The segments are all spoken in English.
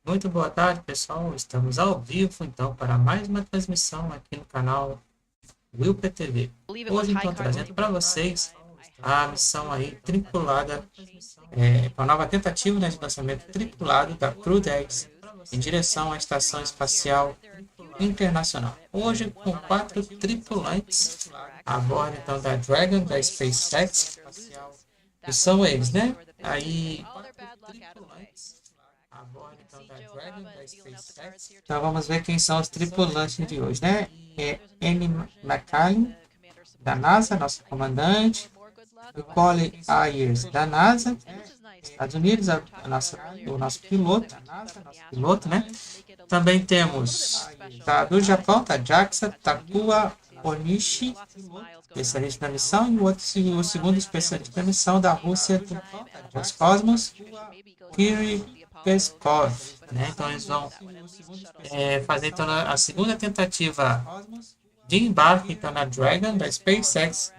Muito boa tarde, pessoal. Estamos ao vivo, então, para mais uma transmissão aqui no canal WillPTV. Hoje, então, trazendo para vocês a missão aí tripulada, com a nova tentativa, né, de lançamento tripulado da CREW-10 em direção à Estação Espacial Internacional. Hoje, com 4 tripulantes a bordo, então, da Dragon, da SpaceX, que são eles, né? Aí, a bordo, então, da Dragon, da SpaceX. Então, vamos ver quem são os tripulantes de hoje, né? É McClain, da NASA, nosso comandante. Nichole Ayers, da NASA, Estados Unidos, o nosso piloto, né? Também temos do Japão, da Jaxa, Takuya, Onishi, especialista da missão, e o segundo especialista da missão da Rússia, Roscosmos, Kirill, Peskov, né? Então eles vão fazer então, a segunda tentativa de embarque então, na Dragon, da SpaceX,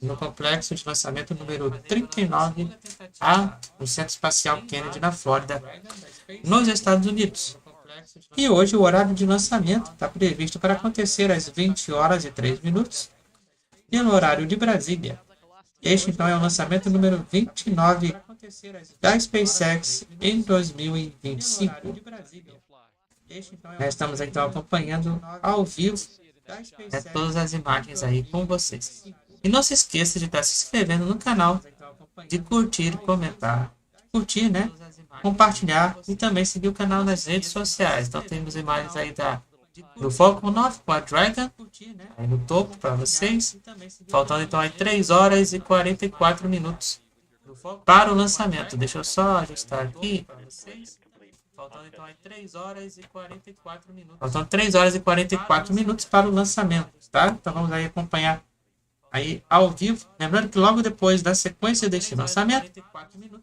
no complexo de lançamento número 39 no Centro Espacial Kennedy, na Flórida, nos Estados Unidos. E hoje o horário de lançamento está previsto para acontecer às 20 horas e 3 minutos, pelo horário de Brasília. Este, então, é o lançamento número 29 da SpaceX em 2025. Nós estamos, então, acompanhando ao vivo todas as imagens aí com vocês. E não se esqueça de estar se inscrevendo no canal, de curtir, comentar, né? Compartilhar e também seguir o canal nas redes sociais. Então temos imagens aí do Falcon 9 com a Dragon aí no topo para vocês. Faltando então aí 3 horas e 44 minutos para o lançamento. Deixa eu só ajustar aqui para vocês. Faltando então aí 3 horas e 44 minutos. Faltam 3 horas e 44 minutos para o lançamento, tá? Então vamos aí acompanhar aí ao vivo. Lembrando que logo depois da sequência deste lançamento,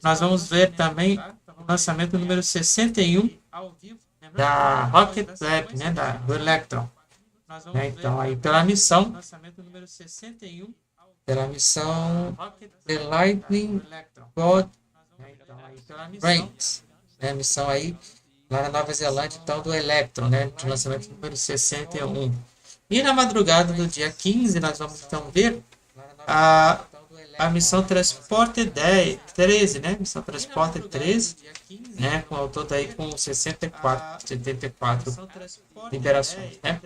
nós vamos ver também o lançamento número 61 da Rocket Lab, né, do Electron. Então aí pela missão The Lightning God Brains, né, missão aí lá na Nova Zelândia, então do Electron, né, de lançamento número 61. E na madrugada do dia 15, nós vamos então ver a missão Transporte 13, né? Missão Transporte 13, né? Com ao todo aí com 74 liberações, né?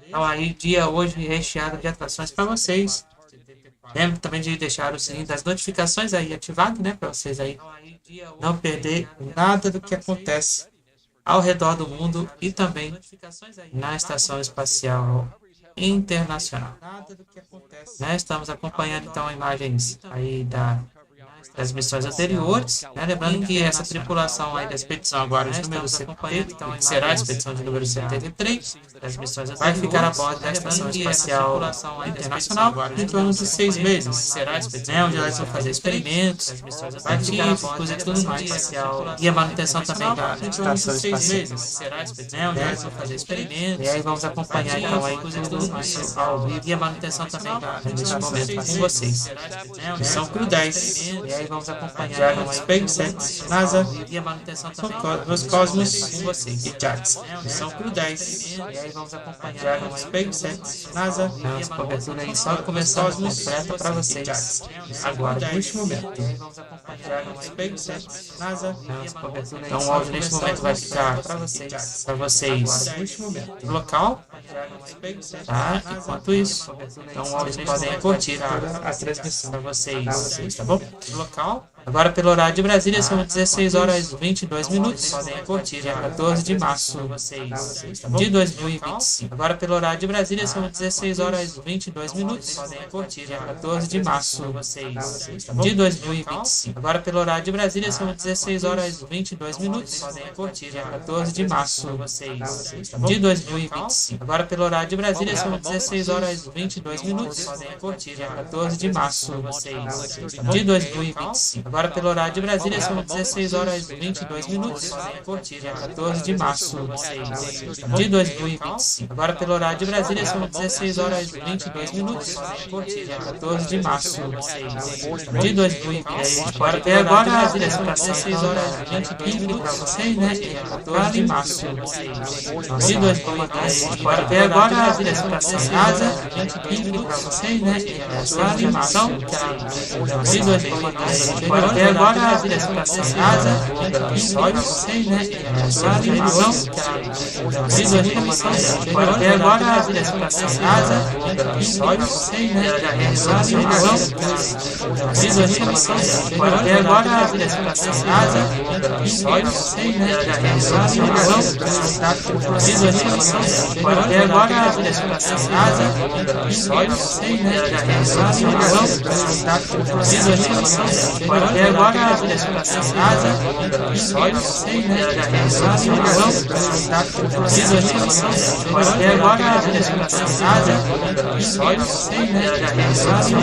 Então aí dia hoje recheado de atrações para vocês. Lembre também de deixar o sininho das notificações aí ativado, né? Para vocês aí não perder nada do que acontece ao redor do mundo e também na Estação Espacial Internacional. Né? Estamos acompanhando então imagens aí das missões anteriores, né? Lembrando que essa tripulação aí da expedição agora de número 70, então será a expedição de número 73 das missões vai ficar a bordo da Estação Espacial Internacional em torno de 6 meses. Será a expedição onde elas vão fazer experimentos, científicos e tudo mais. E a manutenção também da Estação Espacial. Será a expedição onde elas vão fazer experimentos. E aí vamos acompanhar então aí tudo isso ao vivo e a manutenção também neste momento com vocês. Missão CREW-10. E aí vamos acompanhar com a SpaceX, NASA e a manutenção também Roscosmos com vocês. E Jaxa. Missão CREW-10. E aí vamos acompanhar com a SpaceX, NASA e a cobertura aí só começamos completa para vocês. Agora, neste momento. E aí vamos acompanhar com a SpaceX, NASA e a cobertura. Então o áudio neste momento vai ficar para vocês neste momento. Local. Tá? Enquanto isso, então vocês podem curtir a transmissão para vocês, tá bom? Local. Agora pelo horário de Brasília são 16 horas e 22 minutos. Podem curtir dia 14 de março de 2025. Agora pelo horário de Brasília são 16 horas e 22 minutos. Podem curtir dia 14 de março de 2025. Agora pelo horário de Brasília são 16 horas e 22 minutos. Podem curtir dia 14 de março de 2025. Agora pelo horário de Brasília são 16 horas e 22 minutos. Podem curtir dia 14 de março de 2025. Agora, pelo horário de Brasília, são 16 horas e 22 minutos. Dia 14 de março de 2025. Agora, pelo horário de Brasília, são 16 horas e 22 minutos. Dia 14 de março de 2025. Agora, até agora, a direção das 16 horas e 22 minutos para vocês, né? Dia 14 de março de 2025. Agora, até agora, a direção das 16 horas e 22 minutos para vocês, né? Dia 14 de março de 2025. Agora, até agora, a direção das 16 horas e 22 minutos para vocês, né? Dia 14 de março de 2025. Agora, até agora, a direção das 16 horas e 22 minutos para vocês, né? Dia 14 de março de 2025. Agora, até agora, a direção das 16 horas e 22 minutos para vocês, né? Dia 14 de março de 2025. Agora, até agora, a direção das 16 horas e 22 minutos para vocês, né? Dia 14 de março de 2025. Agora, até agora, a direção das 16 horas e 22 minutos para vocês, né? Dia 14 de março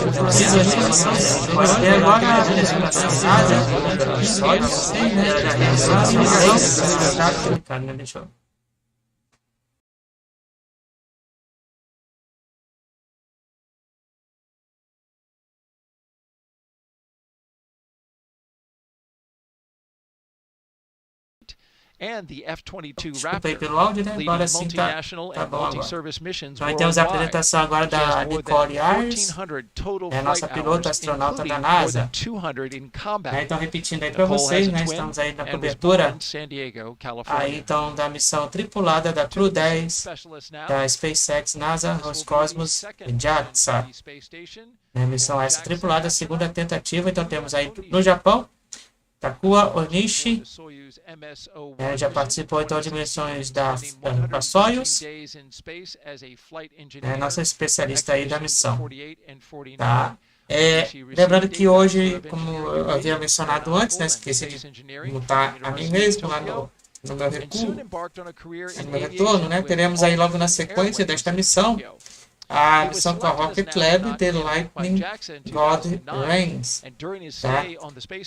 de 2025. Agora, até agora, a direção das 16 horas e 22 minutos para vocês, né? Dia 14 de março de 2025. Agora, até agora, a direção das 16 horas e 22 minutos para vocês, né? Dia 14 de março. Deixa eu... Desculpa aí pelo áudio, né? Agora sim tá bom agora. Então aí temos a apresentação agora da Nichole Ayers, é a nossa piloto astronauta da NASA. Então repetindo aí para vocês, né? Estamos aí na cobertura aí então da missão tripulada da CREW-10, da SpaceX, NASA, Roscosmos e Jaxa. Missão essa tripulada, segunda tentativa. Então temos aí no Japão Takuya, Onishi, já participou então de missões da Sociais, nossa especialista aí da missão. Tá? Lembrando que hoje, como eu havia mencionado antes, né, esqueci de mutar a mim mesmo lá no meu recuo, no meu retorno, né, teremos aí logo na sequência desta missão a missão com a Rocket Lab, The Lightning God Reigns, tá?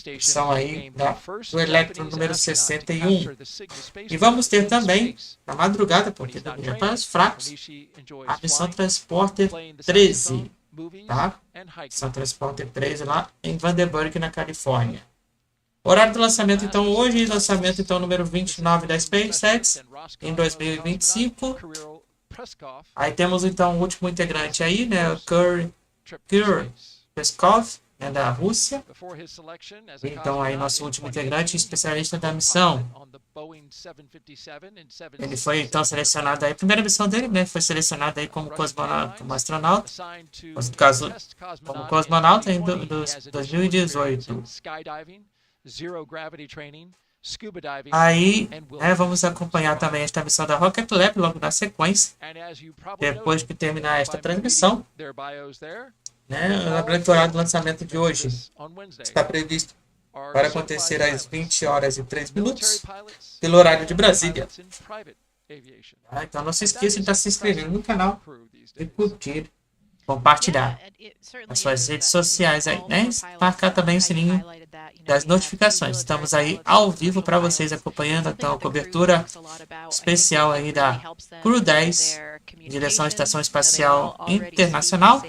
Missão aí do Electron número 61. E vamos ter também, na madrugada, porque já para os fracos, a missão Transporter 13, tá? Missão Transporter 13 lá em Vandenberg, na Califórnia. Horário do lançamento, então, hoje, lançamento, então, número 29 da SpaceX, em 2025. Aí temos então o último integrante aí, né, o Kirill Peskov, né, da Rússia. Então aí nosso último integrante, especialista da missão. Ele foi então selecionado aí, a primeira missão dele, né, foi selecionado aí como cosmonauta, como astronauta, no caso como cosmonauta em 2018. Aí, vamos acompanhar também esta missão da Rocket Lab logo na sequência, depois que terminar esta transmissão. Lembrando que o horário do lançamento de hoje está previsto para acontecer às 20 horas e 3 minutos, pelo horário de Brasília. Então não se esqueça de estar se inscrevendo no canal e curtir, compartilhar nas suas redes sociais aí, né? Marcar também o sininho das notificações. Estamos aí ao vivo para vocês acompanhando então a cobertura especial aí da CREW-10, direção à Estação Espacial Internacional,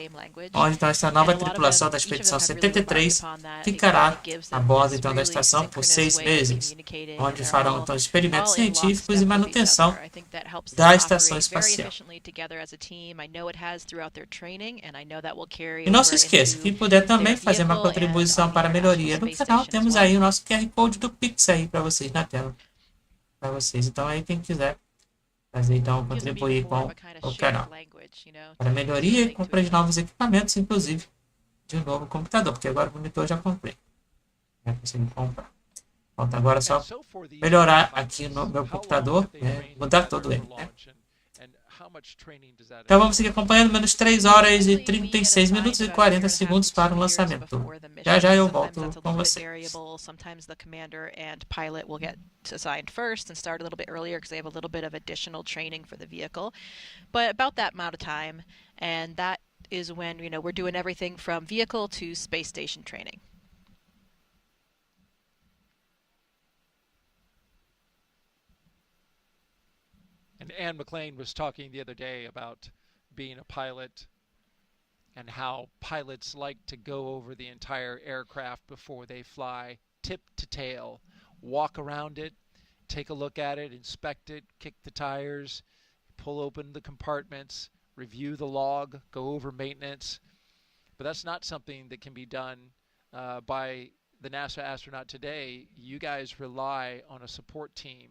onde então essa nova tripulação da Expedição 73 ficará a bordo então da estação por 6 meses, onde farão então experimentos científicos e manutenção da estação espacial. E não se esqueça, quem puder também fazer uma contribuição para a melhoria do canal, temos aí o nosso QR Code do Pix aí para vocês na tela. Para vocês. Então aí quem quiser fazer, então contribuir com o canal. Para melhoria e compra de novos equipamentos, inclusive de um novo computador, porque agora o monitor já comprei. Já consegui comprar. Falta agora só melhorar aqui no meu computador, mudar todo ele. Então vamos seguir acompanhando, menos 3 horas e 36 minutos e 40 segundos para o lançamento. Já já eu volto com vocês. Assigned first and start a little bit earlier because they have a little bit of additional training for the vehicle, but about that amount of time, and that is when we're doing everything from vehicle to space station training. And McClain was talking the other day about being a pilot and how pilots like to go over the entire aircraft before they fly, tip to tail, walk around it, take a look at it, inspect it, kick the tires, pull open the compartments, review the log, go over maintenance. But that's not something that can be done by the NASA astronaut today. You guys rely on a support team,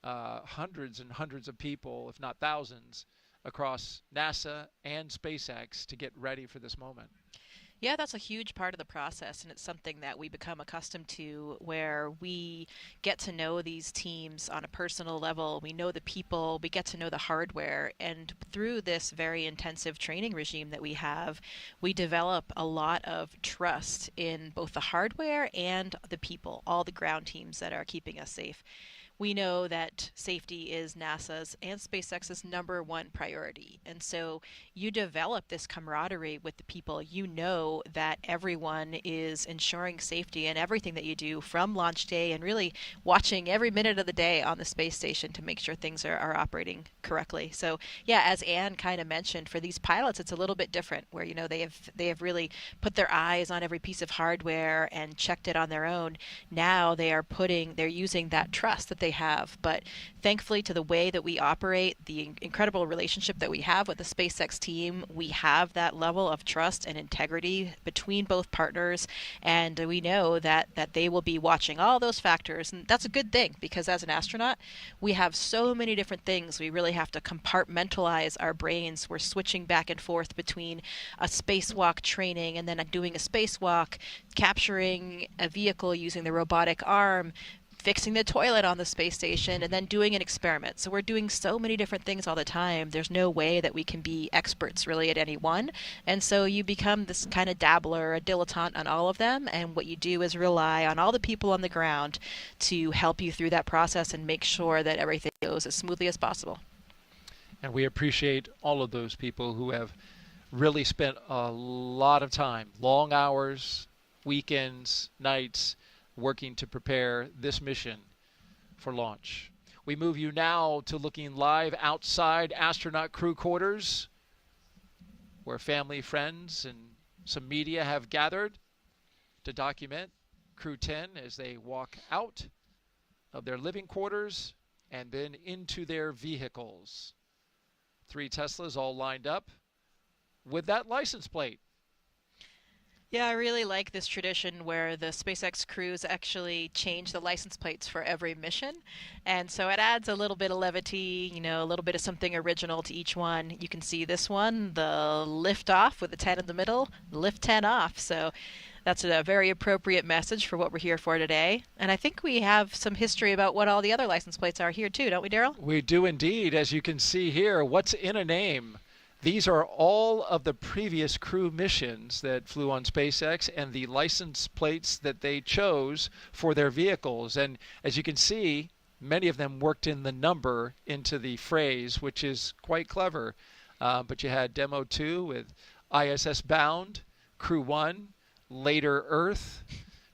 hundreds and hundreds of people, if not thousands, across NASA and SpaceX to get ready for this moment. Yeah, that's a huge part of the process, and it's something that we become accustomed to where we get to know these teams on a personal level. We know the people, we get to know the hardware, and through this very intensive training regime that we have, we develop a lot of trust in both the hardware and the people, all the ground teams that are keeping us safe. We know that safety is NASA's and SpaceX's #1 priority. And so you develop this camaraderie with the people. You know that everyone is ensuring safety in everything that you do from launch day and really watching every minute of the day on the space station to make sure things are operating correctly. So yeah, as Anne kind of mentioned, for these pilots, it's a little bit different where, you know, they have really put their eyes on every piece of hardware and checked it on their own. Now they're using that trust that they have. But thankfully to the way that we operate, the incredible relationship that we have with the SpaceX team, we have that level of trust and integrity between both partners, and we know that they will be watching all those factors, and that's a good thing because as an astronaut, we have so many different things. We really have to compartmentalize our brains. We're switching back and forth between a spacewalk training and then doing a spacewalk, capturing a vehicle using the robotic arm, fixing the toilet on the space station, and then doing an experiment. So we're doing so many different things all the time. There's no way that we can be experts really at any one. And so you become this kind of dabbler, a dilettante on all of them. And what you do is rely on all the people on the ground to help you through that process and make sure that everything goes as smoothly as possible. And we appreciate all of those people who have really spent a lot of time, long hours, weekends, nights, working to prepare this mission for launch. We move you now to looking live outside astronaut crew quarters, where family, friends, and some media have gathered to document CREW-10 as they walk out of their living quarters and then into their vehicles. 3 Teslas all lined up with that license plate. Yeah, I really like this tradition where the SpaceX crews actually change the license plates for every mission. And so it adds a little bit of levity, you know, a little bit of something original to each one. You can see this one, the lift off with the 10 in the middle, lift 10 off. So that's a very appropriate message for what we're here for today. And I think we have some history about what all the other license plates are here too, don't we, Daryl? We do indeed. As you can see here, what's in a name? These are all of the previous crew missions that flew on SpaceX and the license plates that they chose for their vehicles. And as you can see, many of them worked in the number into the phrase, which is quite clever. But you had Demo 2 with ISS Bound, CREW-1, later Earth,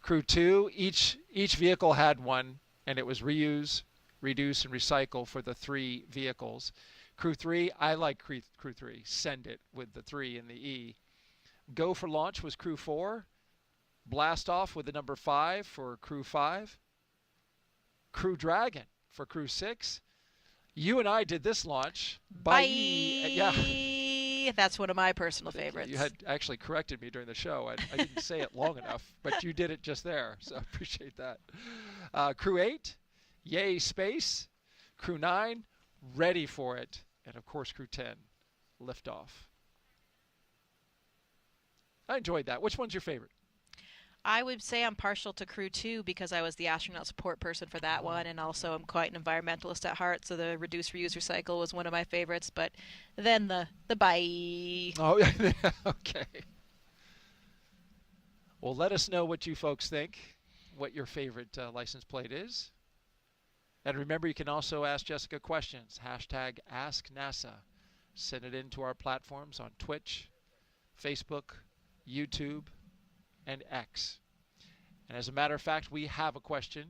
CREW-2. Each vehicle had one, and it was reuse, reduce, and recycle for the 3 vehicles. CREW-3, I like CREW-3. Send it with the 3 and the E. Go for launch was CREW-4. Blast off with the number 5 for CREW-5. Crew Dragon for CREW-6. You and I did this launch. Bye. Yeah. That's one of my personal favorites. You had actually corrected me during the show. I didn't say it long enough, but you did it just there, so I appreciate that. CREW-8, yay space. CREW-9, ready for it. And, of course, CREW-10, liftoff. I enjoyed that. Which one's your favorite? I would say I'm partial to CREW-2 because I was the astronaut support person for that one, and also I'm quite an environmentalist at heart, so the reduce, reuse, recycle was one of my favorites. But then the bye. Oh, yeah. Okay. Well, let us know what you folks think, what your favorite license plate is. And remember, you can also ask Jessica questions. #AskNASA. Send it into our platforms on Twitch, Facebook, YouTube, and X. And as a matter of fact, we have a question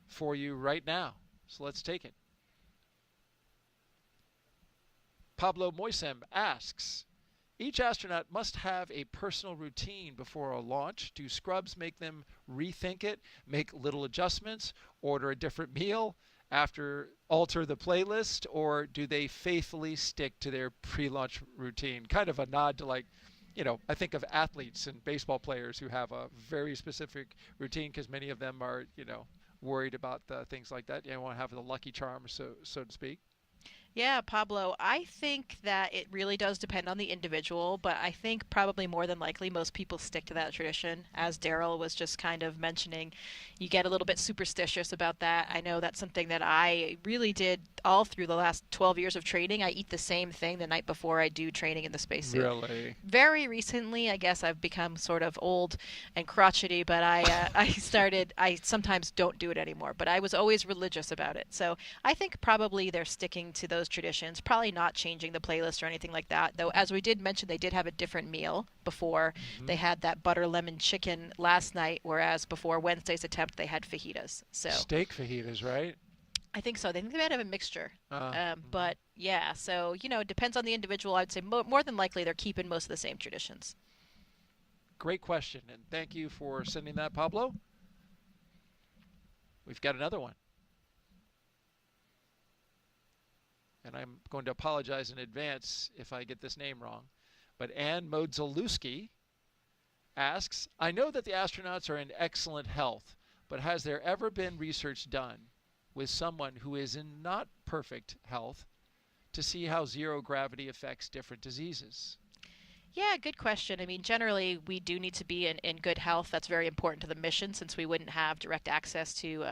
for you right now. So let's take it. Pablo Moisem asks, each astronaut must have a personal routine before a launch. Do scrubs make them rethink it, make little adjustments, order a different meal, alter the playlist, or do they faithfully stick to their pre-launch routine? Kind of a nod to, like, I think of athletes and baseball players who have a very specific routine because many of them are, worried about things like that. You want to have the lucky charm, so to speak. Yeah, Pablo, I think that it really does depend on the individual, but I think probably more than likely most people stick to that tradition. As Daryl was just kind of mentioning, you get a little bit superstitious about that. I know that's something that I really did all through the last 12 years of training. I eat the same thing the night before I do training in the spacesuit. Really? Very recently, I guess I've become sort of old and crotchety, but I sometimes don't do it anymore, but I was always religious about it. So I think probably they're sticking to those traditions, probably not changing the playlist or anything like that, though as we did mention, they did have a different meal before. They had that butter lemon chicken last night, whereas before Wednesday's attempt they had fajitas. So steak fajitas, right? I think so. They think they might have a mixture. But yeah, so it depends on the individual. I'd say more than likely they're keeping most of the same traditions. Great question, and thank you for sending that, Pablo. We've got another one. And I'm going to apologize in advance if I get this name wrong. But Ann Modzalewski asks, I know that the astronauts are in excellent health, but has there ever been research done with someone who is in not perfect health to see how zero gravity affects different diseases? Yeah, good question. I mean, generally, we do need to be in good health. That's very important to the mission since we wouldn't have direct access to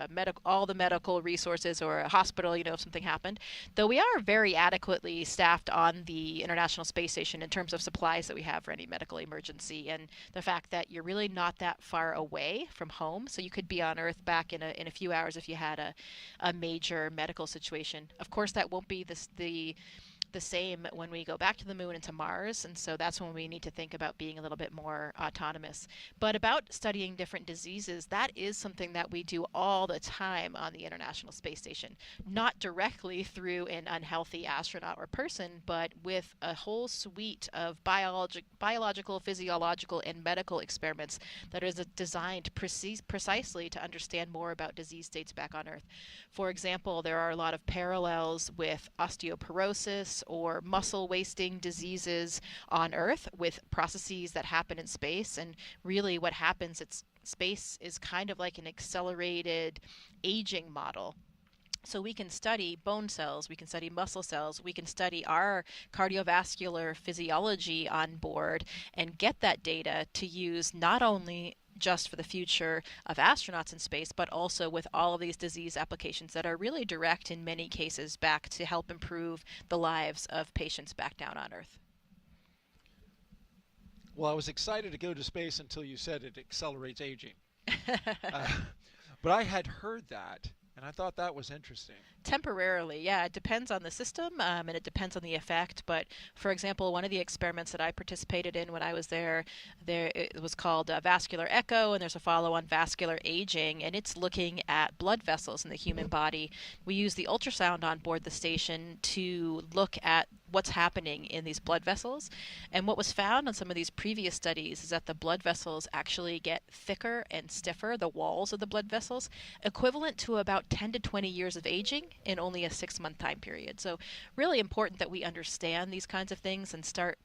all the medical resources or a hospital, if something happened. Though we are very adequately staffed on the International Space Station in terms of supplies that we have for any medical emergency, and the fact that you're really not that far away from home. So you could be on Earth back in a few hours if you had a major medical situation. Of course, that won't be the same when we go back to the moon and to Mars, and so that's when we need to think about being a little bit more autonomous. But about studying different diseases, that is something that we do all the time on the International Space Station. Not directly through an unhealthy astronaut or person, but with a whole suite of biological, physiological, and medical experiments that is designed precisely to understand more about disease states back on Earth. For example, there are a lot of parallels with osteoporosis or muscle wasting diseases on Earth with processes that happen in space. And really what happens, space is kind of like an accelerated aging model. So we can study bone cells, we can study muscle cells, we can study our cardiovascular physiology on board and get that data to use not only just for the future of astronauts in space, but also with all of these disease applications that are really direct in many cases back to help improve the lives of patients back down on Earth. Well, I was excited to go to space until you said it accelerates aging. But I had heard that, and I thought that was interesting. Temporarily, yeah. It depends on the system, and it depends on the effect. But, for example, one of the experiments that I participated in when I was there it was called vascular echo, and there's a follow-on vascular aging, and it's looking at blood vessels in the human body. We use the ultrasound on board the station to look at what's happening in these blood vessels. And what was found on some of these previous studies is that the blood vessels actually get thicker and stiffer, the walls of the blood vessels, equivalent to about 10 to 20 years of aging in only a 6-month time period. So really important that we understand these kinds of things and start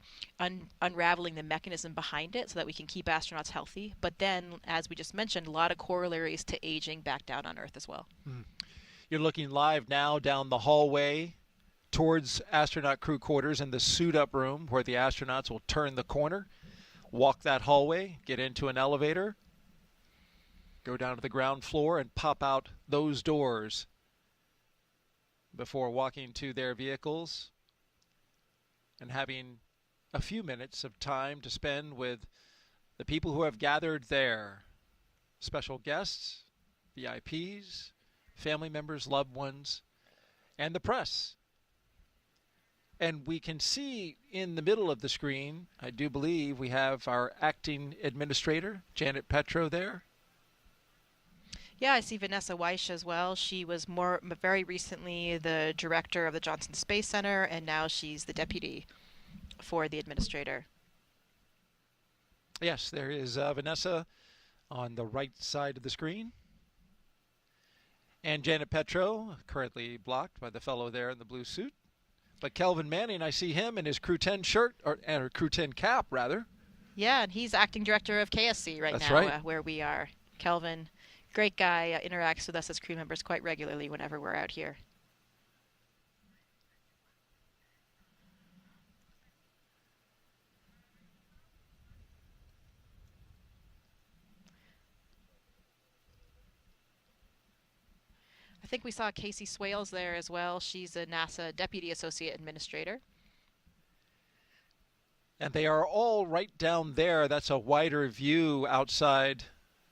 unraveling the mechanism behind it so that we can keep astronauts healthy. But then, as we just mentioned, a lot of corollaries to aging back down on Earth as well. You're looking live now down the hallway towards astronaut crew quarters in the suit-up room where the astronauts will turn the corner, walk that hallway, get into an elevator, go down to the ground floor, and pop out those doors before walking to their vehicles and having a few minutes of time to spend with the people who have gathered there. Special guests, VIPs, family members, loved ones, and the press. And we can see in the middle of the screen, I do believe, we have our acting administrator, Janet Petro, there. Yeah, I see Vanessa Weiss as well. She was very recently the director of the Johnson Space Center, and now she's the deputy for the administrator. Yes, there is Vanessa on the right side of the screen. And Janet Petro, currently blocked by the fellow there in the blue suit. But Kelvin Manning, I see him in his Crew-10 shirt, or Crew-10 cap, rather. Yeah, and he's acting director of KSC right That's now, right. Where we are. Kelvin, great guy, interacts with us as crew members quite regularly whenever we're out here. I think we saw Casey Swales there as well. She's a NASA Deputy Associate Administrator. And they are all right down there. That's a wider view outside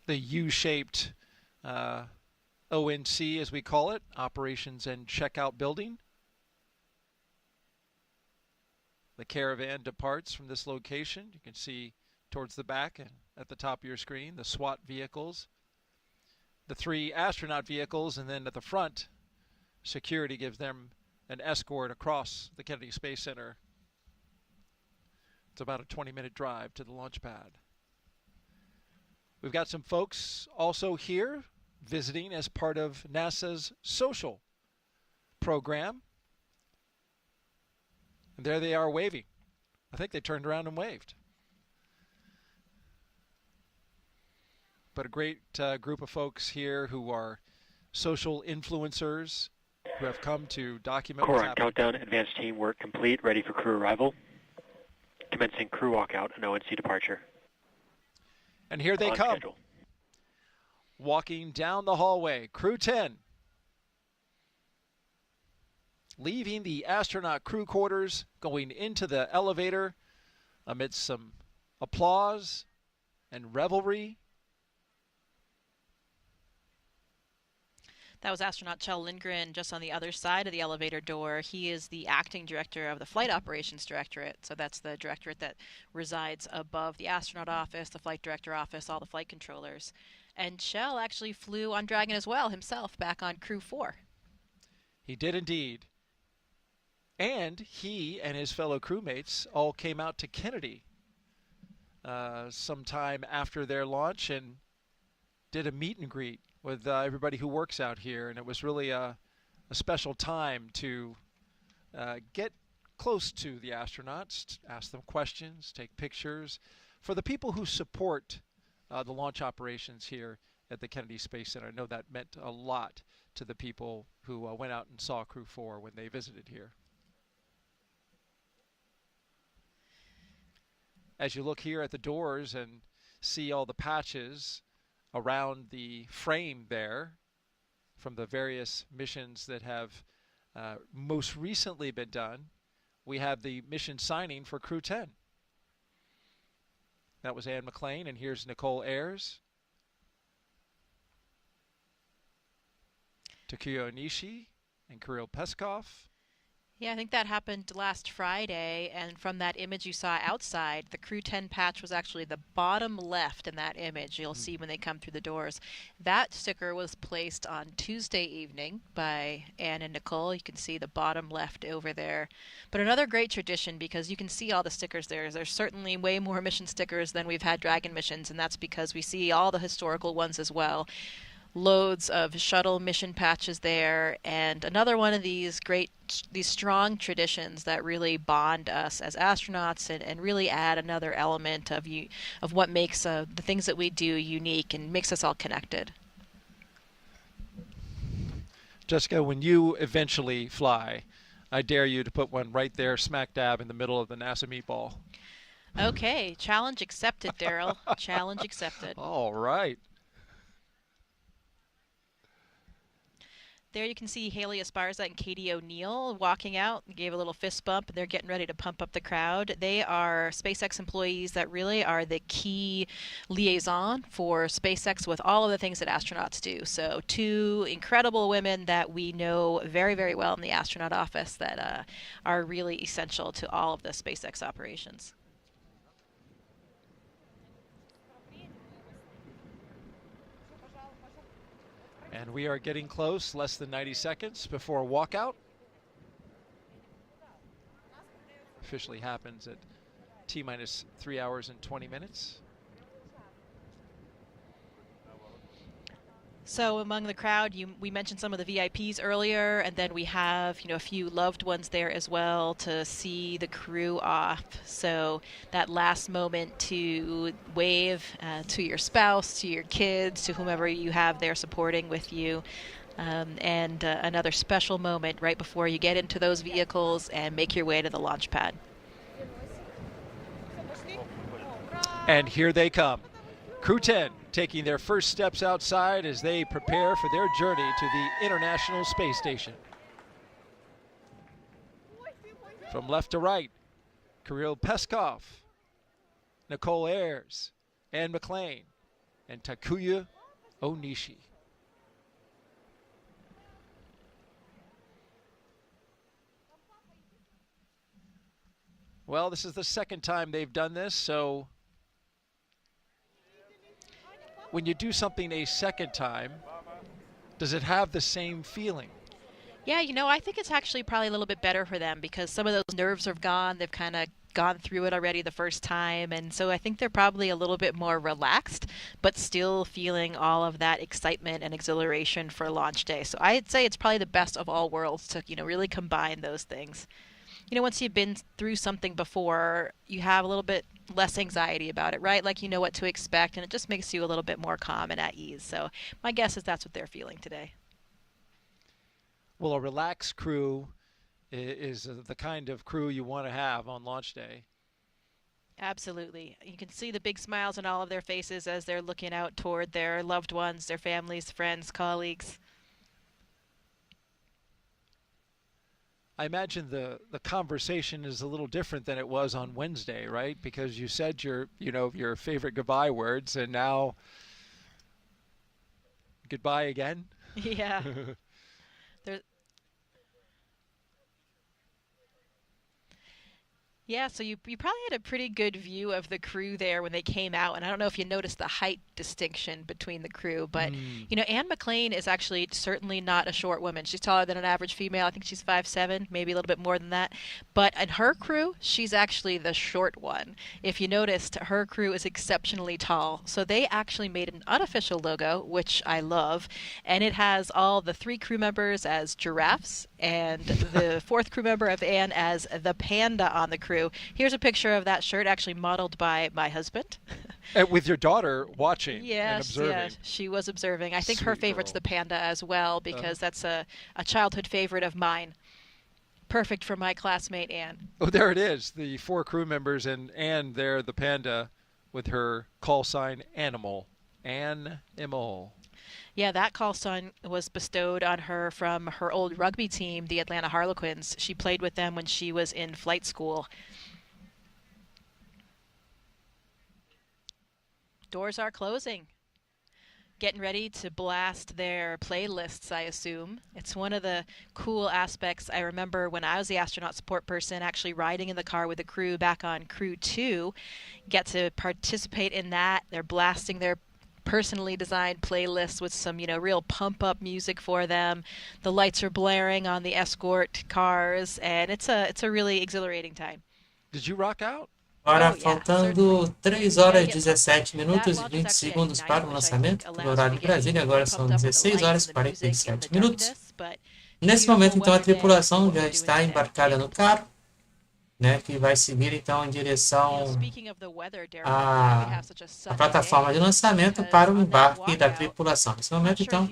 the U-shaped ONC, as we call it, Operations and Checkout Building. The caravan departs from this location. You can see towards the back and at the top of your screen the SWAT vehicles, the 3 astronaut vehicles, and then at the front, security gives them an escort across the Kennedy Space Center. It's about a 20-minute drive to the launch pad. We've got some folks also here visiting as part of NASA's social program. And there they are waving. I think they turned around and waved. But a great group of folks here who are social influencers who have come to document what's happening. Countdown, advanced team work complete, ready for crew arrival. Commencing crew walkout and ONC departure. And here they come. Schedule. Walking down the hallway, Crew-10. Leaving the astronaut crew quarters, going into the elevator amidst some applause and revelry. That was astronaut Kjell Lindgren just on the other side of the elevator door. He is the acting director of the Flight Operations Directorate. So that's the directorate that resides above the astronaut office, the flight director office, all the flight controllers. And Kjell actually flew on Dragon as well himself back on Crew-4. He did indeed. And he and his fellow crewmates all came out to Kennedy sometime after their launch and did a meet and greet with everybody who works out here. And it was really a special time to get close to the astronauts, ask them questions, take pictures. For the people who support the launch operations here at the Kennedy Space Center, I know that meant a lot to the people who went out and saw Crew-4 when they visited here. As you look here at the doors and see all the patches around the frame there from the various missions that have most recently been done, we have the mission signing for Crew-10. That was Anne McClain, and here's Nichole Ayers, Takuya Onishi, and Kirill Peskov. Yeah, I think that happened last Friday, and from that image you saw outside, the Crew-10 patch was actually the bottom left in that image. You'll see when they come through the doors. That sticker was placed on Tuesday evening by Anne and Nichole. You can see the bottom left over there. But another great tradition, because you can see all the stickers there. There's certainly way more mission stickers than we've had Dragon missions, and that's because we see all the historical ones as well. Loads of shuttle mission patches there, and another one of these strong traditions that really bond us as astronauts and really add another element of what makes the things that we do unique and makes us all connected. Jessica, when you eventually fly, I dare you to put one right there smack dab in the middle of the NASA meatball. Okay, challenge accepted, Daryl. Challenge accepted. All right. There you can see Haley Esparza and Katie O'Neill walking out. Gave a little fist bump, and they're getting ready to pump up the crowd. They are SpaceX employees that really are the key liaison for SpaceX with all of the things that astronauts do. So 2 incredible women that we know very, very well in the astronaut office that are really essential to all of the SpaceX operations. And we are getting close, less than 90 seconds before walkout. Officially happens at T-minus 3 hours and 20 minutes. So among the crowd, we mentioned some of the VIPs earlier, and then we have a few loved ones there as well to see the crew off. So that last moment to wave to your spouse, to your kids, to whomever you have there supporting with you. And another special moment right before you get into those vehicles and make your way to the launch pad. And here they come. CREW-10 taking their first steps outside as they prepare for their journey to the International Space Station. From left to right, Kirill Peskov, Nichole Ayers, and McClain, and Takuya Onishi. Well, this is the second time they've done this, so when you do something a second time, does it have the same feeling? Yeah, I think it's actually probably a little bit better for them because some of those nerves are gone. They've kind of gone through it already the first time, and so I think they're probably a little bit more relaxed, but still feeling all of that excitement and exhilaration for launch day. So I'd say it's probably the best of all worlds to, really combine those things. Once you've been through something before, you have a little bit less anxiety about it, right? Like you know what to expect, and it just makes you a little bit more calm and at ease. So my guess is that's what they're feeling today. Well, a relaxed crew is the kind of crew you want to have on launch day. Absolutely. You can see the big smiles on all of their faces as they're looking out toward their loved ones, their families, friends, colleagues. I imagine the conversation is a little different than it was on Wednesday, right? Because you said your favorite goodbye words, and now goodbye again. Yeah. Yeah, so you probably had a pretty good view of the crew there when they came out, and I don't know if you noticed the height distinction between the crew, but Anne McClain is actually certainly not a short woman. She's taller than an average female. I think she's 5'7", maybe a little bit more than that. But in her crew, she's actually the short one. If you noticed, her crew is exceptionally tall. So they actually made an unofficial logo, which I love, and it has all the 3 crew members as giraffes and the 4th crew member of Anne as the panda on the crew. Here's a picture of that shirt, actually modeled by my husband. And with your daughter watching and observing. Yes, she was observing. I think her Sweet favorite's girl. the panda as well because that's a childhood favorite of mine. Perfect for my classmate, Anne. Oh, there it is. The 4 crew members and there the panda with her call sign Animal. Animal. Yeah, that call sign was bestowed on her from her old rugby team, the Atlanta Harlequins. She played with them when she was in flight school. Doors are closing. Getting ready to blast their playlists, I assume. It's one of the cool aspects. I remember when I was the astronaut support person actually riding in the car with the crew back on CREW-2. Get to participate in that. They're blasting their personally designed playlists with some, real pump-up music for them. The lights are blaring on the escort cars, and it's a really exhilarating time. Did you rock out? Agora, faltando 3 horas, 17 minutos e 20 segundos para o lançamento, no horário de Brasília, agora são 16 horas e 47 minutos. Nesse momento, então, a tripulação já está embarcada no carro, né, que vai seguir, então, em direção à plataforma de lançamento para o embarque da tripulação. Nesse momento, então,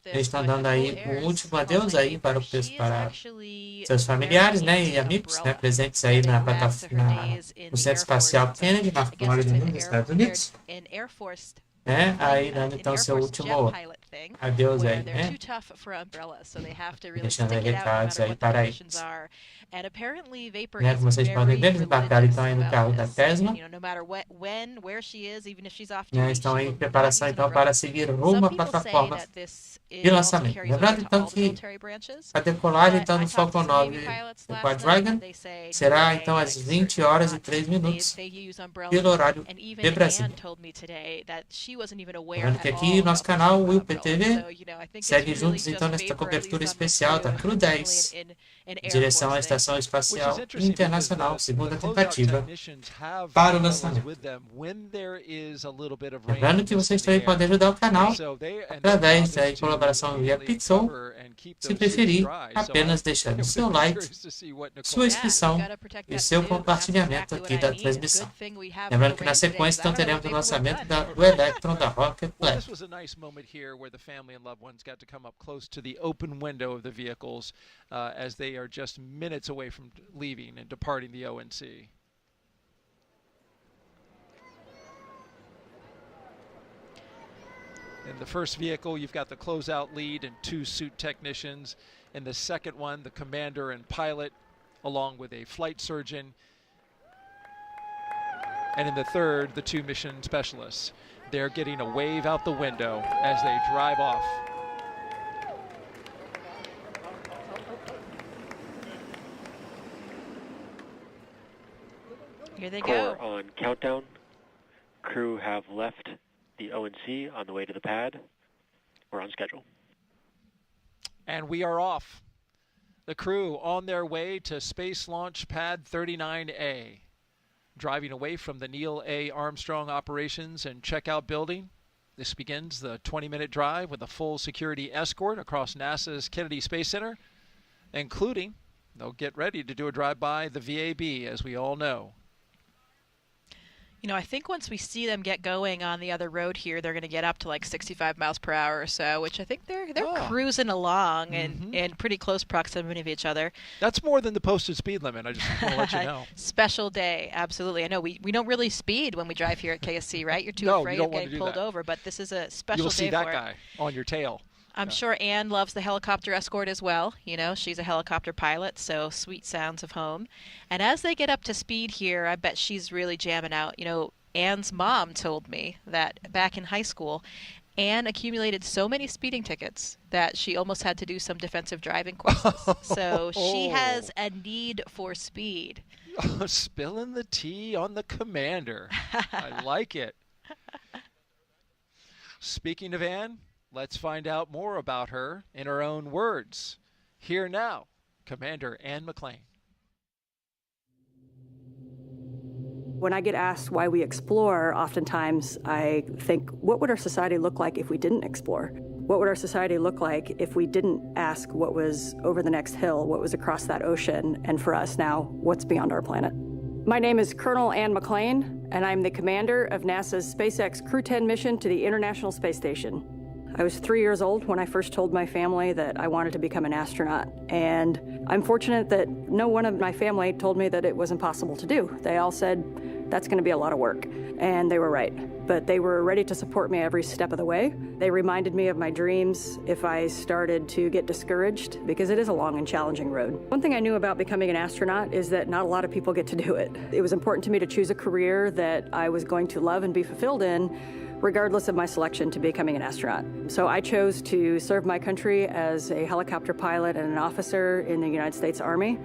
eles estão dando aí um último adeus aí para seus familiares, né, e amigos, né, presentes aí na plataforma, no Centro Espacial Kennedy, na Flórida, nos Estados Unidos. Né, aí dando, então, seu último adeus aí, né, deixando aí recados aí para eles. Né, como vocês podem ver, eles embarcaram então aí no carro da Tesla. Né, estão aí em preparação então para seguir rumo à plataforma de lançamento. Lembrando então que a decolagem então do Falcon 9 do Quad Dragon será então às 20 horas e 3 minutos pelo horário de Brasília. Lembrando que aqui no nosso canal, o WillPTV WillPTV. Segue juntos então nesta cobertura especial da CREW-10, em direção à Estação Espacial Internacional, segunda tentativa para o lançamento. Lembrando que vocês também podem ajudar o canal através da colaboração via Pixel, se preferir, apenas deixando seu like, sua inscrição e seu compartilhamento aqui da transmissão. Lembrando que na sequência então teremos o lançamento do Electron da Rocket Lab. This was a nice moment here where the family and loved ones got to come up close to the open window of the vehicles as they are just minutes away from leaving and departing the ONC. In the first vehicle, you've got the closeout lead and 2 suit technicians. In the second one, the commander and pilot, along with a flight surgeon. And in the third, the 2 mission specialists. They're getting a wave out the window as they drive off. Here they go. Core on countdown. Crew have left the ONC on the way to the pad. We're on schedule. And we are off. The crew on their way to Space Launch Pad 39A. Driving away from the Neil A. Armstrong Operations and Checkout Building. This begins the 20-minute drive with a full security escort across NASA's Kennedy Space Center, including, they'll get ready to do a drive-by the VAB, as we all know. You know, I think once we see them get going on the other road here, they're going to get up to like 65 miles per hour or so, which I think they're cruising along in pretty close proximity of each other. That's more than the posted speed limit. I just want to let you know. Special day, absolutely. I know we don't really speed when we drive here at KSC, right? You're too afraid of getting pulled over, but this is a special day for it. You'll see that guy on your tail. I'm sure Anne loves the helicopter escort as well. You know, she's a helicopter pilot, so sweet sounds of home. And as they get up to speed here, I bet she's really jamming out. You know, Anne's mom told me that back in high school, Anne accumulated so many speeding tickets that she almost had to do some defensive driving courses. So she has a need for speed. Spilling the tea on the commander. I like it. Speaking of Anne, let's find out more about her in her own words. Here now, Commander Anne McClain. When I get asked why we explore, oftentimes I think, what would our society look like if we didn't explore? What would our society look like if we didn't ask what was over the next hill, what was across that ocean, and for us now, what's beyond our planet? My name is Colonel Anne McClain, and I'm the commander of NASA's SpaceX CREW-10 mission to the International Space Station. I was 3 years old when I first told my family that I wanted to become an astronaut, and I'm fortunate that no one of my family told me that it was impossible to do. They all said, that's going to be a lot of work, and they were right. But they were ready to support me every step of the way. They reminded me of my dreams if I started to get discouraged, because it is a long and challenging road. One thing I knew about becoming an astronaut is that not a lot of people get to do it. It was important to me to choose a career that I was going to love and be fulfilled in, regardless of my selection to becoming an astronaut. So I chose to serve my country as a helicopter pilot and an officer in the United States Army.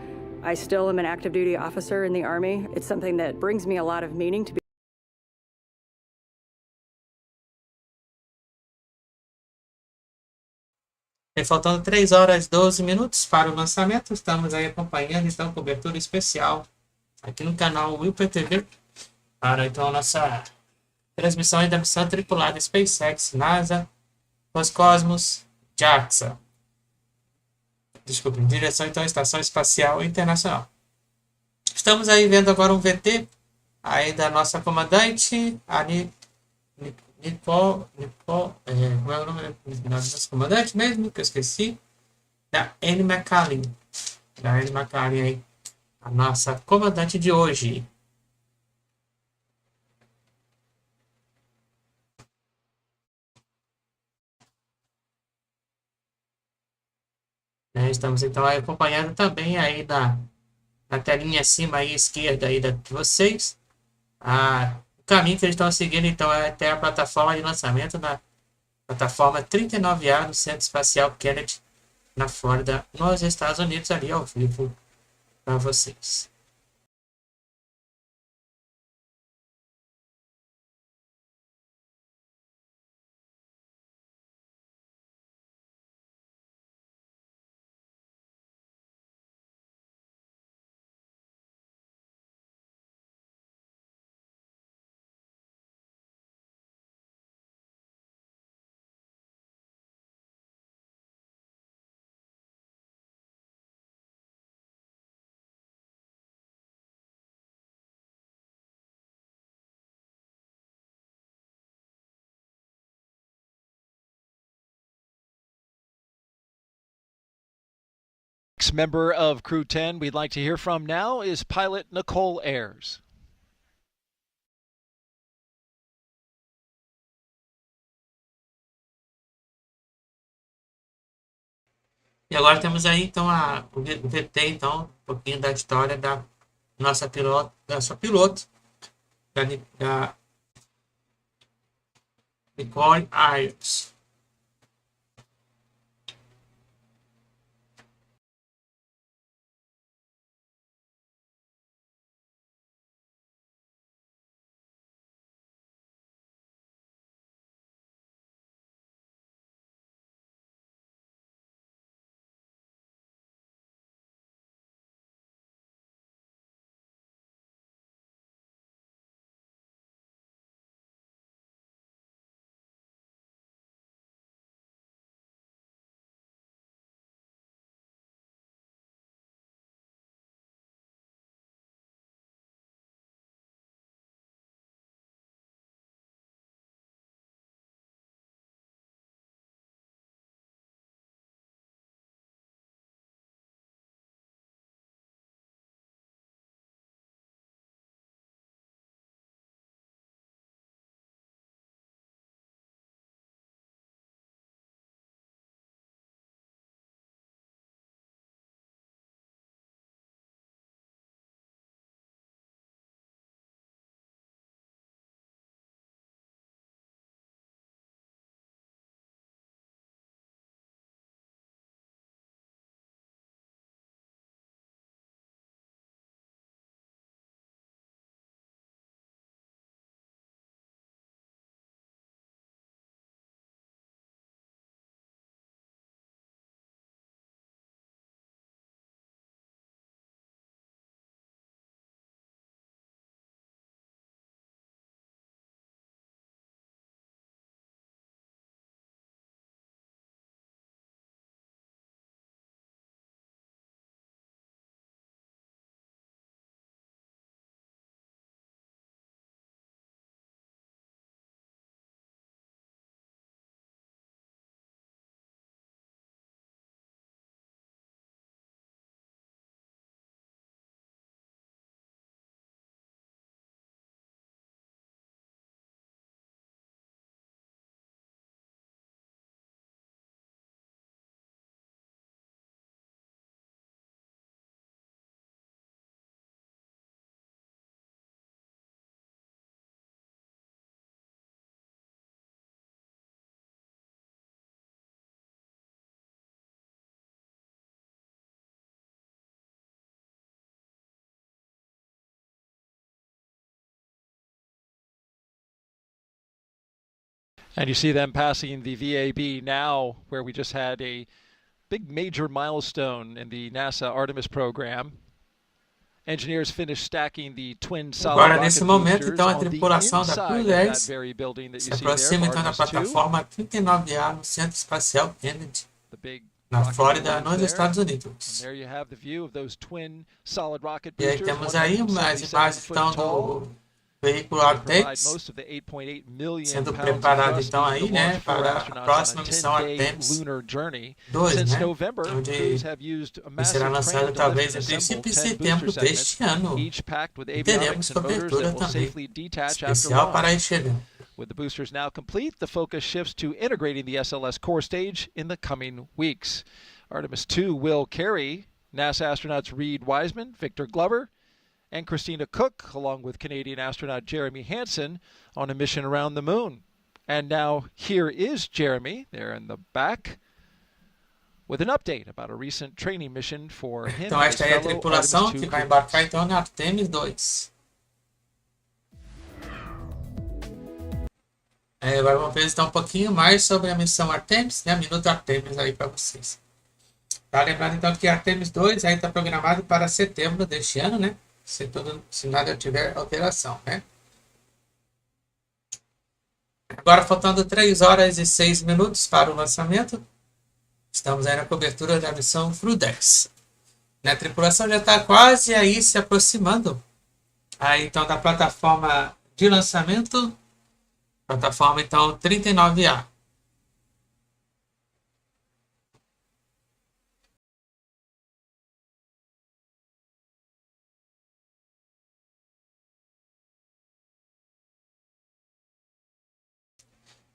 I still am an active duty officer in the Army. It's something that brings me a lot of meaning to be. Faltando 3 horas e 12 minutos para o lançamento, estamos aí acompanhando então cobertura especial aqui no canal WillPTV para então a nossa transmissão aí da missão tripulada SpaceX, NASA, Roscosmos, Jaxa. Desculpe, em direção então à Estação Espacial Internacional. Estamos aí vendo agora um VT aí da nossa comandante, a Nichole, como é o nome da nossa comandante mesmo, que eu esqueci, da McClain. Da McClain aí, a nossa comandante de hoje. Estamos então aí acompanhando também aí na telinha acima aí esquerda aí de vocês o caminho que eles estão seguindo então é até a plataforma de lançamento da plataforma 39A do Centro Espacial Kennedy na Flórida, nos Estados Unidos, ali ao vivo para vocês. next member of CREW-10 we'd like to hear from now is pilot Nichole Ayers. E agora temos aí então o VT, então, um pouquinho da história da nossa piloto, da Nichole Ayers. And you see them passing the VAB now, where we just had a big major milestone in the NASA Artemis program. Engineers finished stacking the twin solid Agora, rocket nesse momento, boosters então, a on the tripulação da inside of CREW-10 that very building that se you see there, aproxima então da Artemis 2, plataforma 39A no Centro Espacial Kennedy, the big na rocket Flórida, boosters nos there. Estados And Unidos. there you have the view of those twin solid rocket E aí boosters, temos aí as imagens 177 então foot tall. do veículo They provide Artemis most of the 8.8 million sendo pounds of preparado thrust então needed aí, to né, launch four para a astronauts próxima on a missão 10-day Artemis lunar journey. 2, Since né, November, crews onde have used a que será massive lançado crane to talvez lift em and assemble princípio em 10 booster setembro segments, deste ano. each packed with E teremos avionics and motors cobertura that will também safely detach after especial para launch. este evento. With the boosters now complete, the focus shifts to integrating the SLS core stage in the coming weeks. Artemis 2 will carry NASA astronauts Reed Wiseman, Victor Glover, and Christina Cook, along with Canadian astronaut Jeremy Hansen, on a mission around the moon. And now here is Jeremy, there in the back, with an update about a recent training mission for him Então and his esta é a fellow tripulação Artemis que 2 vai crews. embarcar então na Artemis 2. Agora vamos ver então um pouquinho mais sobre a missão Artemis, né? Minuto Artemis aí para vocês. Tá lembrando então que a Artemis 2 aí está programado para setembro deste ano, né? Se nada tiver alteração, né? Agora faltando 3 horas e 6 minutos para o lançamento. Estamos aí na cobertura da missão CREW-10. A tripulação já está quase aí se aproximando aí então da plataforma de lançamento. Plataforma então 39A.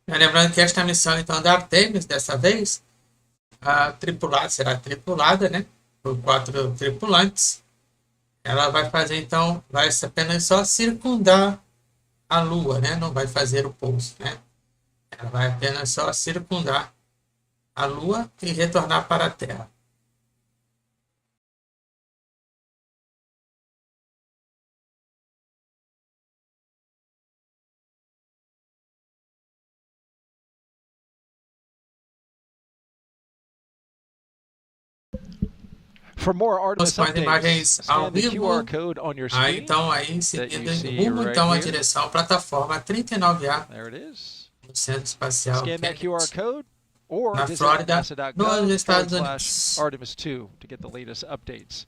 Lembrando que esta missão, então, da Artemis, dessa vez, será tripulada, né, por 4 tripulantes. Ela vai fazer, então, vai apenas só circundar a Lua, né, não vai fazer o pouso, né. Ela vai apenas só circundar a Lua e retornar para a Terra. For more Artemis Mais updates, imagens ao scan the vivo. QR code on your screen. Então, aí em seguida, rumo então à direção à plataforma 39A There it is. no Centro Espacial Scan that QR code or na visit Flórida, nos nasa.gov Estados Unidos. /Artemis 2 to get the latest updates.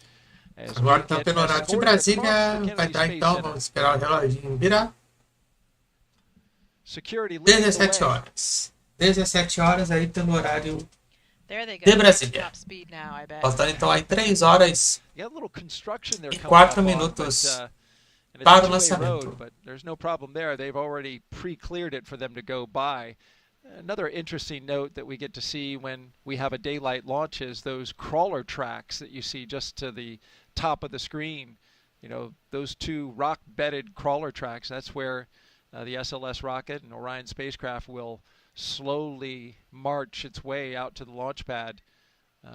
As Agora, we então, get pelo horário de escorted across Brasília, the vai Kennedy dar, Space então, Center. vamos esperar o reloginho virar. Security leading the 17 way. horas. 17 horas aí pelo horário There they go. de Brasília. Top speed now, I bet. Faltando, então, aí 3 horas You got a little construction there e coming 4 up on, minutos and it's para a o two-way lançamento. road, but there's no problem there. They've already pre-cleared it for them to go by. Another interesting note that we get to see when we have a daylight launch is those crawler tracks that you see just to the top of the screen. You know, those 2 rock-bedded crawler tracks, that's where the SLS rocket and Orion spacecraft will slowly march its way out to the launch pad.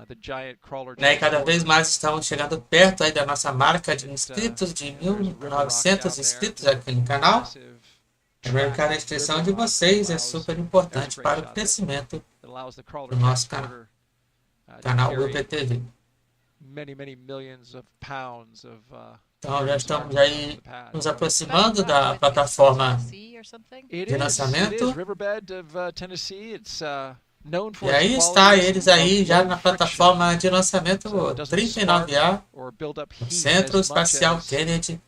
The giant crawler Né, e cada vez transporter. mais estamos chegando perto aí da nossa marca de inscritos, de 1.900 inscritos aqui no canal. Lembrando que a restrição de vocês é super importante para o crescimento do nosso canal WillPTV. Many millions of pounds of Então já estamos aí nos aproximando da plataforma de lançamento. E aí está eles aí já na plataforma de lançamento 39A, Centro Espacial Kennedy,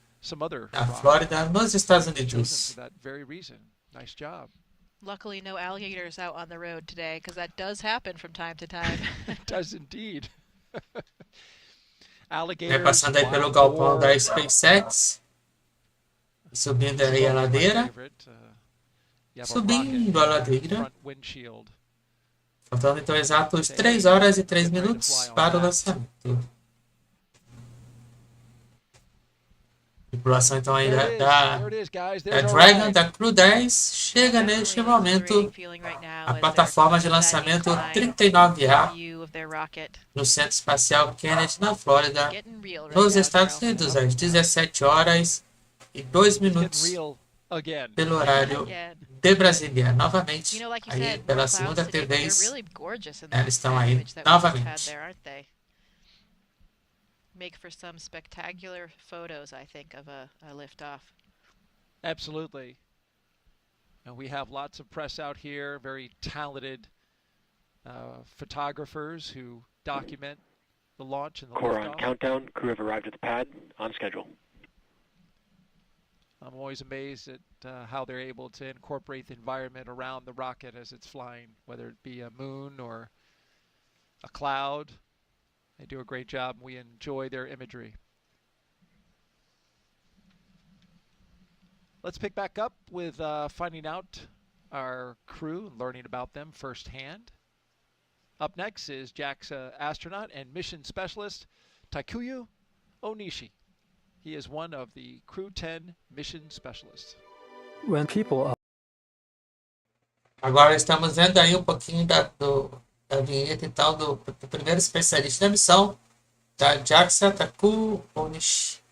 na Flórida, nos Estados Unidos. Luckily, no alligators out on the road today, because that does happen from time to time. It does indeed. Passando aí pelo galpão da SpaceX, subindo aí a ladeira, subindo a ladeira, faltando então exatos 3 horas e 3 minutos para o lançamento. Tripulação então aí da Dragon, da CREW-10, chega neste momento a plataforma de lançamento 39A no Centro Espacial Kennedy, na Flórida, nos Estados Unidos, às 17 horas e 2 minutos pelo horário de Brasília. Novamente, aí pela segunda vez, eles estão aí novamente. Make for some spectacular photos, I think, of a liftoff. Absolutely. And we have lots of press out here, very talented photographers who document the launch and the Core liftoff. on countdown. Crew have arrived at the pad on schedule. I'm always amazed at how they're able to incorporate the environment around the rocket as it's flying, whether it be a moon or a cloud. They do a great job. We enjoy their imagery. Let's pick back up with finding out our crew and learning about them firsthand. Up next is Jaxa astronaut and mission specialist Takuya Onishi. He is one of the CREW-10 mission specialists. When people Agora estamos vendo aí um pouquinho da vinheta então do primeiro especialista da missão, da Jaxa, Takuya Onishi.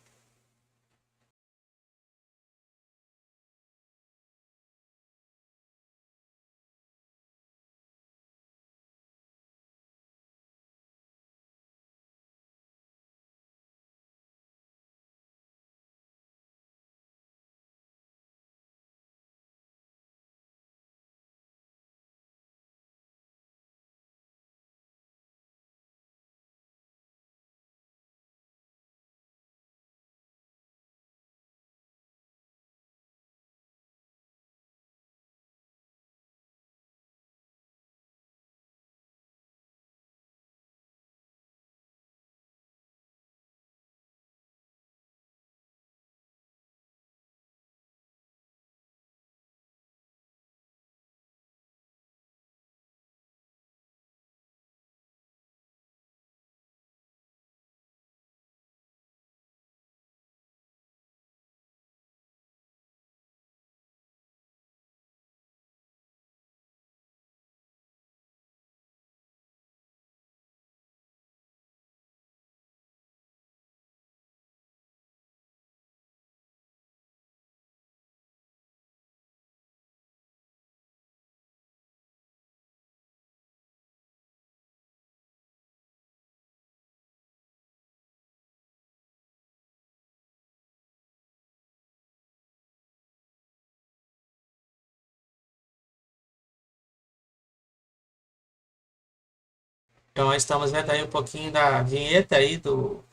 Então, estamos vendo aí um pouquinho da vinheta aí do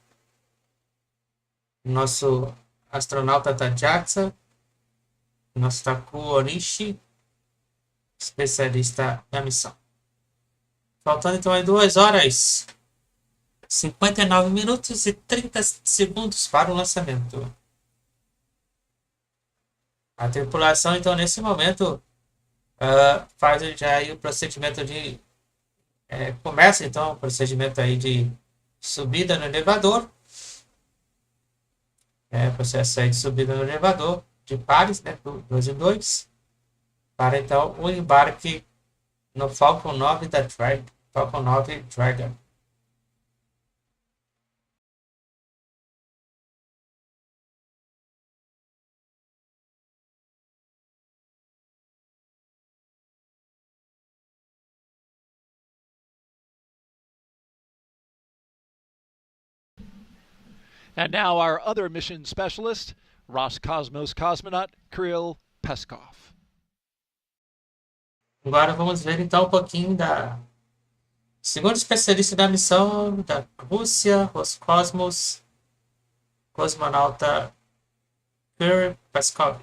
nosso astronauta da Jaxa, nosso Takuya Onishi, especialista da missão. Faltando então aí 2 horas, 59 minutos e 30 segundos para o lançamento. A tripulação, então, nesse momento, faz já aí o procedimento de... começa, então, o procedimento aí de subida no elevador. Processo aí de subida no elevador, de pares, né, 2 em 2, para, então, o embarque no Falcon 9 da Falcon 9 Dragon. And now our other mission specialist, Roscosmos cosmonaut Kirill Peskov. Agora vamos ver então um pouquinho da segundo especialista da missão da Rússia, Roscosmos, cosmonauta Kirill Peskov.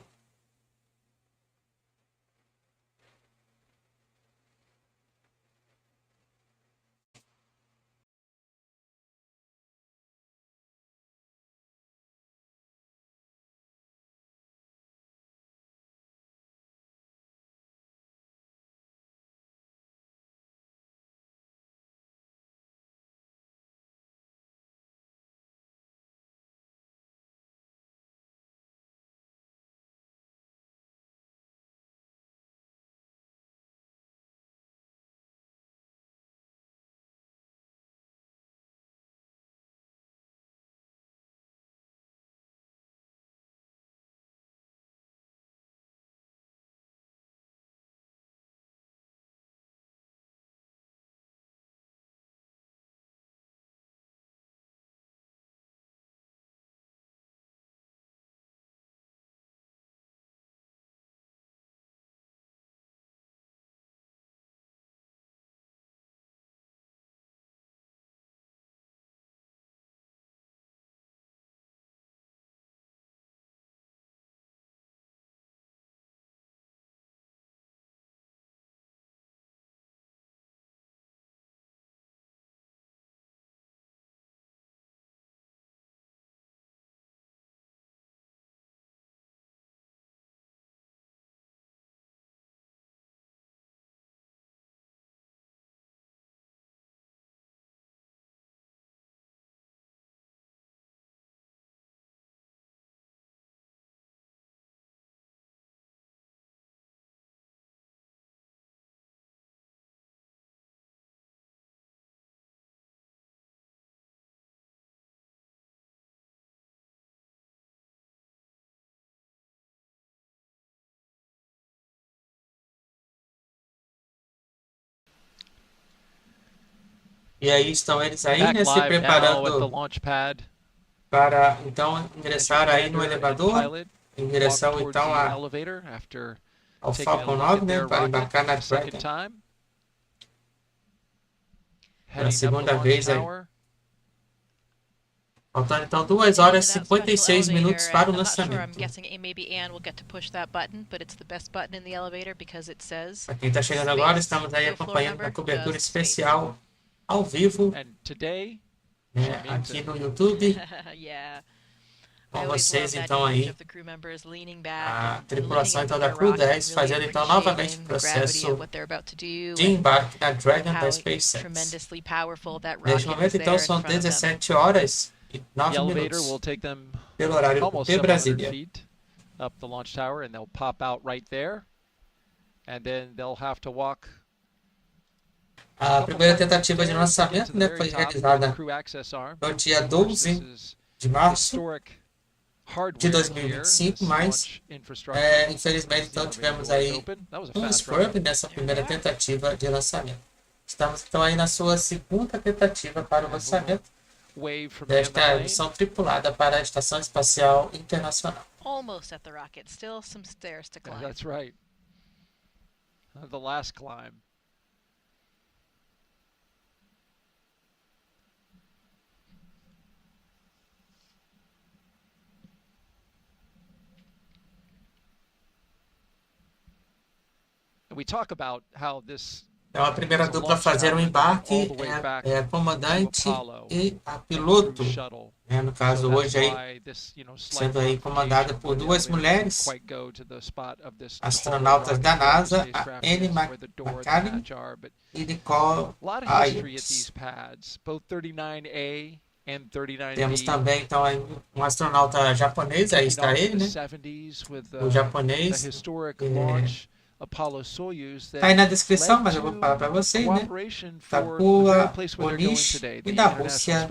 E aí estão eles aí, Back né, se live now at the preparando launch pad. para então As ingressar aí no commander and elevador, pilot em walk direção towards então the elevator after ao taking a Falcon look 9, at né, their para rocket embarcar na a second Dragon. time. Pela Heading up the segunda launch vez aí. tower. Faltando então 2 And horas e into that 56 special minutos elevator, para o and I'm not sure, I'm lançamento. guessing maybe Anne will get to push that button, but it's the best button in the elevator because it says Para quem está chegando agora, space. estamos aí No floor acompanhando a number, cobertura just space. especial ao vivo, And today, né, she means aqui it. no YouTube, Yeah. I com always vocês love that então image aí, of the crew members leaning back a and tripulação lifting up então with da their rocket, CREW-10 really fazendo então novamente o appreciating the gravity of processo what they're about to do de and embarque na Dragon da how SpaceX. tremendously powerful that Neste rocket is momento there então in são front of them. 17 horas e The 9 elevator minutos, will take them pelo horário almost de 700 Brasília. feet up the launch tower, and they'll pop out right there. And then they'll have to walk A primeira tentativa de lançamento, né, foi realizada no dia 12 de março de 2025, mas infelizmente então tivemos aí um scrub nessa primeira tentativa de lançamento. Estamos então aí na sua segunda tentativa para o lançamento desta missão tripulada para a Estação Espacial Internacional. Almost at the rocket, still some stairs to climb. That's right. The last climb. we talk about how this Então, a primeira dupla a fazer o embarque é a Comandante e a Piloto. No caso, hoje, aí, sendo aí comandada por duas mulheres, astronautas da NASA, a Anne McClain e Nichole Ayers. Temos também, então, aí, um astronauta japonês, aí está ele, né? O japonês. Está aí na descrição, mas eu vou falar para vocês, né? Takuya, Onishi e da Rússia,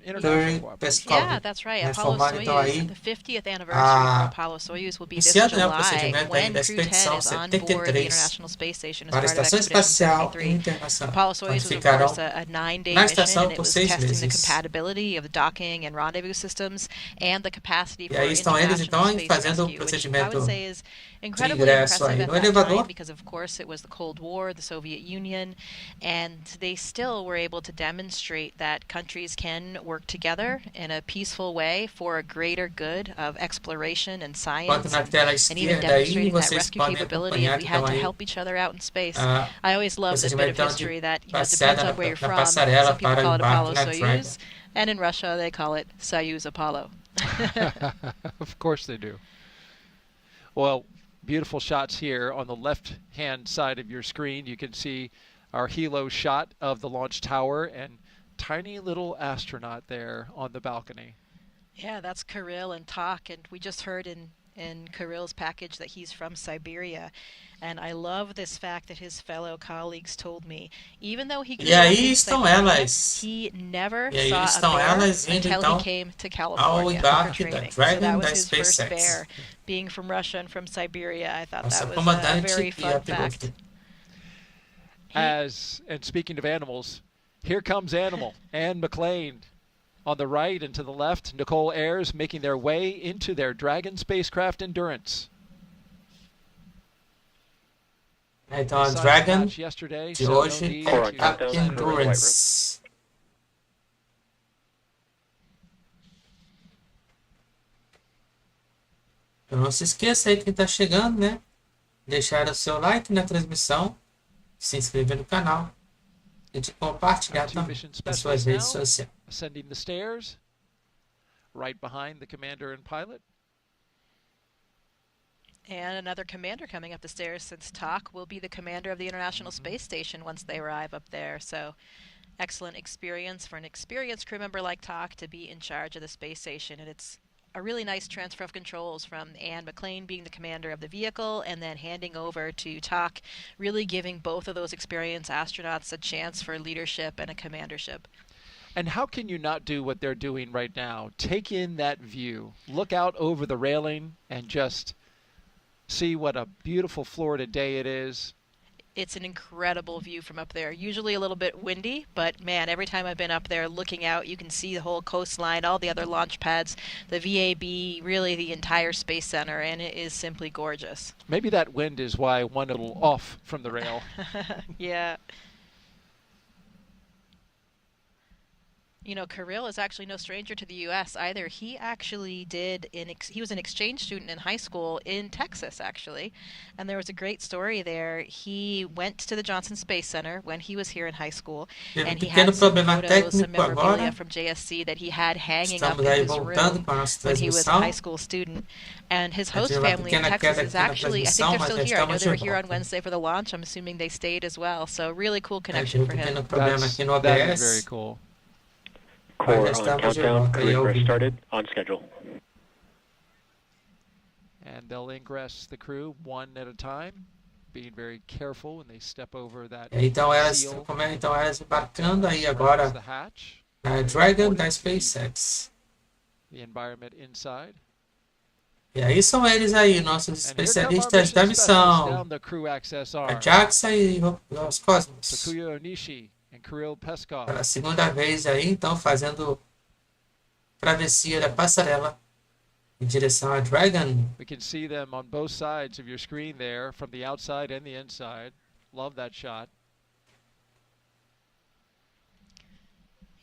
Kirill, Peskov. Yeah, that's right. Apollo Formando, então, Soyuz, aí, the 50th anniversary for Apollo Soyuz will be this iniciando, né, o July procedimento aí when da CREW-10 expedição is on board the 73 International Space Station as para a part of Estação Expedition Espacial 73. Internacional, Apollo onde Soyuz was, of ficarão course, a 9-day na mission, estação and it por was 6 testing the meses. compatibility of the docking and rendezvous systems and the capacity E for aí estão eles, então, international aí, space fazendo o rescue, which I procedimento would say is de incredibly ingresso impressive aí at no that elevador. time because, of course, it was the Cold War, the Soviet Union, and they still were able to demonstrate that countries can work together in a peaceful way for a greater good of exploration and Enquanto science, na tela and even esquerda aí demonstrating that vocês rescue podem capability if acompanhar we que had estão to aí help each other out in space. o I always love this bit of procedimento de history that, it depends passada on where you're na from. passarela Some people para o call it embarque Apollo na Dragon. Soyuz, and in Russia they call it Soyuz Apollo. Of course they do. Well, beautiful shots here on the left-hand side of your screen. You can see our helo shot of the launch tower and tiny little astronaut there on the balcony. Yeah, that's Kirill and Tak, and we just heard in Kirill's package that he's from Siberia. And I love this fact that his fellow colleagues told me. Even though he grew E up aí in estão Siberia, elas. he never E aí saw estão a bear elas indo, until então, he came to ao California for embarque da training. So Dragon that was da his first SpaceX. bear, being from Russia and from Siberia. I thought Nossa that was a comandante very e a fun piloto. fact. And speaking of animals, here comes Animal and McClain on the right, and to the left, Nichole Ayers making their way into their Dragon spacecraft Endurance. Então a Dragon yesterday, de hoje é a countdown, Endurance. Então não se esqueça aí quem está chegando, né? Deixar o seu like na transmissão, se inscrever no canal e de compartilhar também nas suas redes sociais. Ascending the stairs, right behind the commander and pilot. And another commander coming up the stairs, since Tak will be the commander of the International Space Station once they arrive up there. So excellent experience for an experienced crew member like Tak to be in charge of the space station. And it's a really nice transfer of controls from Anne McClain being the commander of the vehicle and then handing over to Tak, really giving both of those experienced astronauts a chance for leadership and a commandership. And how can you not do what they're doing right now? Take in that view. Look out over the railing and just see what a beautiful Florida day it is. It's an incredible view from up there. Usually a little bit windy, but man, every time I've been up there looking out, you can see the whole coastline, all the other launch pads, the VAB, really the entire Space Center, and it is simply gorgeous. Maybe that wind is why one a little off from the rail. Yeah. You know, Kirill is actually no stranger to the U.S. either. He actually he was an exchange student in high school in Texas, actually. And there was a great story there. He went to the Johnson Space Center when he was here in high school. And he had some photos, some memorabilia from JSC that he had hanging up in his room when he was a high school student. And his host family in Texas is actually, I think they're still here. I know they were here on Wednesday for the launch. I'm assuming they stayed as well. So really cool connection for him. That is very cool. Core on countdown, crew ingress started, on schedule. And they'll ingress the crew one at a time, being very careful when they step over that Então elas embarcando aí agora na Dragon da SpaceX. The environment inside. E aí são eles aí, nossos especialistas da missão. A Jaxa e Roscosmos. Takuya, Onishi and Kirill, Peskov. Pela segunda vez aí, então, fazendo travessia da passarela em direção à Dragon. We can see them on both sides of your screen there, from the outside and the inside. Love that shot.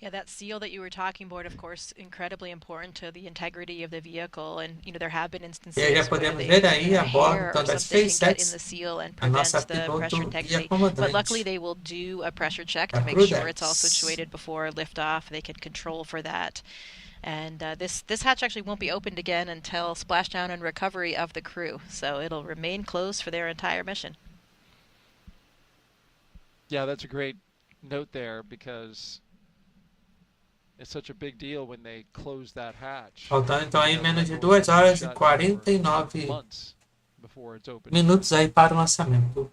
Yeah, that seal that you were talking about, of course, incredibly important to the integrity of the vehicle. And, there have been E aí já instances where podemos ver aí a a bordo hair então or da something can get in SpaceX, the seal and a prevent nossa the pressure piloto e a integrity. But luckily, comandante they will do a pressure check da to make sure it's all CREW-10. situated before liftoff. They can control for that. And this hatch actually won't be opened again until splashdown and recovery of the crew. So it'll remain closed for their entire mission. Yeah, that's a great note there because it's such a big deal when they close that hatch. Faltando então aí That menos de will 2 be horas e shut for 49 months before it's open. minutos aí para o lançamento.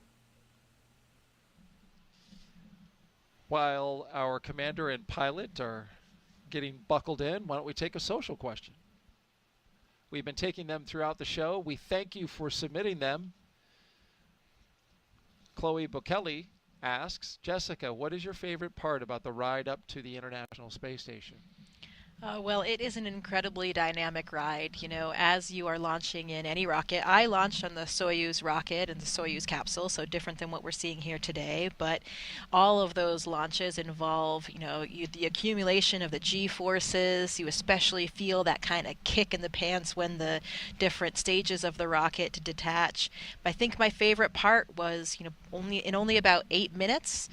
While our commander and pilot are getting buckled in, why don't we take a social question? We've been taking them throughout the show. We thank you for submitting them. Chloe Bokeli asks, Jessica, what is your favorite part about the ride up to the International Space Station? Well, it is an incredibly dynamic ride. As you are launching in any rocket, I launched on the Soyuz rocket and the Soyuz capsule, so different than what we're seeing here today. But all of those launches involve, the accumulation of the G-forces. You especially feel that kind of kick in the pants when the different stages of the rocket detach. But I think my favorite part was, only about 8 minutes,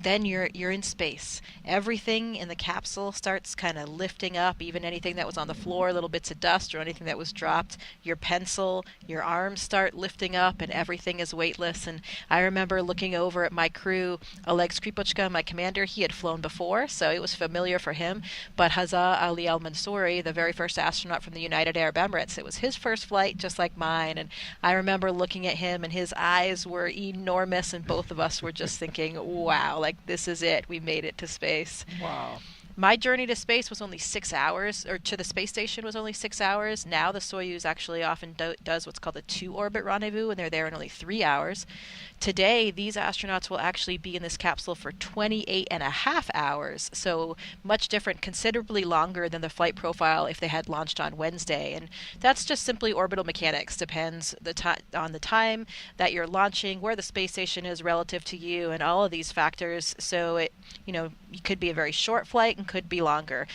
then you're in space. Everything in the capsule starts kind of lifting up, even anything that was on the floor, little bits of dust or anything that was dropped. Your pencil, your arms start lifting up, and everything is weightless. And I remember looking over at my crew. Oleg Skripochka, my commander, he had flown before, so it was familiar for him. But Hazza Ali Al-Mansouri, the very first astronaut from the United Arab Emirates, it was his first flight, just like mine. And I remember looking at him, and his eyes were enormous, and both of us were just thinking, wow, like this is it. We made it to space. Wow. My journey to space was only 6 hours, or to the space station was only 6 hours. Now the Soyuz actually often does what's called a 2-orbit rendezvous, and they're there in only 3 hours. Today, these astronauts will actually be in this capsule for 28.5 hours, so much different, considerably longer than the flight profile if they had launched on Wednesday. And that's just simply orbital mechanics. Depends on the time that you're launching, where the space station is relative to you, and all of these factors. So it could be a very short flight and could be longer.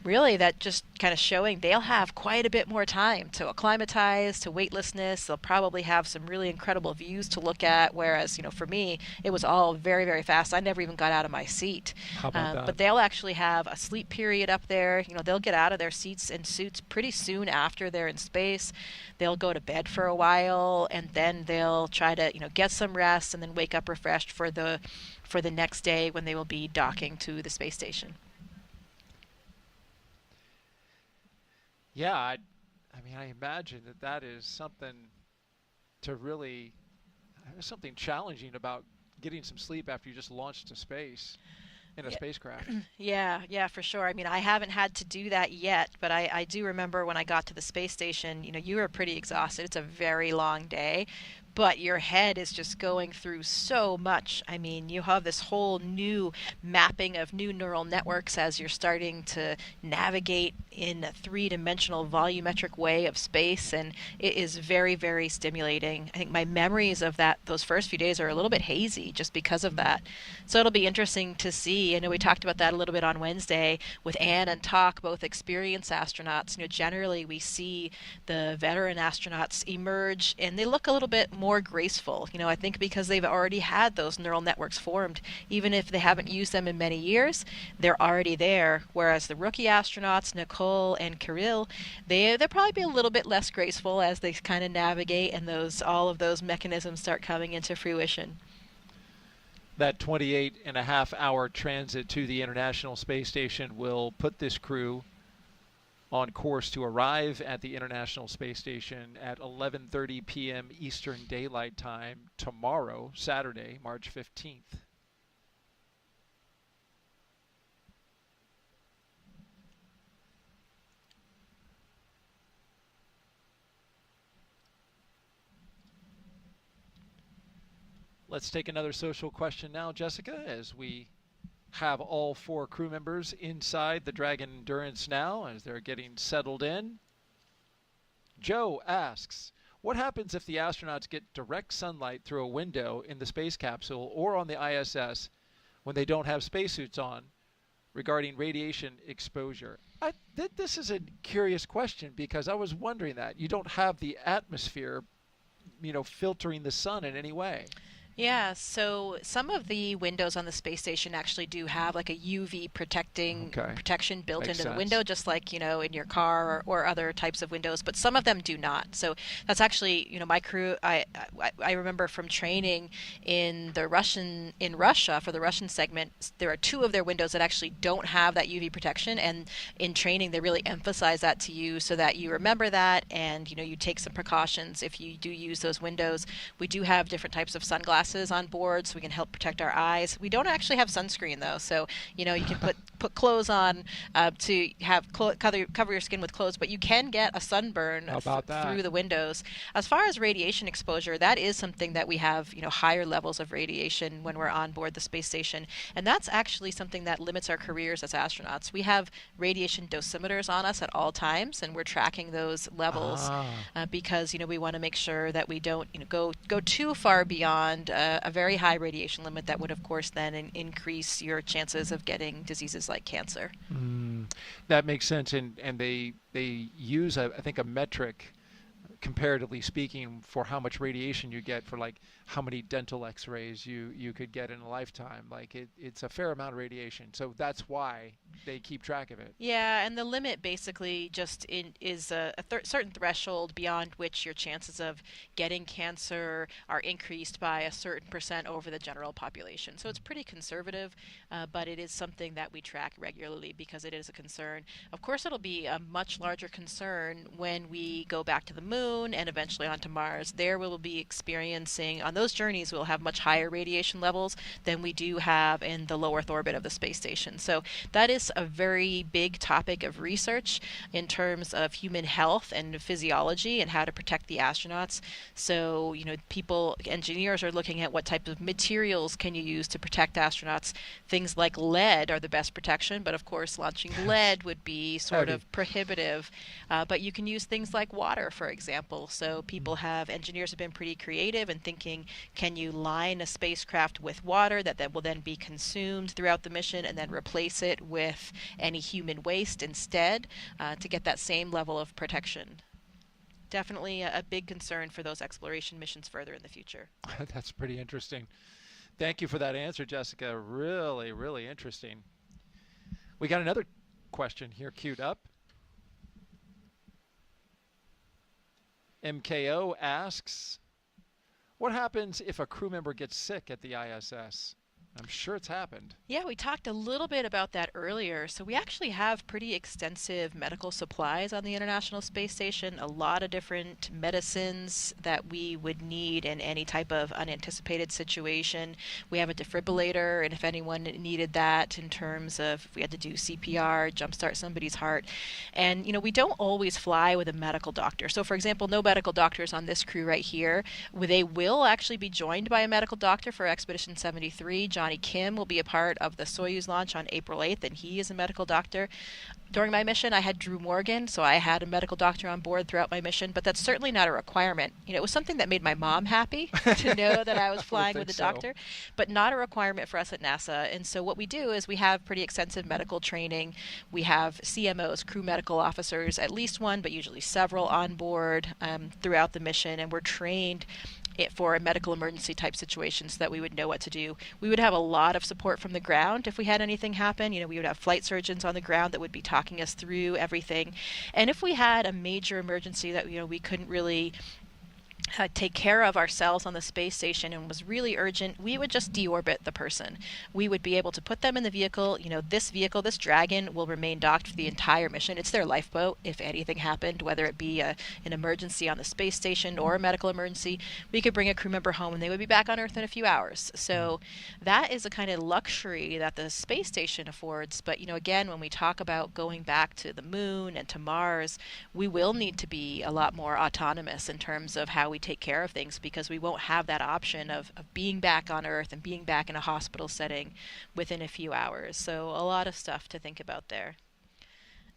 Really, that just kind of showing they'll have quite a bit more time to acclimatize to weightlessness. They'll probably have some really incredible views to look at, whereas, for me, it was all very, very fast. I never even got out of my seat. How about that? But they'll actually have a sleep period up there. They'll get out of their seats and suits pretty soon after they're in space. They'll go to bed for a while, and then they'll try to, get some rest and then wake up refreshed for the next day when they will be docking to the space station. Yeah, I imagine that is something to really, there's something challenging about getting some sleep after you just launched to space in a spacecraft. Yeah, for sure. I haven't had to do that yet, but I do remember when I got to the space station, you were pretty exhausted. It's a very long day. But your head is just going through so much. You have this whole new mapping of new neural networks as you're starting to navigate in a three-dimensional volumetric way of space, and it is very, very stimulating. I think my memories of those first few days are a little bit hazy just because of that. So it'll be interesting to see. I know we talked about that a little bit on Wednesday with Anne and Talk, both experienced astronauts. Generally we see the veteran astronauts emerge, and they look a little bit more graceful. I think because they've already had those neural networks formed. Even if they haven't used them in many years, they're already there. Whereas the rookie astronauts, Nichole and Kirill, they'll probably be a little bit less graceful as they kind of navigate and all of those mechanisms start coming into fruition. That 28.5-hour transit to the International Space Station will put this crew on course to arrive at the International Space Station at 11:30 p.m. Eastern Daylight Time tomorrow, Saturday, March 15th. Let's take another social question now, Jessica, as we have all 4 crew members inside the Dragon Endurance now as they're getting settled in. Joe asks, what happens if the astronauts get direct sunlight through a window in the space capsule or on the ISS when they don't have spacesuits on, regarding radiation exposure. This is a curious question because I was wondering that. You don't have the atmosphere, filtering the sun in any way. Yeah, so some of the windows on the space station actually do have like a UV protection built Makes into the sense. window, just like, in your car or other types of windows, but some of them do not. So that's actually, my crew, I remember from training in Russia for the Russian segment, there are 2 of their windows that actually don't have that UV protection, and in training they really emphasize that to you so that you remember that, and you take some precautions if you do use those windows. We do have different types of sunglasses on board so we can help protect our eyes. We don't actually have sunscreen though, so you can put clothes on to have cover your skin with clothes, but you can get a sunburn through the windows. As far as radiation exposure, that is something that we have higher levels of radiation when we're on board the space station, and that's actually something that limits our careers as astronauts. We have radiation dosimeters on us at all times, and we're tracking those levels because we want to make sure that we don't go too far beyond a very high radiation limit that would, of course, then increase your chances of getting diseases like cancer. That makes sense, and they use, I think, a metric, comparatively speaking, for how much radiation you get for like how many dental x-rays you could get in a lifetime. Like it's a fair amount of radiation, so that's why they keep track of it. Yeah, and the limit basically just is a certain threshold beyond which your chances of getting cancer are increased by a certain % over the general population. So it's pretty conservative, but it is something that we track regularly because it is a concern. Of course, it'll be a much larger concern when we go back to the moon and eventually onto Mars. There we will be experiencing, on those journeys, we'll have much higher radiation levels than we do have in the low Earth orbit of the space station. So that is a very big topic of research in terms of human health and physiology and how to protect the astronauts. So, engineers are looking at what type of materials can you use to protect astronauts. Things like lead are the best protection, but of course launching lead would be sort of prohibitive. But you can use things like water, for example. So engineers have been pretty creative in thinking, can you line a spacecraft with water that will then be consumed throughout the mission and then replace it with any human waste instead to get that same level of protection. Definitely a big concern for those exploration missions further in the future. That's pretty interesting. Thank you for that answer, Jessica. Really, really interesting. We got another question here queued up. MKO asks, what happens if a crew member gets sick at the ISS? I'm sure it's happened. Yeah, we talked a little bit about that earlier. So we actually have pretty extensive medical supplies on the International Space Station, a lot of different medicines that we would need in any type of unanticipated situation. We have a defibrillator, and if anyone needed that in terms of if we had to do CPR, jumpstart somebody's heart. And, we don't always fly with a medical doctor. So, for example, no medical doctors on this crew right here. They will actually be joined by a medical doctor for Expedition 73. Johnny Kim will be a part of the Soyuz launch on April 8th, and he is a medical doctor. During my mission, I had Drew Morgan, so I had a medical doctor on board throughout my mission, but that's certainly not a requirement. It was something that made my mom happy to know that I was flying with a doctor, but not a requirement for us at NASA. And so what we do is we have pretty extensive medical training. We have CMOs, crew medical officers, at least one, but usually several on board throughout the mission, and we're trained for a medical emergency type situation so that we would know what to do. We would have a lot of support from the ground if we had anything happen. We would have flight surgeons on the ground that would be talking us through everything. And if we had a major emergency that we couldn't really take care of ourselves on the space station and was really urgent, we would just deorbit the person. We would be able to put them in the vehicle. This Dragon will remain docked for the entire mission. It's their lifeboat if anything happened, whether it be an emergency on the space station or a medical emergency. We could bring a crew member home and they would be back on Earth in a few hours. So that is a kind of luxury that the space station affords. But again, when we talk about going back to the moon and to Mars, we will need to be a lot more autonomous in terms of how we take care of things, because we won't have that option of being back on Earth and being back in a hospital setting within a few hours. So a lot of stuff to think about there.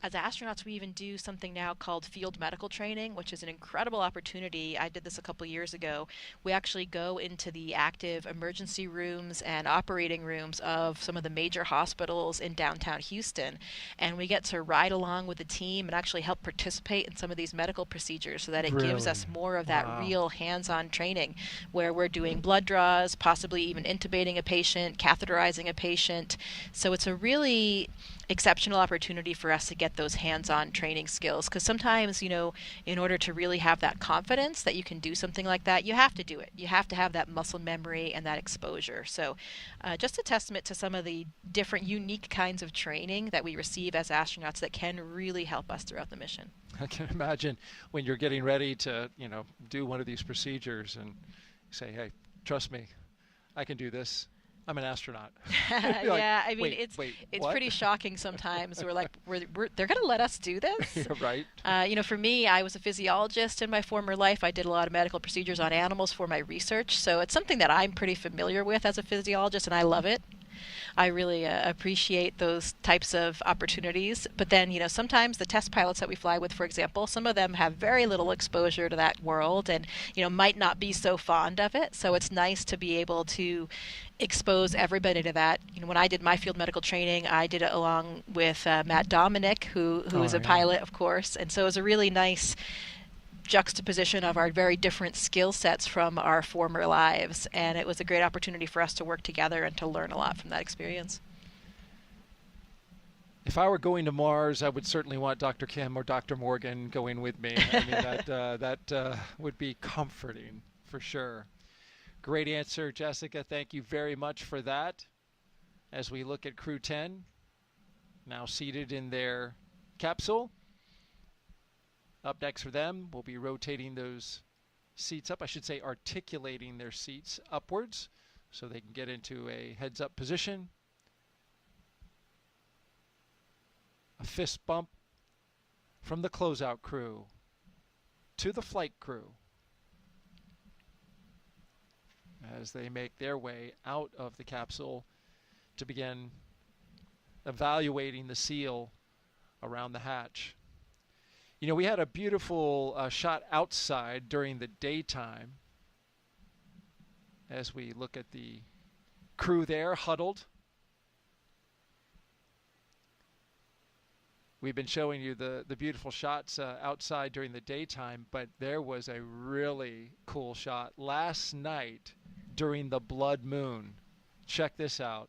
as astronauts, we even do something now called field medical training, which is an incredible opportunity. I did this a couple years ago. We actually go into the active emergency rooms and operating rooms of some of the major hospitals in downtown Houston, and we get to ride along with the team and actually help participate in some of these medical procedures so that it gives us more of that real hands-on training where we're doing blood draws, possibly even intubating a patient, catheterizing a patient. So it's a really exceptional opportunity for us to get those hands-on training skills, because sometimes, you know, in order to really have that confidence that you can do something like that, you have to do it. You have to have that muscle memory and that exposure. So just a testament to some of the different unique kinds of training that we receive as astronauts that can really help us throughout the mission. I can imagine when you're getting ready to, you know, do one of these procedures and say, hey, trust me, I can do this. I'm an astronaut. Yeah, I mean, it's what? pretty shocking sometimes. We're like, they're going to let us do this? Right. You know, for me, I was a physiologist in my former life. I did a lot of medical procedures on animals for my research, so it's something that I'm pretty familiar with as a physiologist, and I love it. I really appreciate those types of opportunities. But then, you know, sometimes the test pilots that we fly with, for example, some of them have very little exposure to that world and, you know, might not be so fond of it. So it's nice to be able to expose everybody to that. You know, when I did my field medical training, I did it along with Matt Dominic, who is a pilot, of course. And so it was a really nice juxtaposition of our very different skill sets from our former lives, and it was a great opportunity for us to work together and to learn a lot from that experience. If I were going to Mars, I would certainly want Dr. Kim or Dr. Morgan going with me. I mean, that would be comforting for sure. Great answer, Jessica. Thank you very much for that. As we look at CREW-10, now seated in their capsule. Up next for them, we'll be rotating those seats up. I should say articulating their seats upwards so they can get into a heads-up position. A fist bump from the closeout crew to the flight crew as they make their way out of the capsule to begin evaluating the seal around the hatch. You know, we had a beautiful shot outside during the daytime as we look at the crew there huddled. We've been showing you the beautiful shots outside during the daytime, but there was a really cool shot last night during the blood moon. Check this out.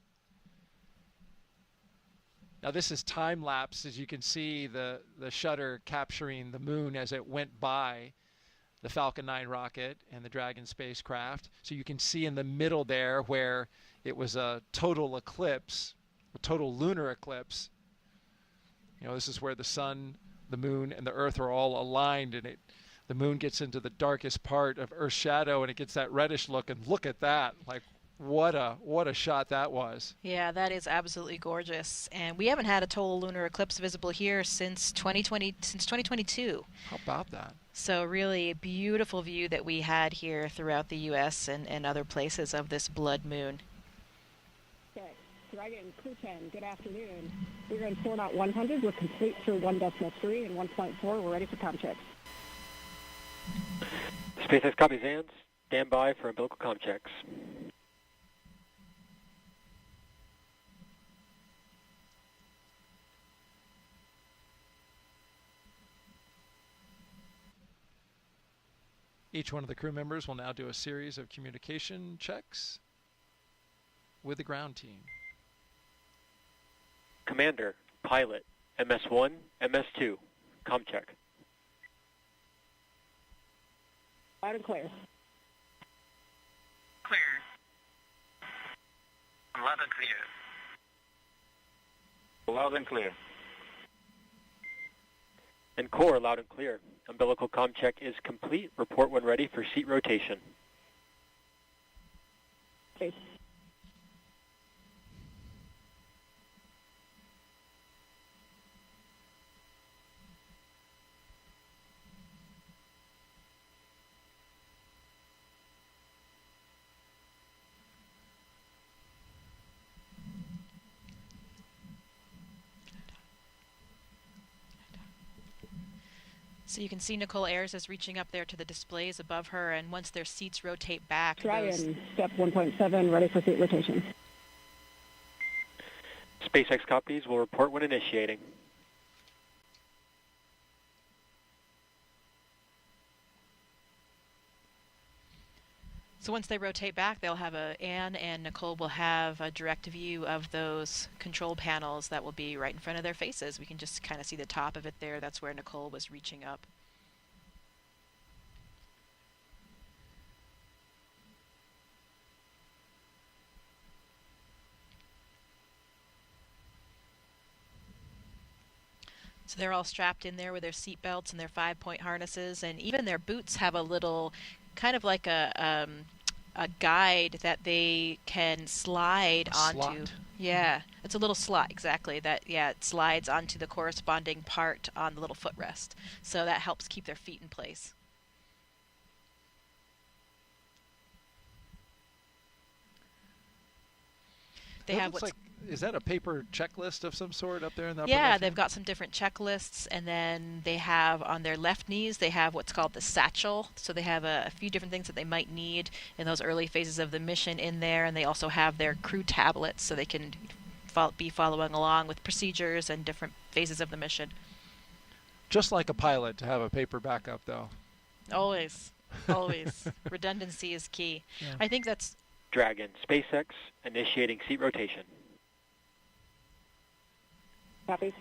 Now this is time lapse, as you can see the shutter capturing the moon as it went by the Falcon 9 rocket and the Dragon spacecraft. So you can see in the middle there where it was a total eclipse, a total lunar eclipse. You know, this is where the sun, the moon, and the Earth are all aligned, and the moon gets into the darkest part of Earth's shadow, and it gets that reddish look. And look at that! Like, what a shot that was. Yeah, that is absolutely gorgeous. And we haven't had a total lunar eclipse visible here since 2022. How about that? So really a beautiful view that we had here throughout the U.S. and other places of this blood moon. Okay, Dragon CREW-10, good afternoon. We're in 4.100. We're complete through 1.3 and 1.4. We're ready for com checks. SpaceX copies and stand by for umbilical com checks. Each one of the crew members will now do a series of communication checks with the ground team. Commander, pilot, MS-1, MS-2, com check. Loud and clear. Clear. Loud and clear. Loud and clear. And core, loud and clear. Umbilical com check is complete. Report when ready for seat rotation. Okay. So you can see Nicole Ayers is reaching up there to the displays above her, and once their seats rotate back, Try and step 1.7, ready for seat rotation. SpaceX copies will report when initiating. So once they rotate back, they'll have Anne and Nicole will have a direct view of those control panels that will be right in front of their faces. We can just kind of see the top of it there. That's where Nicole was reaching up. So they're all strapped in there with their seat belts and their 5-point harnesses, and even their boots have a little, kind of like a guide that they can slide onto. Slot. Yeah, it's a little slot, exactly. That, yeah, it slides onto the corresponding part on the little footrest. So that helps keep their feet in place. They That have looks what's like, is that a paper checklist of some sort up there in the upper Yeah, left they've hand? got some different checklists, and then they have on their left knees, they have what's called the satchel. So they have a few different things that they might need in those early phases of the mission in there, and they also have their crew tablets so they can be following along with procedures and different phases of the mission. Just like a pilot to have a paper backup, though. Always, always. Redundancy is key. Yeah. I think that's Dragon, SpaceX, initiating seat rotation. Copy.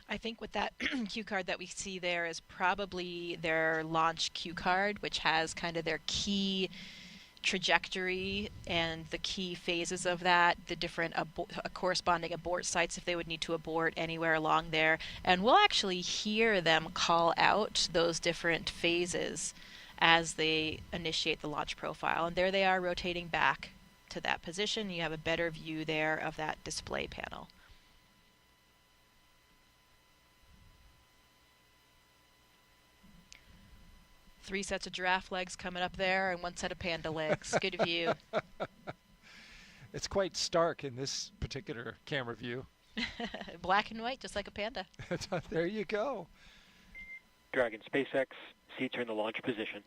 I think with that cue card that we see there is probably their launch cue card, which has kind of their key trajectory and the key phases of that, the different corresponding abort sites if they would need to abort anywhere along there. And we'll actually hear them call out those different phases as they initiate the launch profile. And there they are rotating back to that position. You have a better view there of that display panel. Three sets of giraffe legs coming up there and one set of panda legs. Good view. It's quite stark in this particular camera view. Black and white, just like a panda. There you go. Dragon, SpaceX, seats are in the launch position.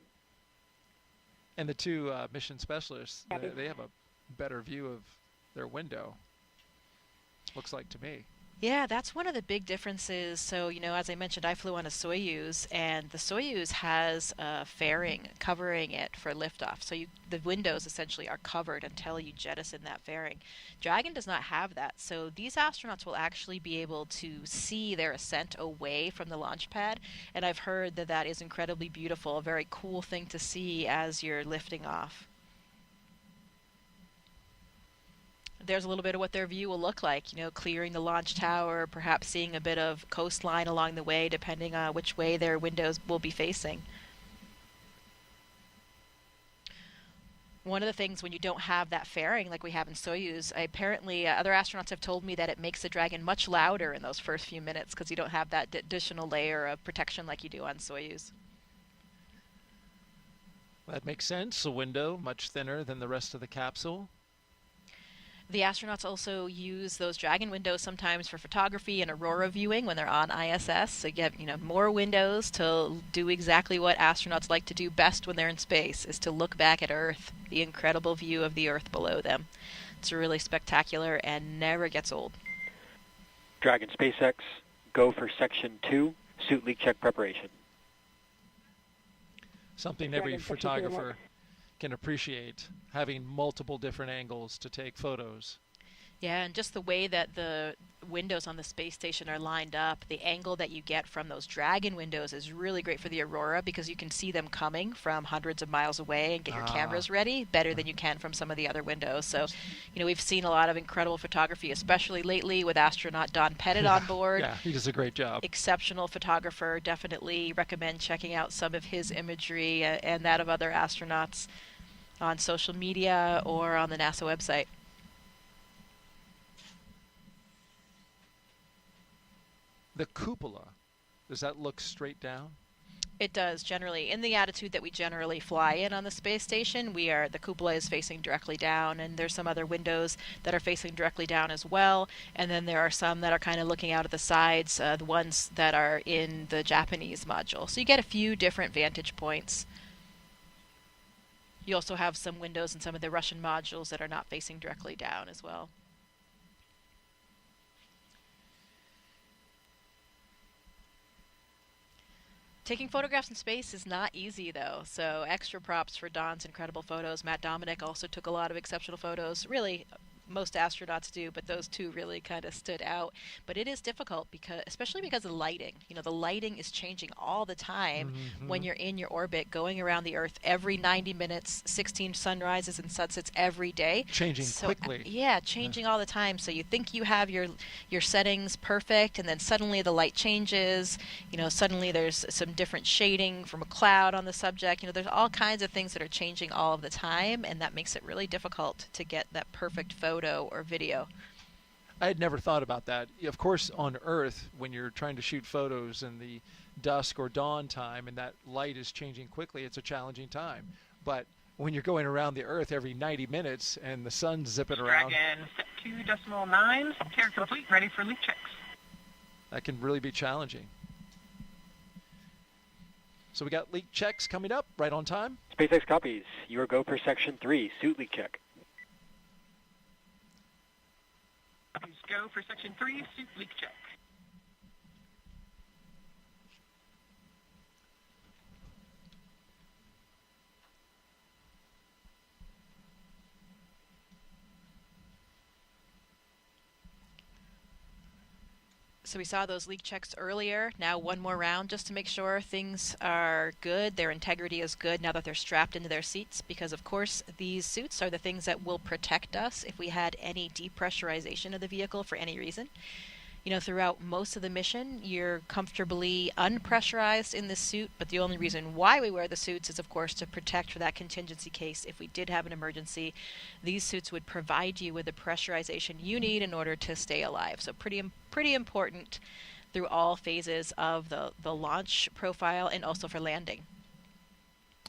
And the two mission specialists, Copy. they have a better view of their window. Looks like to me. Yeah, that's one of the big differences. So, you know, as I mentioned, I flew on a Soyuz, and the Soyuz has a fairing covering it for liftoff. So the windows essentially are covered until you jettison that fairing. Dragon does not have that. So these astronauts will actually be able to see their ascent away from the launch pad. And I've heard that that is incredibly beautiful, a very cool thing to see as you're lifting off. There's a little bit of what their view will look like, you know, clearing the launch tower, perhaps seeing a bit of coastline along the way, depending on which way their windows will be facing. One of the things when you don't have that fairing like we have in Soyuz, apparently other astronauts have told me that it makes the Dragon much louder in those first few minutes because you don't have that additional layer of protection like you do on Soyuz. That makes sense. A window much thinner than the rest of the capsule. The astronauts also use those Dragon windows sometimes for photography and aurora viewing when they're on ISS. So you have, you know, more windows to do exactly what astronauts like to do best when they're in space, is to look back at Earth, the incredible view of the Earth below them. It's really spectacular and never gets old. Dragon, SpaceX, go for Section 2, suit leak check preparation. Something Dragon, every Section 2 photographer work. can appreciate, having multiple different angles to take photos. Yeah, and just the way that the windows on the space station are lined up, the angle that you get from those Dragon windows is really great for the aurora because you can see them coming from hundreds of miles away and get your cameras ready better than you can from some of the other windows. So, you know, we've seen a lot of incredible photography, especially lately with astronaut Don Pettit on board. Yeah, he does a great job. Exceptional photographer. Definitely recommend checking out some of his imagery and that of other astronauts on social media or on the NASA website. The cupola, does that look straight down? It does, generally. In the attitude that we generally fly in on the space station, the cupola is facing directly down, and there's some other windows that are facing directly down as well. And then there are some that are kind of looking out at the sides, the ones that are in the Japanese module. So you get a few different vantage points. You also have some windows in some of the Russian modules that are not facing directly down as well. Taking photographs in space is not easy, though, so extra props for Don's incredible photos. Matt Dominic also took a lot of exceptional photos. Really, most astronauts do, but those two really kind of stood out. But it is difficult, especially because of the lighting. You know, the lighting is changing all the time when you're in your orbit, going around the Earth every 90 minutes, 16 sunrises and sunsets every day. Changing quickly. Yeah, changing all the time. So you think you have your settings perfect, and then suddenly the light changes. You know, suddenly there's some different shading from a cloud on the subject. You know, there's all kinds of things that are changing all of the time, and that makes it really difficult to get that perfect photo or video. I had never thought about that. Of course, on Earth, when you're trying to shoot photos in the dusk or dawn time and that light is changing quickly, it's a challenging time. But when you're going around the Earth every 90 minutes and the sun's zipping around... Dragon set 2.9, care complete, ready for leak checks. That can really be challenging. So we got leak checks coming up right on time. SpaceX copies. You are go per section 3, suit leak check. Please go for section 3, suit leak check. So we saw those leak checks earlier. Now one more round just to make sure things are good, their integrity is good now that they're strapped into their seats, because of course these suits are the things that will protect us if we had any depressurization of the vehicle for any reason. You know, throughout most of the mission, you're comfortably unpressurized in this suit, but the only reason why we wear the suits is, of course, to protect for that contingency case. If we did have an emergency, these suits would provide you with the pressurization you need in order to stay alive. So pretty important through all phases of the launch profile and also for landing.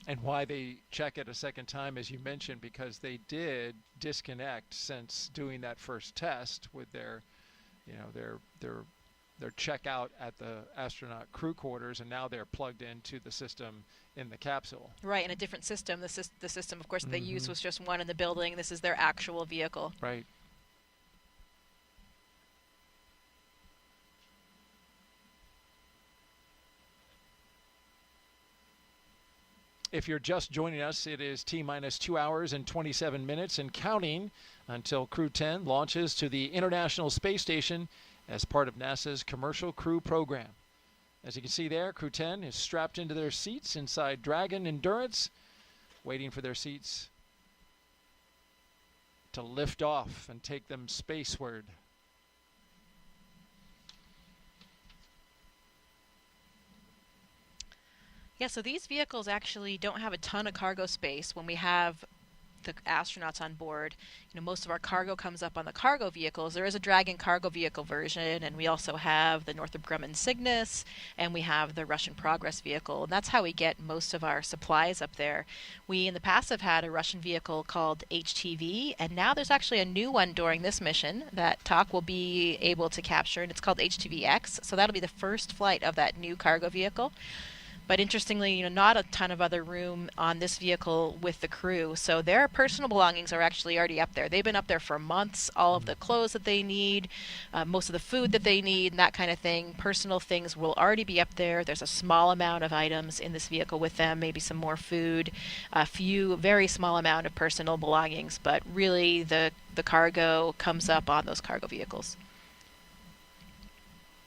And why they check it a second time, as you mentioned, because they did disconnect since doing that first test with their checkout at the astronaut crew quarters, and now they're plugged into the system in the capsule. Right, in a different system. The system, of course, that they used was just one in the building. This is their actual vehicle. Right. If you're just joining us, it is T-minus 2 hours and 27 minutes and counting until CREW-10 launches to the International Space Station as part of NASA's Commercial Crew Program. As you can see there, CREW-10 is strapped into their seats inside Dragon Endurance, waiting for their seats to lift off and take them spaceward. Yeah, so these vehicles actually don't have a ton of cargo space when we have the astronauts on board. You know, most of our cargo comes up on the cargo vehicles. There is a Dragon cargo vehicle version, and we also have the Northrop Grumman Cygnus, and we have the Russian Progress vehicle. And that's how we get most of our supplies up there. We, in the past, have had a Russian vehicle called HTV, and now there's actually a new one during this mission that TAK will be able to capture, and it's called HTVX. So that'll be the first flight of that new cargo vehicle. But interestingly, you know, not a ton of other room on this vehicle with the crew. So their personal belongings are actually already up there. They've been up there for months. All of the clothes that they need, most of the food that they need, and that kind of thing. Personal things will already be up there. There's a small amount of items in this vehicle with them, maybe some more food, a few, very small amount of personal belongings. But really, the cargo comes up on those cargo vehicles.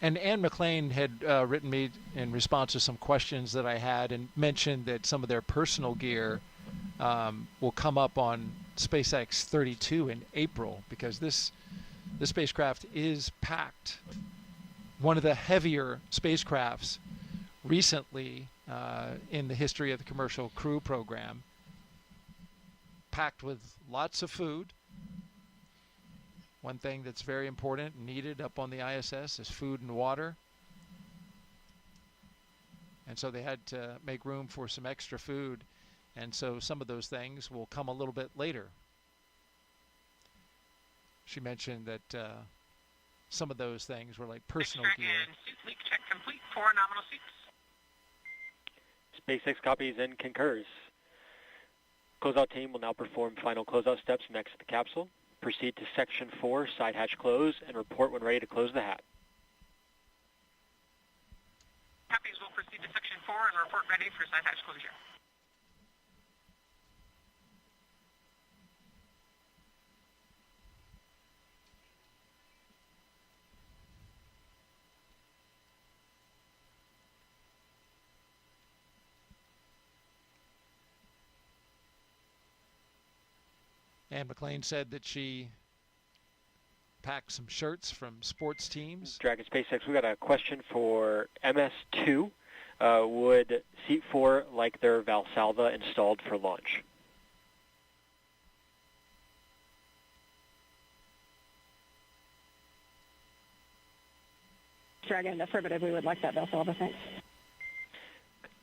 And Anne McClain had written me in response to some questions that I had and mentioned that some of their personal gear will come up on SpaceX 32 in April, because this spacecraft is packed. One of the heavier spacecrafts recently in the history of the Commercial Crew Program, packed with lots of food. One thing that's very important and needed up on the ISS is food and water. And so they had to make room for some extra food. And so some of those things will come a little bit later. She mentioned that some of those things were like personal gear. And suit leak check complete. 4 nominal seats. SpaceX copies and concurs. Closeout team will now perform final closeout steps next to the capsule. Proceed to Section 4, side hatch close, and report when ready to close the hatch. Copies will proceed to Section 4 and report ready for side hatch closure. And McClain said that she packed some shirts from sports teams. Dragon SpaceX, we got a question for MS2. Would Seat 4 like their Valsalva installed for launch? Dragon, affirmative. We would like that Valsalva, thanks.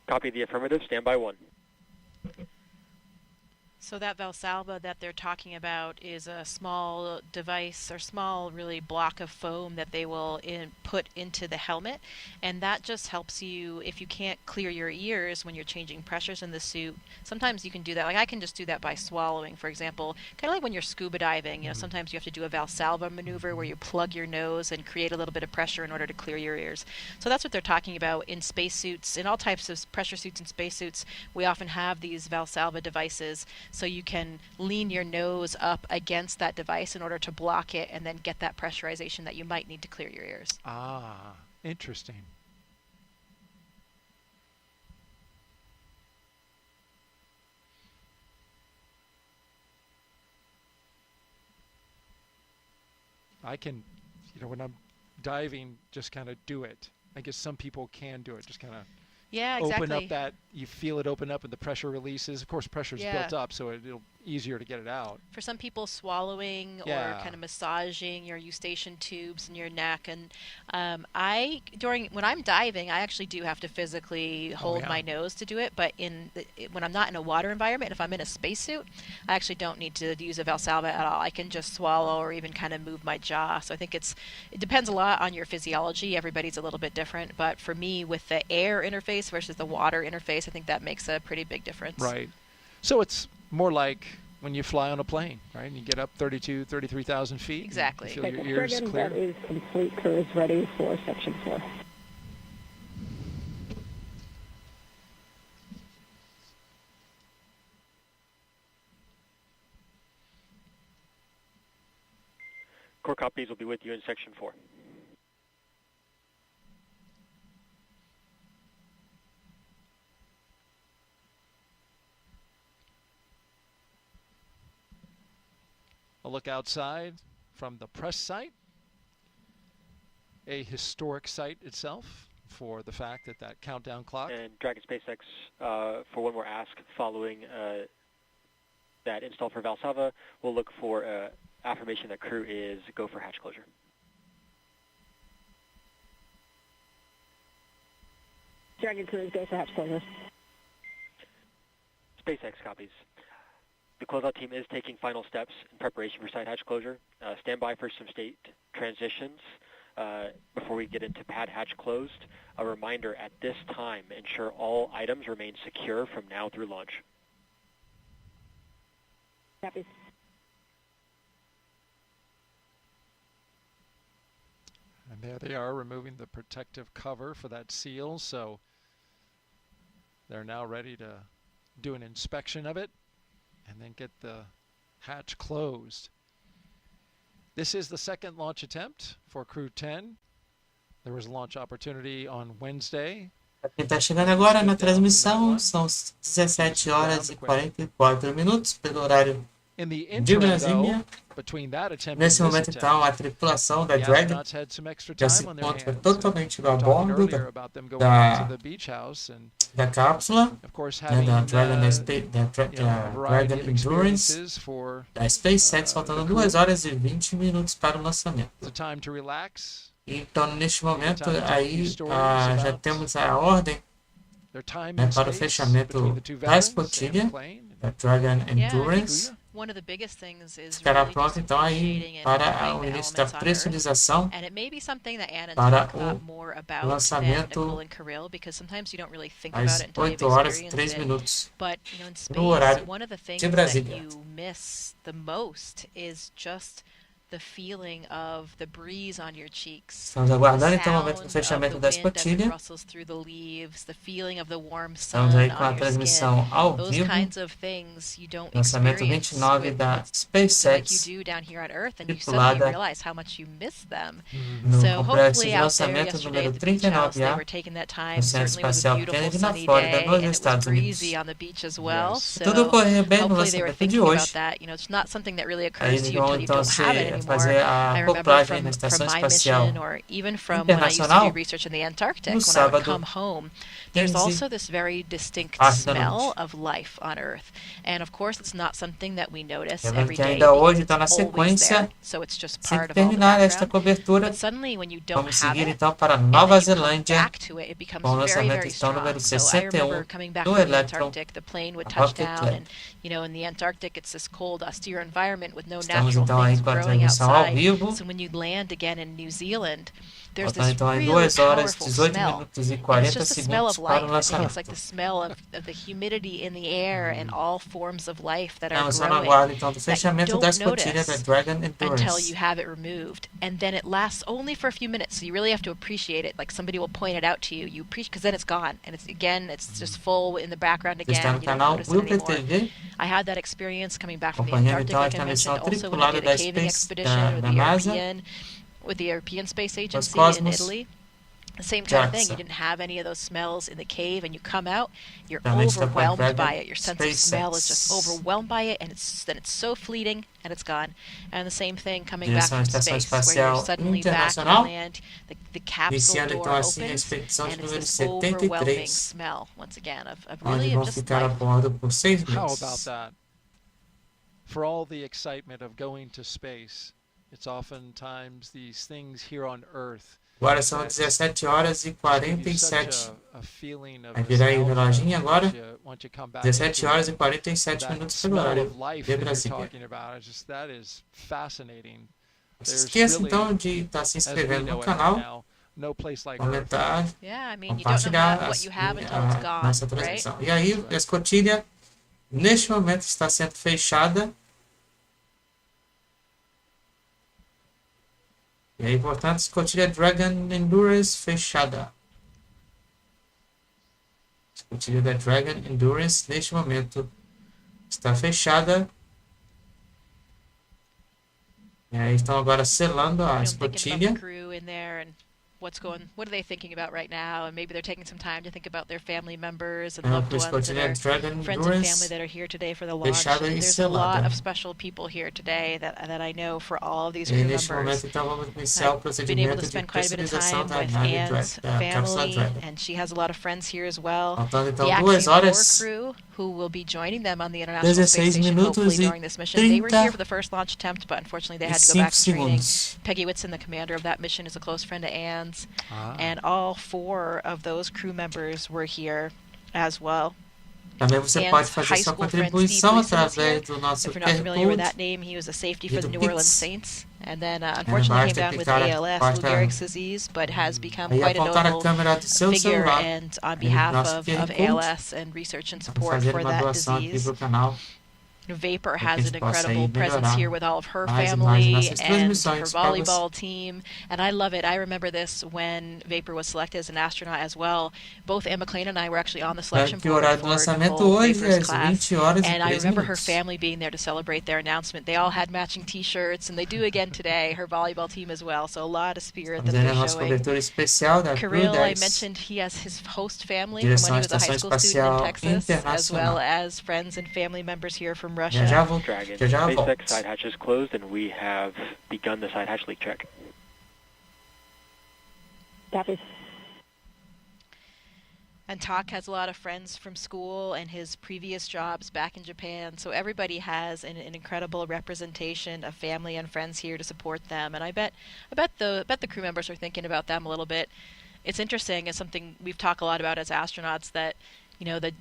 Copy the affirmative. Stand by 1. So that Valsalva that they're talking about is a small device or small really block of foam that they will put into the helmet, and that just helps you if you can't clear your ears when you're changing pressures in the suit. Sometimes you can do that. Like I can just do that by swallowing, for example, kind of like when you're scuba diving. You know, sometimes you have to do a Valsalva maneuver where you plug your nose and create a little bit of pressure in order to clear your ears. So that's what they're talking about in spacesuits. In all types of pressure suits and spacesuits, we often have these Valsalva devices. So you can lean your nose up against that device in order to block it and then get that pressurization that you might need to clear your ears. Ah, interesting. I can, when I'm diving, just kind of do it. I guess some people can do it, just kind of Yeah, exactly. open up that, you feel it open up and the pressure releases. Of course, pressure's built up, so it'll easier to get it out. For some people, swallowing or kind of massaging your eustachian tubes in your neck. And when I'm diving, I actually do have to physically hold my nose to do it. But when I'm not in a water environment, if I'm in a spacesuit, I actually don't need to use a Valsalva at all. I can just swallow or even kind of move my jaw. So I think it depends a lot on your physiology. Everybody's a little bit different. But for me, with the air interface versus the water interface, I think that makes a pretty big difference. Right. So it's more like when you fly on a plane, right? And you get up 33,000 feet. Exactly. You feel your ears clear. That is complete. Crew is ready for Section 4. Core copies will be with you in Section 4. A look outside from the press site. A historic site itself for the fact that countdown clock. And Dragon SpaceX, for one more ask following that install for Valsalva, we'll look for affirmation that crew is go for hatch closure. Dragon crew is go for hatch closure. SpaceX copies. The closeout team is taking final steps in preparation for side hatch closure. Stand by for some state transitions before we get into pad hatch closed. A reminder, at this time, ensure all items remain secure from now through launch. Copy. And there they are, removing the protective cover for that seal. So they're now ready to do an inspection of it and then get the hatch closed. This is the second launch attempt for CREW-10. There was a launch opportunity on Wednesday. Quem está chegando agora na transmissão, são 17 horas e 44 minutos pelo horário In the de interim, Brasília. though, between that attempt Nesse and this momento, então, a attempt, tripulação da the Dragon astronauts had some extra já time se on their encontra hands. totalmente a We were talking bordo earlier about them going da, into the beach house and, da cápsula, of course, né, having da Dragon, a variety Dragon of Endurance, experiences for da SpaceX, faltando 2 horas e 20 minutos para o lançamento. the time to relax. Então, neste momento, Time to tell aí you stories já about temos a ordem their time né, in para o space fechamento between the two da veterans, escotilha, McClain da and Dragon Yeah, I think Endurance. one of the biggest things is Estará really pronto just então aí appreciating and para honoring o the início da elements on Earth. pressurização And it may be something that Anna para talk o more about than lançamento Nichole and Kirill, because sometimes you don't really think about às it until you've 8 horas e experienced 3 it. minutos But you know, in no space, horário one of the things de that Brasília. you miss the most is just the feeling of the breeze on your cheeks. Estamos aguardando The então o momento do sound fechamento of da the wind as it escotilha. rustles through the leaves, the feeling of the warm Estamos sun aí com on a your transmissão skin. ao Those vivo, kinds of things you don't lançamento experience 29 with, da like you SpaceX, do down here on Earth, and you suddenly tripulada realize how much you miss them. no So complexo hopefully de out there lançamento yesterday número at the beach house, they 39A were taking that time. no Centro Certainly it was a Espacial beautiful Kennedy, na sunny Flórida, day, nos and it was Estados breezy Unidos. on the beach as well. Yes. Se tudo So correr bem no hopefully they were lançamento de thinking about hoje, that. You know, it's not something that really aí occurs to eles you vão until you então don't have it fazer anymore. a I remember acoplagem na from Estação my Espacial mission, or even from when I used to Internacional do research in the Antarctic, no when I would sábado, come home, there's 15 also this very distinct horas da smell noite. of life on Earth. And of course, it's not something that we notice Lembrando every que day ainda hoje because está na it's always sequência. there. So it's just Assim part que of all the terminar esta background. cobertura, But suddenly, when you don't vamos have seguir it, então para and then Nova you come Zelândia, back to it, it becomes com o very, lançamento very então strong. número So I remember 61 coming back do from the Electron, Antarctic, the plane would a touch Rocket down, Lab. and you know, in the Antarctic, it's this cold, austere environment with no Estamos natural então aí things com a growing transmissão ao outside. vivo, So when you land again in New Zealand, there's voltando this então em really 2 horas, powerful 18 smell. minutos e And it's 40 just the smell segundos of para life. o I think it's like lançamento. the smell of the humidity in the air and all forms of life that are Estamos só no growing aguardo então do that you fechamento da don't escotilha da notice Dragon until Endurance. you have it removed, and then it lasts only for a few minutes. So you really have to appreciate it. Like somebody will point it out to you. You appreciate, because then it's gone, and it's just full in the background Você está again. no You don't canal notice it anymore. WillPTV, I had that experience coming back from the acompanhando Antarctic, então like I esta missão mentioned, also when I tripulada did a da caving Space expedition da NASA, with the European Space Agency in Roscosmos, Italy. The same kind of thing. Jaxa. You didn't have any of those smells in the cave, and you come out, you're Também está com a overwhelmed by Dragon it. Your sense of smell is just SpaceX. overwhelmed by it, and it's so fleeting, and it's gone. And the same thing coming back Direção from Estação space, where you're Espacial suddenly back, you Internacional, land, the capsule iniciando door então assim a opens, expedição de and it's número this overwhelming 73, smell once again of onde really vão of just ficar a life. bordo por 6 How about meses. that? For all the excitement of going to space, it's oftentimes these things here on Earth Agora são 17 horas e give you 47. such a feeling of Vai virar aí o reloginho agora. once you come back 17 into horas e it. 47 That minutos pelo smell horário of life de that you're Brasília. talking about, that is fascinating. Não se There's esqueça really, então de estar se as we inscrevendo know no it right canal, now, no place like Earth. comentar, Yeah, I mean, you don't know compartilhar what you have until it's a gone, nossa right? transmissão. E aí, a escotilha, neste momento, está sendo fechada. E aí, portanto, escotilha Dragon Endurance fechada. Escotilha da Dragon Endurance, neste momento, está fechada. E aí, estão agora selando a You know, I'm thinking about escotilha. the crew in there and what are they thinking about right now? And maybe they're taking some time to think about their family members and loved A ones and escotilha their Dragon friends and family Endurance that are here today for the launch. fechada e There's a lot selada. of special people here today that I know for all of these E crew neste members. momento, então, vamos iniciar o I've been able procedimento to de spend quite a bit of pressurização time da with nave Anne's da cápsula family, Dragon. and she has a lot of friends here as well. Faltando, então, The actually 2 more horas crew who will be joining them on the International Space 16 Station minutos hopefully e during this mission. They were 30 here for the first launch attempt, but unfortunately they e had to go 5 back to training. segundos. Peggy Whitson, the commander of that mission, is a close friend of Anne's, Ah. and all 4 of those crew members were here as well. Também você Anne's pode fazer high sua school friend contribuição Steve Gleason is através here. do nosso If you're not familiar with QR that Code. name, he was a safety E for the do New Pix. Orleans Saints, and then unfortunately came basta down with clicar, ALS, Lou basta Gehrig's disease, but has become aí quite a apontar a notable câmera do seu figure, celular and on no behalf nosso of QR Code, ALS and research and vamos support fazer for uma that doação aqui disease. para o canal. Vapor para que a has an gente possa incredible aí presence melhorar here with all of her mais e mais family nossas and her transmissões para você. volleyball team, and I love it. I remember this when Vapor was selected as an astronaut as well. Both Anne McClain and I were actually on the selection Que o board horário do for lançamento Nicole hoje é Vapor's às class, 20 horas e and I 3 remember her minutos. family being there to celebrate their announcement. They all had matching T-shirts, and they do again today. Her volleyball team as well, so a lot of spirit that Fazendo a they're nossa showing. cobertura especial da Kirill, I CREW-10. mentioned he has his host family Direção from when he was a high Estação school student in Espacial Texas, as well Internacional. as friends and family members here from Já Russia. já volto. Dragon. Já já volto. SpaceX side hatch is closed, and we have begun the side hatch leak check. Copy. And Tak has a lot of friends from school and his previous jobs back in Japan, so everybody has an incredible representation of family and friends here to support them. And I bet the crew members are thinking about them a little bit. it's interesting. It's something we've talked a lot about as astronauts, that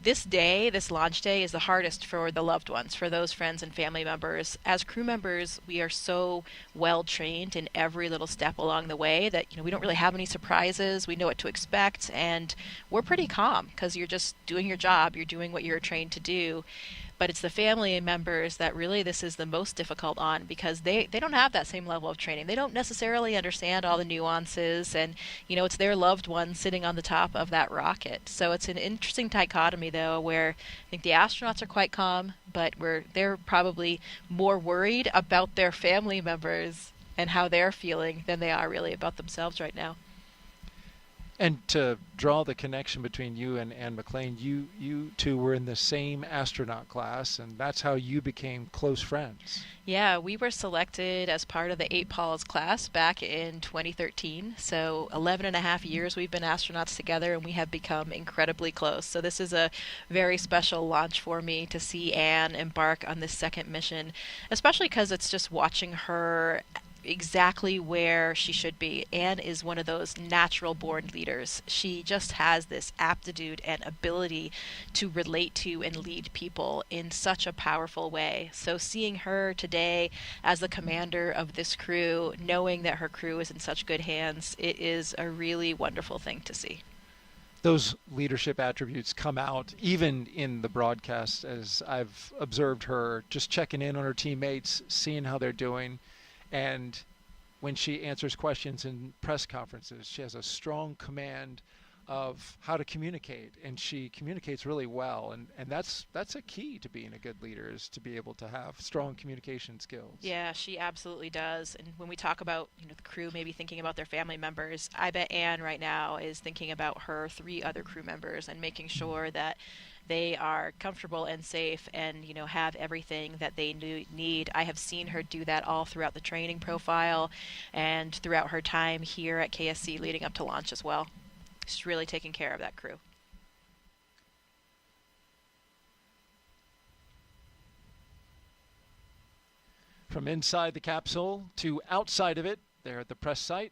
this launch day is the hardest for the loved ones, for those friends and family members. As crew members, we are so well trained in every little step along the way that we don't really have any surprises. We know what to expect, and we're pretty calm because you're just doing your job. You're doing what you're trained to do. But it's the family members that really this is the most difficult on, because they don't have that same level of training. They don't necessarily understand all the nuances, and it's their loved one sitting on the top of that rocket. So it's an interesting dichotomy, though, where I think the astronauts are quite calm, but they're probably more worried about their family members and how they're feeling than they are really about themselves right now. And to draw the connection between you and McClain, you two were in the same astronaut class, and that's how you became close friends. Yeah, we were selected as part of the 8 Pauls class back in 2013. So 11 and a half years we've been astronauts together, and we have become incredibly close. So this is a very special launch for me to see Anne embark on this second mission, especially because it's just watching her exactly where she should be. Anne is one of those natural born leaders. She just has this aptitude and ability to relate to and lead people in such a powerful way. So seeing her today as the commander of this crew, knowing that her crew is in such good hands, it is a really wonderful thing to see. Those leadership attributes come out even in the broadcast, as I've observed her just checking in on her teammates, seeing how they're doing. And when she answers questions in press conferences, she has a strong command of how to communicate, and she communicates really well. And that's a key to being a good leader, is to be able to have strong communication skills. Yeah, she absolutely does. And when we talk about the crew maybe thinking about their family members, I bet Anne right now is thinking about her 3 other crew members and making sure that they are comfortable and safe and have everything that they need. I have seen her do that all throughout the training profile and throughout her time here at KSC leading up to launch as well. She's really taking care of that crew. From inside the capsule to outside of it, there at the press site,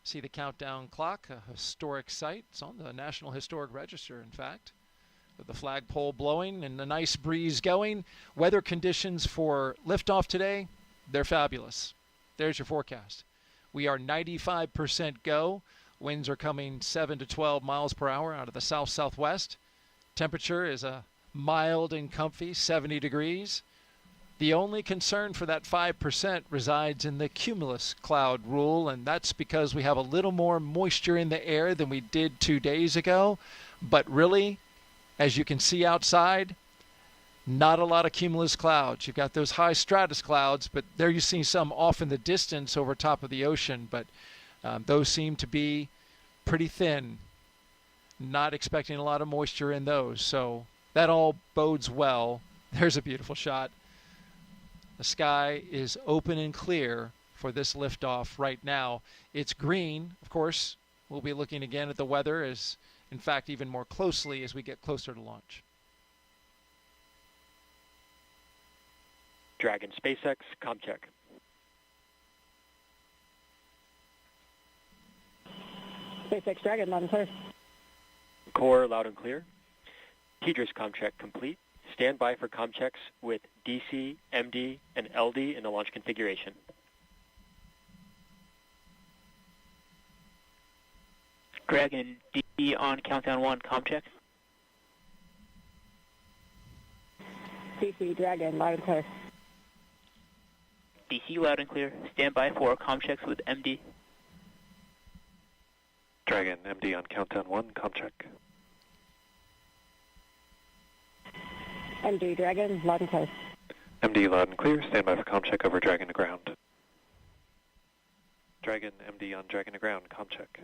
see the countdown clock, a historic site. It's on the National Historic Register, in fact, with the flagpole blowing and a nice breeze going. Weather conditions for liftoff today, they're fabulous. There's your forecast. We are 95% go. Winds are coming 7 to 12 miles per hour out of the south-southwest. Temperature is a mild and comfy 70 degrees. The only concern for that 5% resides in the cumulus cloud rule, and that's because we have a little more moisture in the air than we did 2 days ago. But really, as you can see outside, not a lot of cumulus clouds. You've got those high stratus clouds, but there you see some off in the distance over top of the ocean. But those seem to be pretty thin. Not expecting a lot of moisture in those. So that all bodes well. There's a beautiful shot. The sky is open and clear for this liftoff right now. It's green. Of course, we'll be looking again at the weather, as in fact even more closely as we get closer to launch. Dragon SpaceX, ComCheck. SpaceX Dragon, loud and clear. Core, loud and clear. TDRS ComCheck complete. Stand by for ComChecks with DC, MD, and LD in the launch configuration. Dragon, D on countdown 1, ComCheck. DC Dragon, loud and clear. DC loud and clear. Stand by for ComChecks with MD. Dragon, MD on countdown 1, ComCheck. MD Dragon, loud and clear. MD loud and clear. Stand by for ComCheck over Dragon to ground. Dragon, MD on Dragon to ground, ComCheck.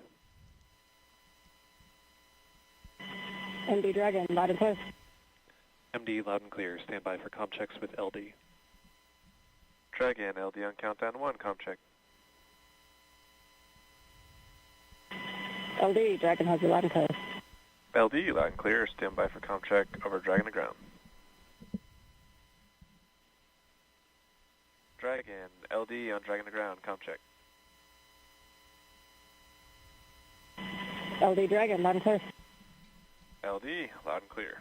MD Dragon, loud and clear. MD loud and clear. Stand by for ComChecks with LD. Dragon, LD on countdown 1, ComCheck. LD Dragon has you loud and clear. LD loud and clear. Stand by for ComCheck over Dragon to ground. Dragon, LD on Dragon to ground, ComCheck. LD Dragon, loud and clear. LD, loud and clear.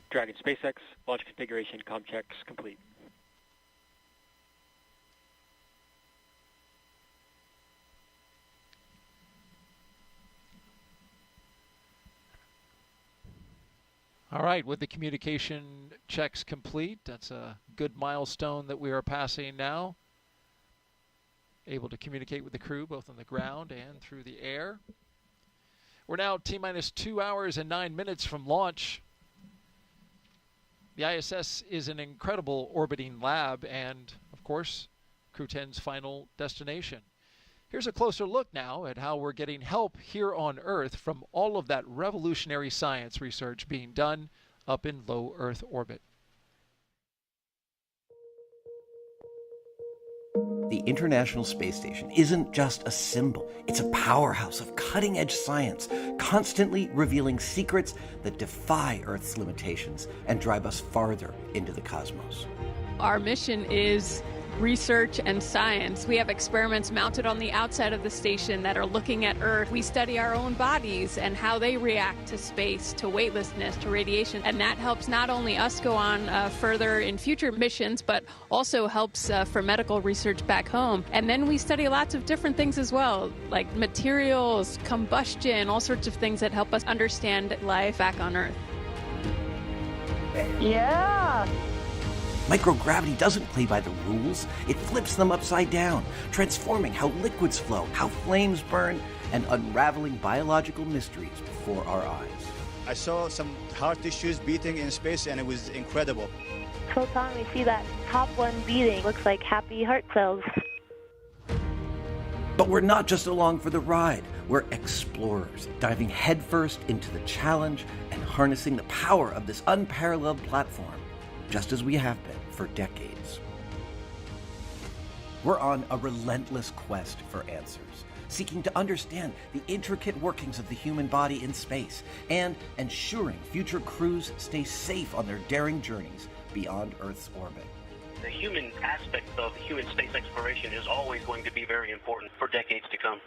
Dragon SpaceX, launch configuration, comm checks complete. All right, with the communication checks complete, that's a good milestone that we are passing now. Able to communicate with the crew both on the ground and through the air. We're now T-minus 2 hours and 9 minutes from launch. The ISS is an incredible orbiting lab and, of course, CREW-10's final destination. Here's a closer look now at how we're getting help here on Earth from all of that revolutionary science research being done up in low Earth orbit. The International Space Station isn't just a symbol. It's a powerhouse of cutting-edge science, constantly revealing secrets that defy Earth's limitations and drive us farther into the cosmos. Our mission is research and science. We have experiments mounted on the outside of the station that are looking at Earth. We study our own bodies and how they react to space, to weightlessness, to radiation. And that helps not only us go on further in future missions, but also helps for medical research back home. And then we study lots of different things as well, like materials, combustion, all sorts of things that help us understand life back on Earth. Yeah! Microgravity doesn't play by the rules. It flips them upside down, transforming how liquids flow, how flames burn, and unraveling biological mysteries before our eyes. I saw some heart tissues beating in space, and it was incredible. Photon, we see that top one beating. Looks like happy heart cells. But we're not just along for the ride. We're explorers, diving headfirst into the challenge and harnessing the power of this unparalleled platform, just as we have been for decades. We're on a relentless quest for answers, seeking to understand the intricate workings of the human body in space and ensuring future crews stay safe on their daring journeys beyond Earth's orbit. The human aspect of human space exploration is always going to be very important for decades to come.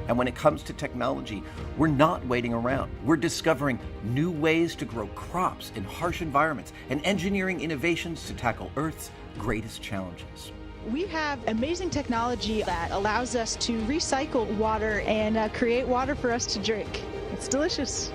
And when it comes to technology, we're not waiting around. We're discovering new ways to grow crops in harsh environments and engineering innovations to tackle Earth's greatest challenges. We have amazing technology that allows us to recycle water and create water for us to drink. It's delicious.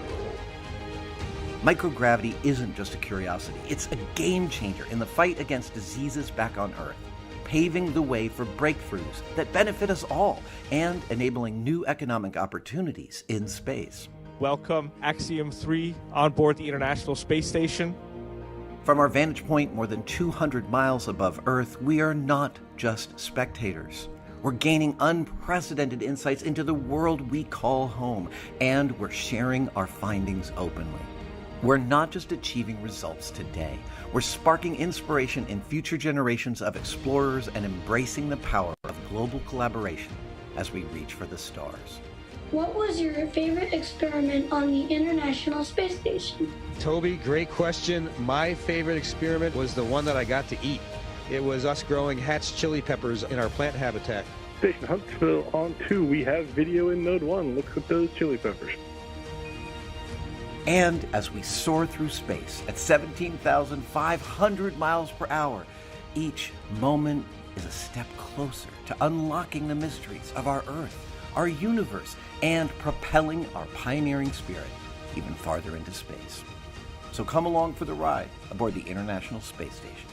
Microgravity isn't just a curiosity. It's a game changer in the fight against diseases back on Earth, paving the way for breakthroughs that benefit us all and enabling new economic opportunities in space. Welcome, Axiom 3 on board the International Space Station. From our vantage point more than 200 miles above Earth, we are not just spectators. We're gaining unprecedented insights into the world we call home, and we're sharing our findings openly. We're not just achieving results today. We're sparking inspiration in future generations of explorers and embracing the power of global collaboration as we reach for the stars. What was your favorite experiment on the International Space Station? Toby, great question. My favorite experiment was the one that I got to eat. It was us growing hatch chili peppers in our plant habitat. Station Huntsville on 2, we have video in Node 1. Look at those chili peppers. And as we soar through space at 17,500 miles per hour, each moment is a step closer to unlocking the mysteries of our Earth, our universe, and propelling our pioneering spirit even farther into space. So come along for the ride aboard the International Space Station.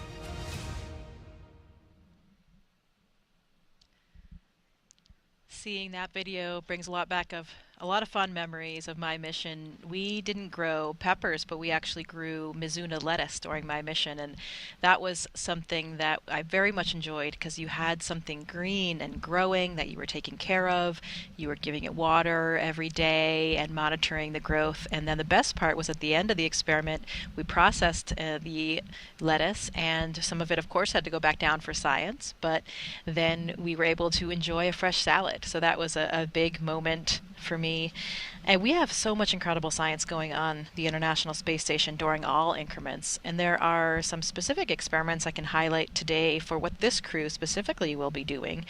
Seeing that video brings a lot back of a lot of fond memories of my mission. We didn't grow peppers, but we actually grew Mizuna lettuce during my mission, and that was something that I very much enjoyed because you had something green and growing that you were taking care of. You were giving it water every day and monitoring the growth. And then the best part was at the end of the experiment, we processed the lettuce, and some of it, of course, had to go back down for science, but then we were able to enjoy a fresh salad. So that was a big moment for me. And we have so much incredible science going on the International Space Station during all increments. And there are some specific experiments I can highlight today for what this crew specifically will be doing.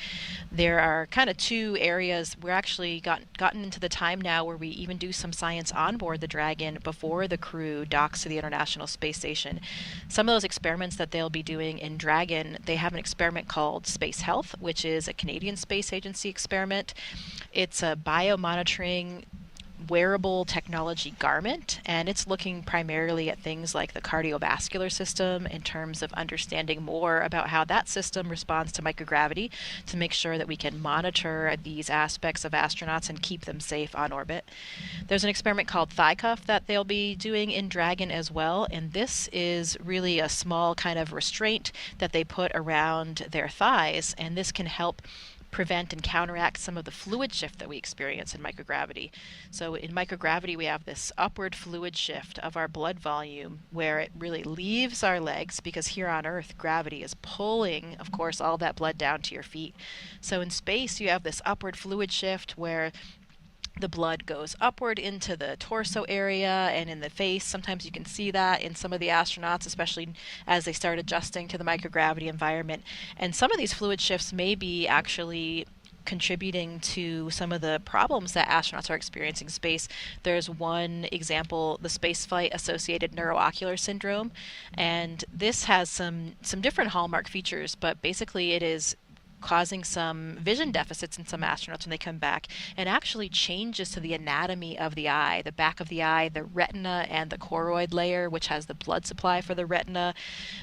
There are kind of two areas. We're actually gotten into the time now where we even do some science on board the Dragon before the crew docks to the International Space Station. Some of those experiments that they'll be doing in Dragon, they have an experiment called Space Health, which is a Canadian Space Agency experiment. It's a biomonitoring wearable technology garment, and it's looking primarily at things like the cardiovascular system in terms of understanding more about how that system responds to microgravity to make sure that we can monitor these aspects of astronauts and keep them safe on orbit. There's an experiment called Thigh Cuff that they'll be doing in Dragon as well, and this is really a small kind of restraint that they put around their thighs, and this can help prevent and counteract some of the fluid shift that we experience in microgravity. So in microgravity, we have this upward fluid shift of our blood volume where it really leaves our legs, because here on Earth, gravity is pulling, of course, all that blood down to your feet. So in space, you have this upward fluid shift where the blood goes upward into the torso area and in the face. Sometimes you can see that in some of the astronauts, especially as they start adjusting to the microgravity environment. And some of these fluid shifts may be actually contributing to some of the problems that astronauts are experiencing in space. There's one example, the spaceflight associated neuroocular syndrome, and this has some different hallmark features, but basically it is causing some vision deficits in some astronauts when they come back, and actually changes to the anatomy of the eye, the back of the eye, the retina, and the choroid layer, which has the blood supply for the retina.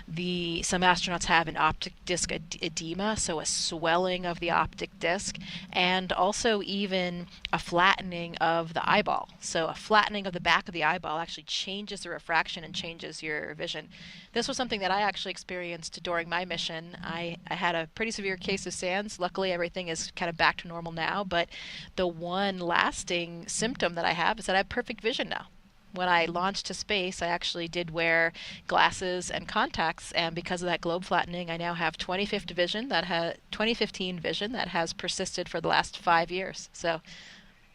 Some astronauts have an optic disc edema, so a swelling of the optic disc, and also even a flattening of the eyeball. So a flattening of the back of the eyeball actually changes the refraction and changes your vision. This was something that I actually experienced during my mission. I had a pretty severe case of SANS. Luckily, everything is kind of back to normal now, but the one lasting symptom that I have is that I have perfect vision now. When I launched to space, I actually did wear glasses and contacts, and because of that globe flattening, I now have 2015 vision that has persisted for the last 5 years. So,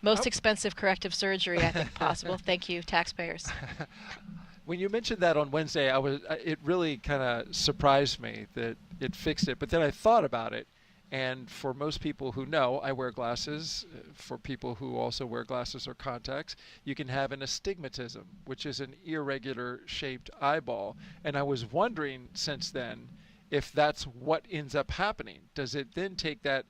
most expensive corrective surgery I think possible. Thank you, taxpayers. When you mentioned that on Wednesday, it really kind of surprised me that it fixed it. But then I thought about it, and for most people who know, I wear glasses. For people who also wear glasses or contacts, you can have an astigmatism, which is an irregular shaped eyeball. And I was wondering since then if that's what ends up happening. Does it then take that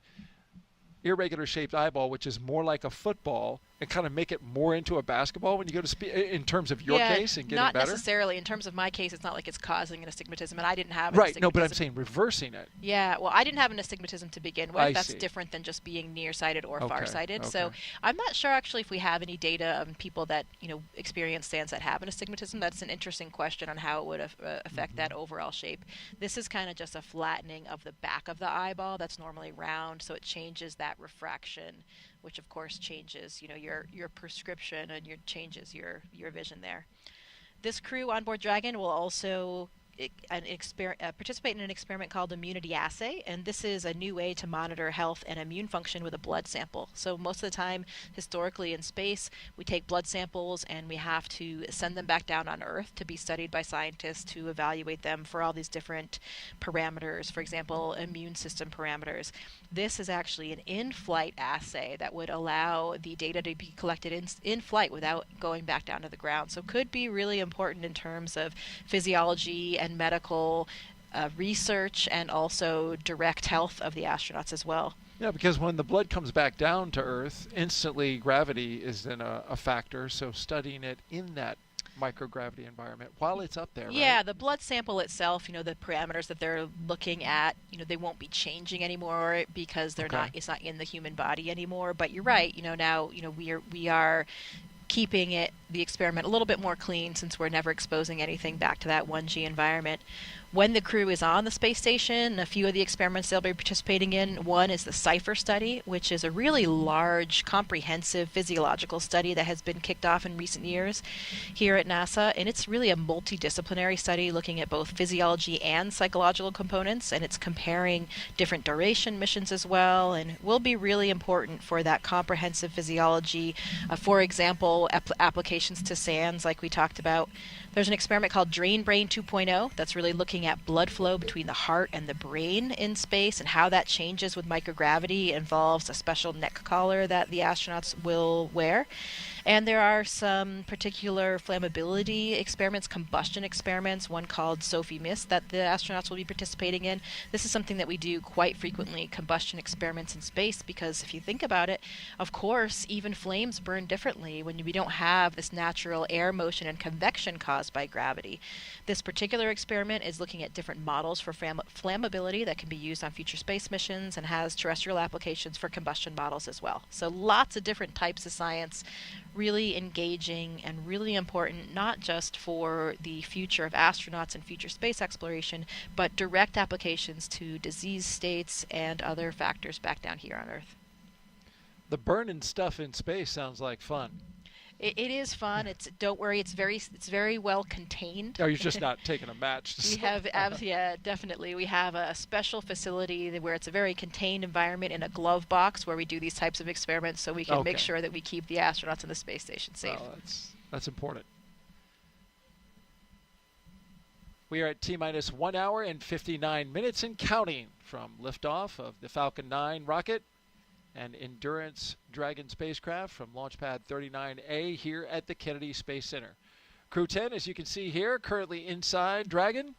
irregular shaped eyeball, which is more like a football, and kind of make it more into a basketball when you go to in terms of your case and getting not better? Not necessarily. In terms of my case, it's not like it's causing an astigmatism, and I didn't have an right. astigmatism. No, but I'm saying reversing it. Yeah, well, I didn't have an astigmatism to begin with. That's see. Different than just being nearsighted or farsighted. Okay. So I'm not sure actually if we have any data on people that experience SANS that have an astigmatism. That's an interesting question on how it would affect that overall shape. This is kind of just a flattening of the back of the eyeball that's normally round, so it changes that refraction, which of course changes, your prescription and changes your vision there. This crew on board Dragon will also participate in an experiment called immunity assay, and this is a new way to monitor health and immune function with a blood sample. So most of the time, historically in space, we take blood samples and we have to send them back down on Earth to be studied by scientists to evaluate them for all these different parameters, for example, immune system parameters. This is actually an in-flight assay that would allow the data to be collected in flight without going back down to the ground. So could be really important in terms of physiology and medical research, and also direct health of the astronauts as well. Yeah, because when the blood comes back down to Earth, instantly gravity is then a factor. So studying it in that microgravity environment while it's up there. Yeah, right? the blood sample itself, the parameters that they're looking at, they won't be changing anymore because they're not. It's not in the human body anymore. But you're right. Now we are keeping the experiment a little bit more clean since we're never exposing anything back to that 1G environment. when the crew is on the space station, a few of the experiments they'll be participating in. One is the CIPHER study, which is a really large, comprehensive physiological study that has been kicked off in recent years here at NASA. And it's really a multidisciplinary study looking at both physiology and psychological components, and it's comparing different duration missions as well, and will be really important for that comprehensive physiology. For example, applications to SANS, like we talked about. There's an experiment called Drain Brain 2.0 that's really looking at blood flow between the heart and the brain in space and how that changes with microgravity. It involves a special neck collar that the astronauts will wear. And there are some particular flammability experiments, combustion experiments, one called Sophie Mist that the astronauts will be participating in. This is something that we do quite frequently, combustion experiments in space, because if you think about it, of course, even flames burn differently when we don't have this natural air motion and convection caused by gravity. This particular experiment is looking at different models for flammability that can be used on future space missions and has terrestrial applications for combustion models as well. So lots of different types of science, really engaging and really important, not just for the future of astronauts and future space exploration, but direct applications to disease states and other factors back down here on Earth. The burning stuff in space sounds like fun. It is fun. Don't worry. It's very well contained. Oh, you're just not taking a match. Yeah, definitely. We have a special facility where it's a very contained environment in a glove box where we do these types of experiments, so we can make sure that we keep the astronauts in the space station safe. Well, that's important. We are at T-minus 1 hour and 59 minutes and counting from liftoff of the Falcon 9 rocket and Endurance Dragon spacecraft from Launchpad 39A here at the Kennedy Space Center. Crew 10, as you can see here, currently inside Dragon.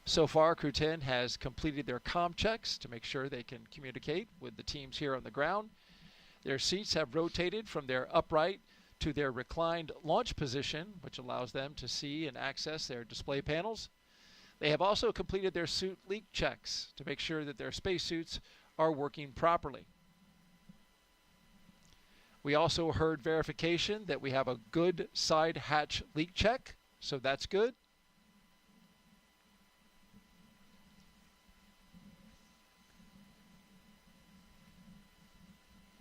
So far, Crew 10 has completed their comm checks to make sure they can communicate with the teams here on the ground. Their seats have rotated from their upright to their reclined launch position, which allows them to see and access their display panels. They have also completed their suit leak checks to make sure that their spacesuits are working properly. We also heard verification that we have a good side hatch leak check, so that's good.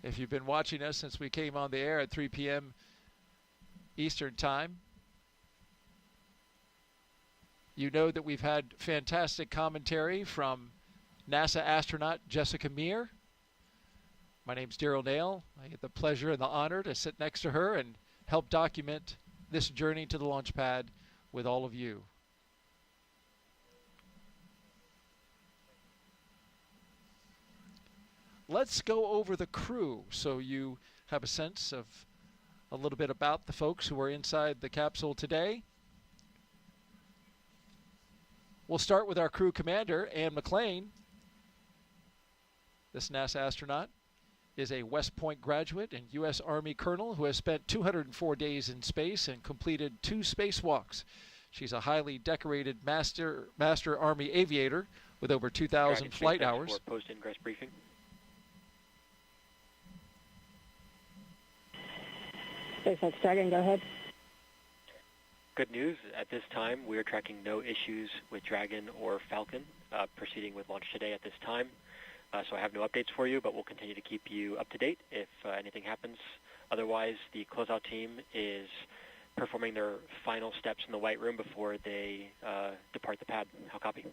If you've been watching us since we came on the air at 3 p.m. Eastern Time, you know that we've had fantastic commentary from NASA astronaut Jessica Meir. My name's Daryl Nail. I get the pleasure and the honor to sit next to her and help document this journey to the launch pad with all of you. Let's go over the crew so you have a sense of a little bit about the folks who are inside the capsule today. We'll start with our crew commander, McClain. This NASA astronaut is a West Point graduate and U.S. Army colonel who has spent 204 days in space and completed 2 spacewalks. She's a highly decorated Master Army aviator with over 2,000 flight hours. Post-ingress briefing. SpaceX Dragon, go ahead. Good news. At this time, we are tracking no issues with Dragon or Falcon proceeding with launch today at this time. So I have no updates for you, but we'll continue to keep you up to date if anything happens. Otherwise, the closeout team is performing their final steps in the White Room before they depart the pad. How copy?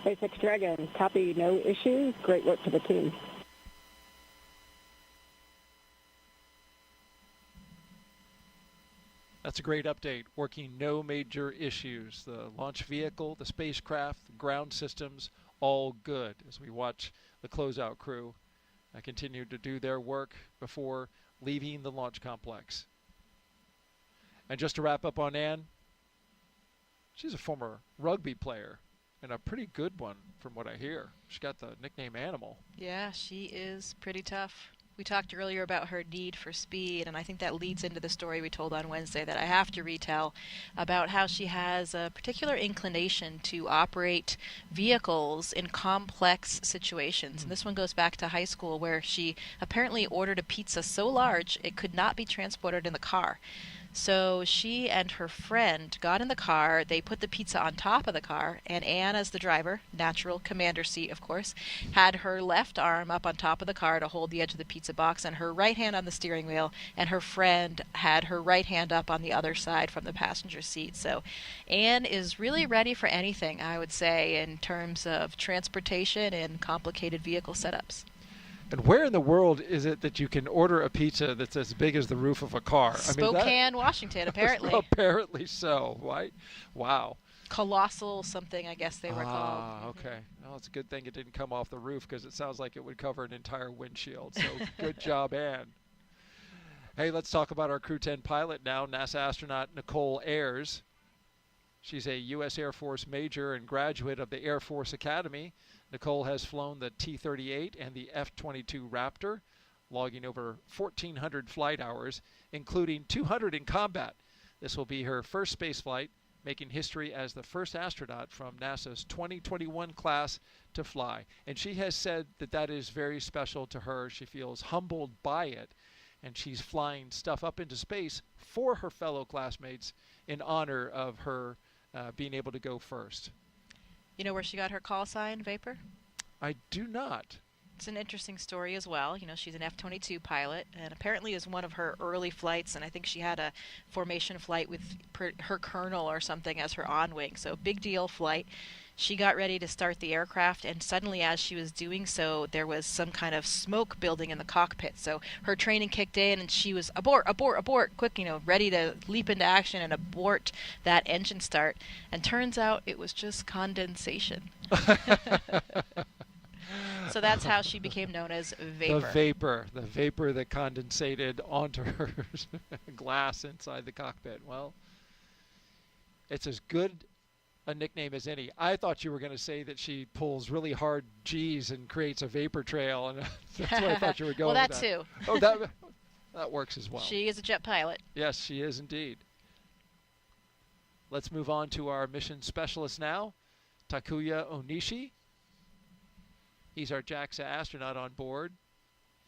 SpaceX Dragon, copy, no issues. Great work to the team. That's a great update. Working no major issues. The launch vehicle, the spacecraft, the ground systems, all good as we watch the closeout crew continue to do their work before leaving the launch complex. And just to wrap up on Ann, she's a former rugby player and a pretty good one from what I hear. She got the nickname Animal. Yeah, she is pretty tough. We talked earlier about her need for speed, and I think that leads into the story we told on Wednesday that I have to retell about how she has a particular inclination to operate vehicles in complex situations. And this one goes back to high school where she apparently ordered a pizza so large it could not be transported in the car. So she and her friend got in the car, they put the pizza on top of the car, and Anne, as the driver, natural commander seat of course, had her left arm up on top of the car to hold the edge of the pizza box and her right hand on the steering wheel, and her friend had her right hand up on the other side from the passenger seat. So Anne is really ready for anything, I would say, in terms of transportation and complicated vehicle setups. And where in the world is it that you can order a pizza that's as big as the roof of a car? Spokane, Washington, apparently. Apparently so, right? Wow. Colossal something, I guess they were called. Okay. Well, it's a good thing it didn't come off the roof because it sounds like it would cover an entire windshield. So good job, Anne. Hey, let's talk about our Crew-10 pilot now, NASA astronaut Nichole Ayers. She's a U.S. Air Force major and graduate of the Air Force Academy. Nichole has flown the T-38 and the F-22 Raptor, logging over 1,400 flight hours, including 200 in combat. This will be her first space flight, making history as the first astronaut from NASA's 2021 class to fly. And she has said that that is very special to her. She feels humbled by it, and she's flying stuff up into space for her fellow classmates in honor of her being able to go first. You know where she got her call sign, Vapor? I do not. It's an interesting story as well. You know, she's an F-22 pilot, and apparently is one of her early flights, and I think she had a formation flight with her colonel or something as her on-wing, so big deal flight. She got ready to start the aircraft, and suddenly as she was doing so, there was some kind of smoke building in the cockpit. So her training kicked in, and she was abort, quick, ready to leap into action and abort that engine start. And turns out it was just condensation. So that's how she became known as Vapor. The vapor that condensated onto her glass inside the cockpit. Well, it's as good a nickname as any. I thought you were going to say that she pulls really hard G's and creates a vapor trail, and that's what I thought you were going with. Well, that too. Oh, that works as well. She is a jet pilot. Yes, she is indeed. Let's move on to our mission specialist now, Takuya Onishi. He's our Jaxa astronaut on board.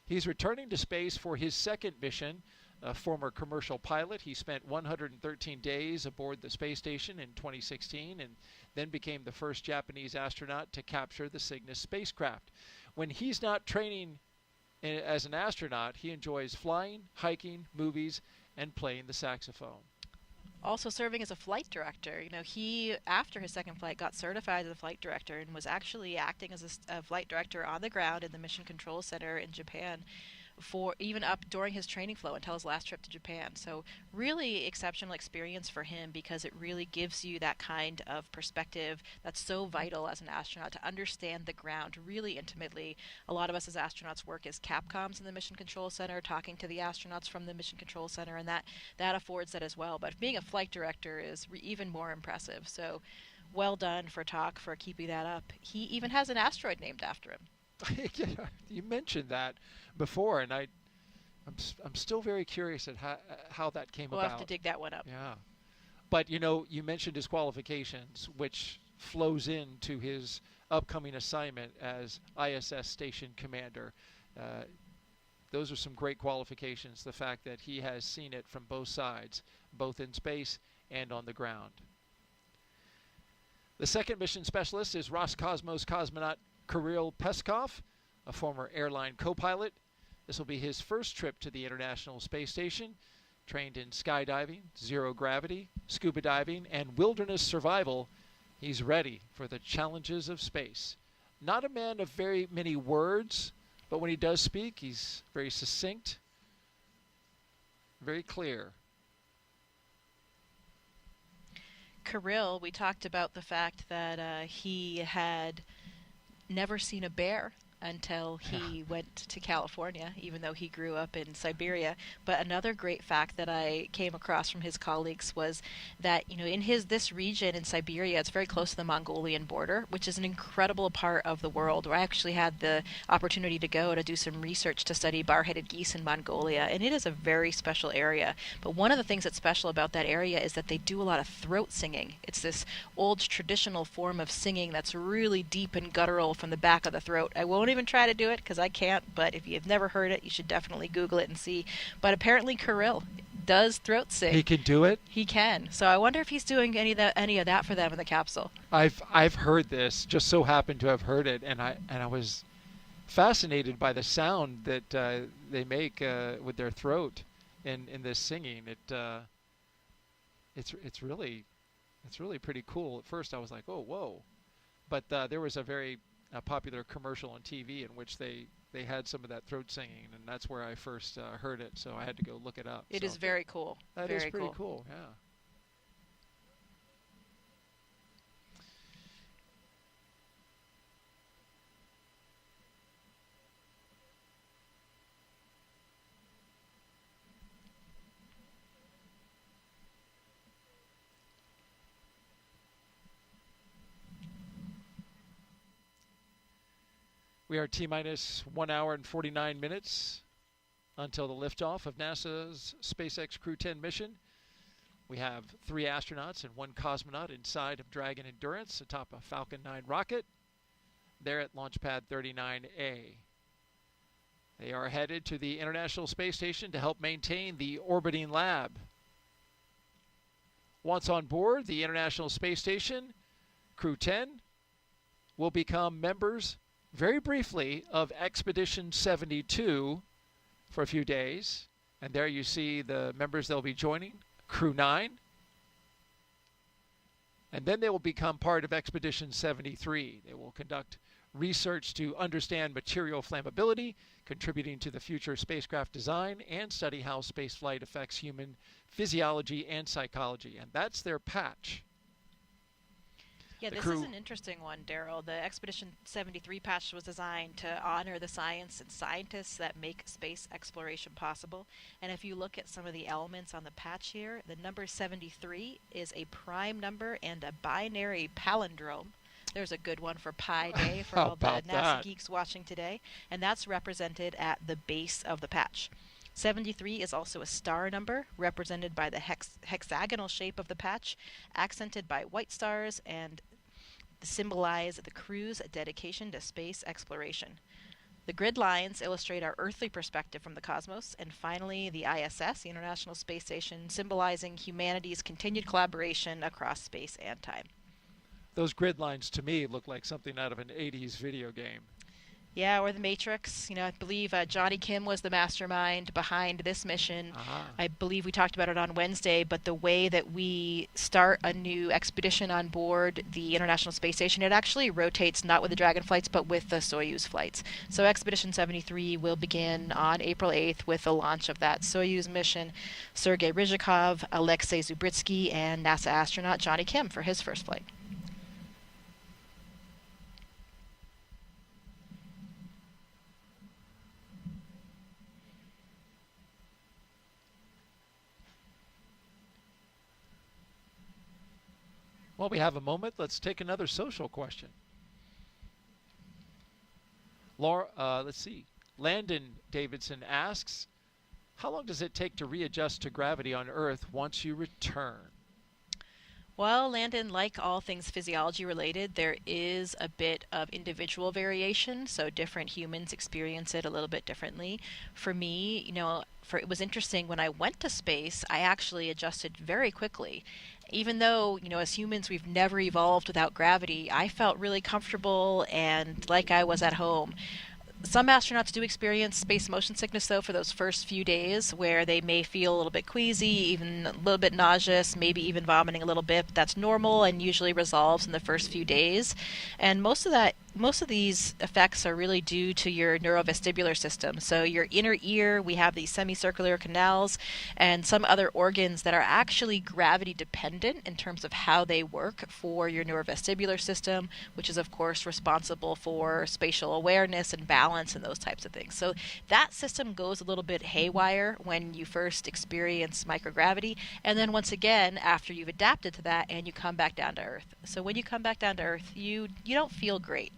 He's returning to space for his second mission. A former commercial pilot, he spent 113 days aboard the space station in 2016 and then became the first Japanese astronaut to capture the Cygnus spacecraft. When he's not training as an astronaut, he enjoys flying, hiking, movies, and playing the saxophone. Also serving as a flight director. You know, he, after his second flight, got certified as a flight director and was actually acting as a flight director on the ground in the Mission Control Center in Japan for even up during his training flow until his last trip to Japan. So really exceptional experience for him, because it really gives you that kind of perspective that's so vital as an astronaut, to understand the ground really intimately. A lot of us as astronauts work as Capcoms in the Mission Control Center, talking to the astronauts from the Mission Control Center, and that affords that as well. But being a flight director is even more impressive. So well done for for keeping that up. He even has an asteroid named after him. Yeah, you mentioned that before, and I'm still very curious at how that came about. We'll have to dig that one up. Yeah, but you mentioned his qualifications, which flows into his upcoming assignment as ISS Station Commander. Those are some great qualifications. The fact that he has seen it from both sides, both in space and on the ground. The second mission specialist is Roscosmos cosmonaut Kirill Peskov, a former airline co-pilot. This will be his first trip to the International Space Station. Trained in skydiving, zero gravity, scuba diving, and wilderness survival, he's ready for the challenges of space. Not a man of very many words, but when he does speak, he's very succinct, very clear. Kirill, we talked about the fact that he had never seen a bear until he went to California, even though he grew up in Siberia. But another great fact that I came across from his colleagues was that, in this region in Siberia, it's very close to the Mongolian border, which is an incredible part of the world, where I actually had the opportunity to go to do some research to study bar-headed geese in Mongolia, and it is a very special area. But one of the things that's special about that area is that they do a lot of throat singing. It's this old traditional form of singing that's really deep and guttural from the back of the throat. I won't even try to do it because I can't, but if you've never heard it, you should definitely Google it and see. But apparently Kirill does throat sing. He can do it? He can. So I wonder if he's doing any of that for them in the capsule. I've heard this, just so happened to have heard it, and I was fascinated by the sound that they make with their throat in this singing. It's really pretty cool. At first I was like, oh, whoa. But there was a very popular commercial on TV in which they had some of that throat singing, and that's where I first heard it, so I had to go look it up. It is very cool. That is pretty cool, yeah. We are T-minus 1 hour and 49 minutes until the liftoff of NASA's SpaceX Crew-10 mission. We have 3 astronauts and 1 cosmonaut inside of Dragon Endurance atop a Falcon 9 rocket. They're at Launch Pad 39A. They are headed to the International Space Station to help maintain the orbiting lab. Once on board the International Space Station, Crew-10 will become members very briefly of Expedition 72 for a few days. And there you see the members they'll be joining, Crew-9. And then they will become part of Expedition 73. They will conduct research to understand material flammability, contributing to the future spacecraft design, and study how spaceflight affects human physiology and psychology. And that's their patch. Yeah, this is an interesting one, Daryl. The Expedition 73 patch was designed to honor the science and scientists that make space exploration possible. And if you look at some of the elements on the patch here, the number 73 is a prime number and a binary palindrome. There's a good one for Pi Day for all the NASA geeks watching today. And that's represented at the base of the patch. 73 is also a star number, represented by the hexagonal shape of the patch, accented by white stars, and symbolize the crew's dedication to space exploration. The grid lines illustrate our earthly perspective from the cosmos, and finally the ISS, the International Space Station, symbolizing humanity's continued collaboration across space and time. Those grid lines to me look like something out of an 80s video game. Yeah, or the Matrix. You know, I believe Johnny Kim was the mastermind behind this mission. I believe we talked about it on Wednesday, but the way that we start a new expedition on board the International Space Station, it actually rotates not with the Dragon flights, but with the Soyuz flights. So Expedition 73 will begin on April 8th with the launch of that Soyuz mission. Sergei Ryzhikov, Alexei Zubritsky, and NASA astronaut Johnny Kim for his first flight. While we have a moment, let's take another social question. Let's see. Landon Davidson asks, how long does it take to readjust to gravity on Earth once you return? Well, Landon, like all things physiology related, there is a bit of individual variation, so different humans experience it a little bit differently. For me, you know, it was interesting when I went to space, I actually adjusted very quickly. Even though, you know, as humans we've never evolved without gravity, I felt really comfortable and like I was at home. Some astronauts do experience space motion sickness, though, for those first few days, where they may feel a little bit queasy, even a little bit nauseous, maybe even vomiting a little bit. But that's normal and usually resolves in the first few days. And most of these effects are really due to your neurovestibular system. So your inner ear, we have these semicircular canals, and some other organs that are actually gravity dependent in terms of how they work for your neurovestibular system, which is of course responsible for spatial awareness and balance and those types of things. So that system goes a little bit haywire when you first experience microgravity, and then once again after you've adapted to that and you come back down to Earth. So when you come back down to Earth, you don't feel great.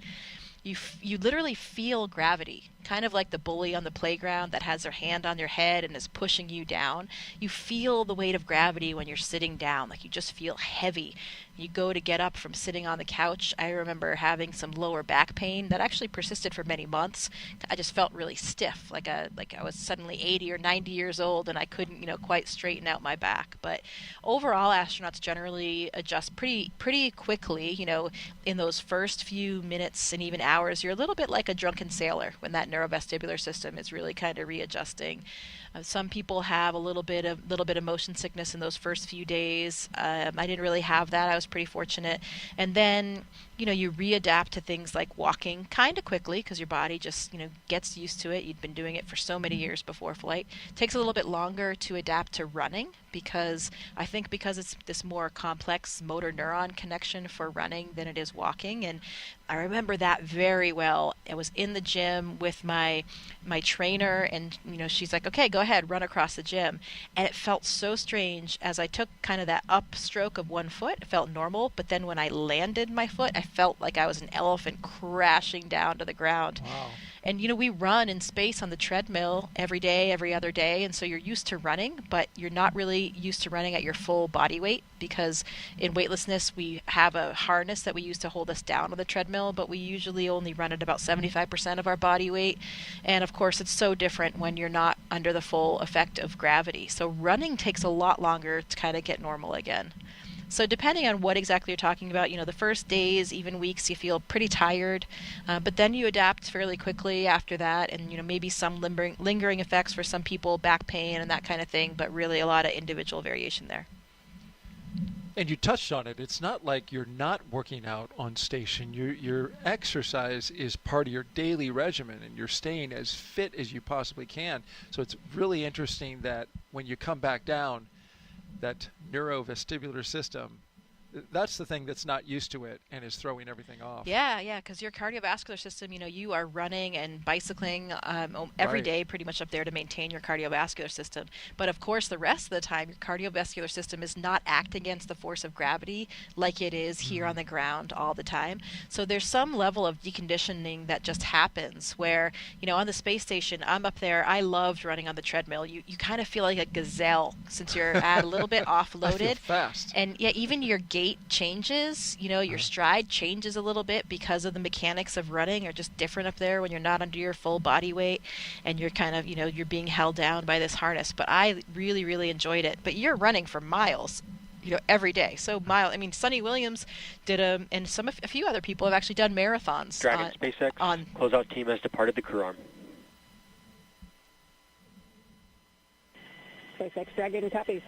You literally feel gravity. kind of like the bully on the playground that has their hand on your head and is pushing you down. You feel the weight of gravity when you're sitting down, like you just feel heavy. You go to get up from sitting on the couch. I remember having some lower back pain that actually persisted for many months. I just felt really stiff, like I was suddenly 80 or 90 years old and I couldn't, quite straighten out my back. But overall, astronauts generally adjust pretty quickly. In those first few minutes and even hours, you're a little bit like a drunken sailor when that neurovestibular system is really kind of readjusting. Some people have a little bit of motion sickness in those first few days. I didn't really have that. I was pretty fortunate. And then, you readapt to things like walking kind of quickly because your body just, gets used to it. You'd been doing it for so many years before flight. It takes a little bit longer to adapt to running because it's this more complex motor neuron connection for running than it is walking. And I remember that very well. I was in the gym with my trainer and, she's like, okay, go ahead, run across the gym. And it felt so strange as I took kind of that upstroke of one foot. It felt normal, but then when I landed my foot, I felt like I was an elephant crashing down to the ground. Wow. And, we run in space on the treadmill every day, every other day. And so you're used to running, but you're not really used to running at your full body weight because in weightlessness, we have a harness that we use to hold us down on the treadmill, but we usually only run at about 75% of our body weight. And of course, it's so different when you're not under the full effect of gravity. So running takes a lot longer to kind of get normal again. So depending on what exactly you're talking about, the first days, even weeks, you feel pretty tired, but then you adapt fairly quickly after that, and maybe some lingering effects for some people, back pain and that kind of thing, but really a lot of individual variation there. And you touched on it. It's not like you're not working out on station. Your exercise is part of your daily regimen, and you're staying as fit as you possibly can. So it's really interesting that when you come back down, that neurovestibular system, that's the thing that's not used to it and is throwing everything off. Yeah, because your cardiovascular system, you are running and bicycling every day pretty much up there to maintain your cardiovascular system. But of course, the rest of the time, your cardiovascular system is not acting against the force of gravity like it is here on the ground all the time. So there's some level of deconditioning that just happens where, on the space station, I'm up there, I loved running on the treadmill. You kind of feel like a gazelle since you're a little bit offloaded. I feel fast. And yeah, even your gait changes, your stride changes a little bit because of the mechanics of running are just different up there when you're not under your full body weight and you're kind of, you're being held down by this harness. But I really, really enjoyed it. But you're running for miles, every day. So Sonny Williams did and a few other people have actually done marathons. Dragon SpaceX closeout team has departed the crew arm. SpaceX Dragon copies.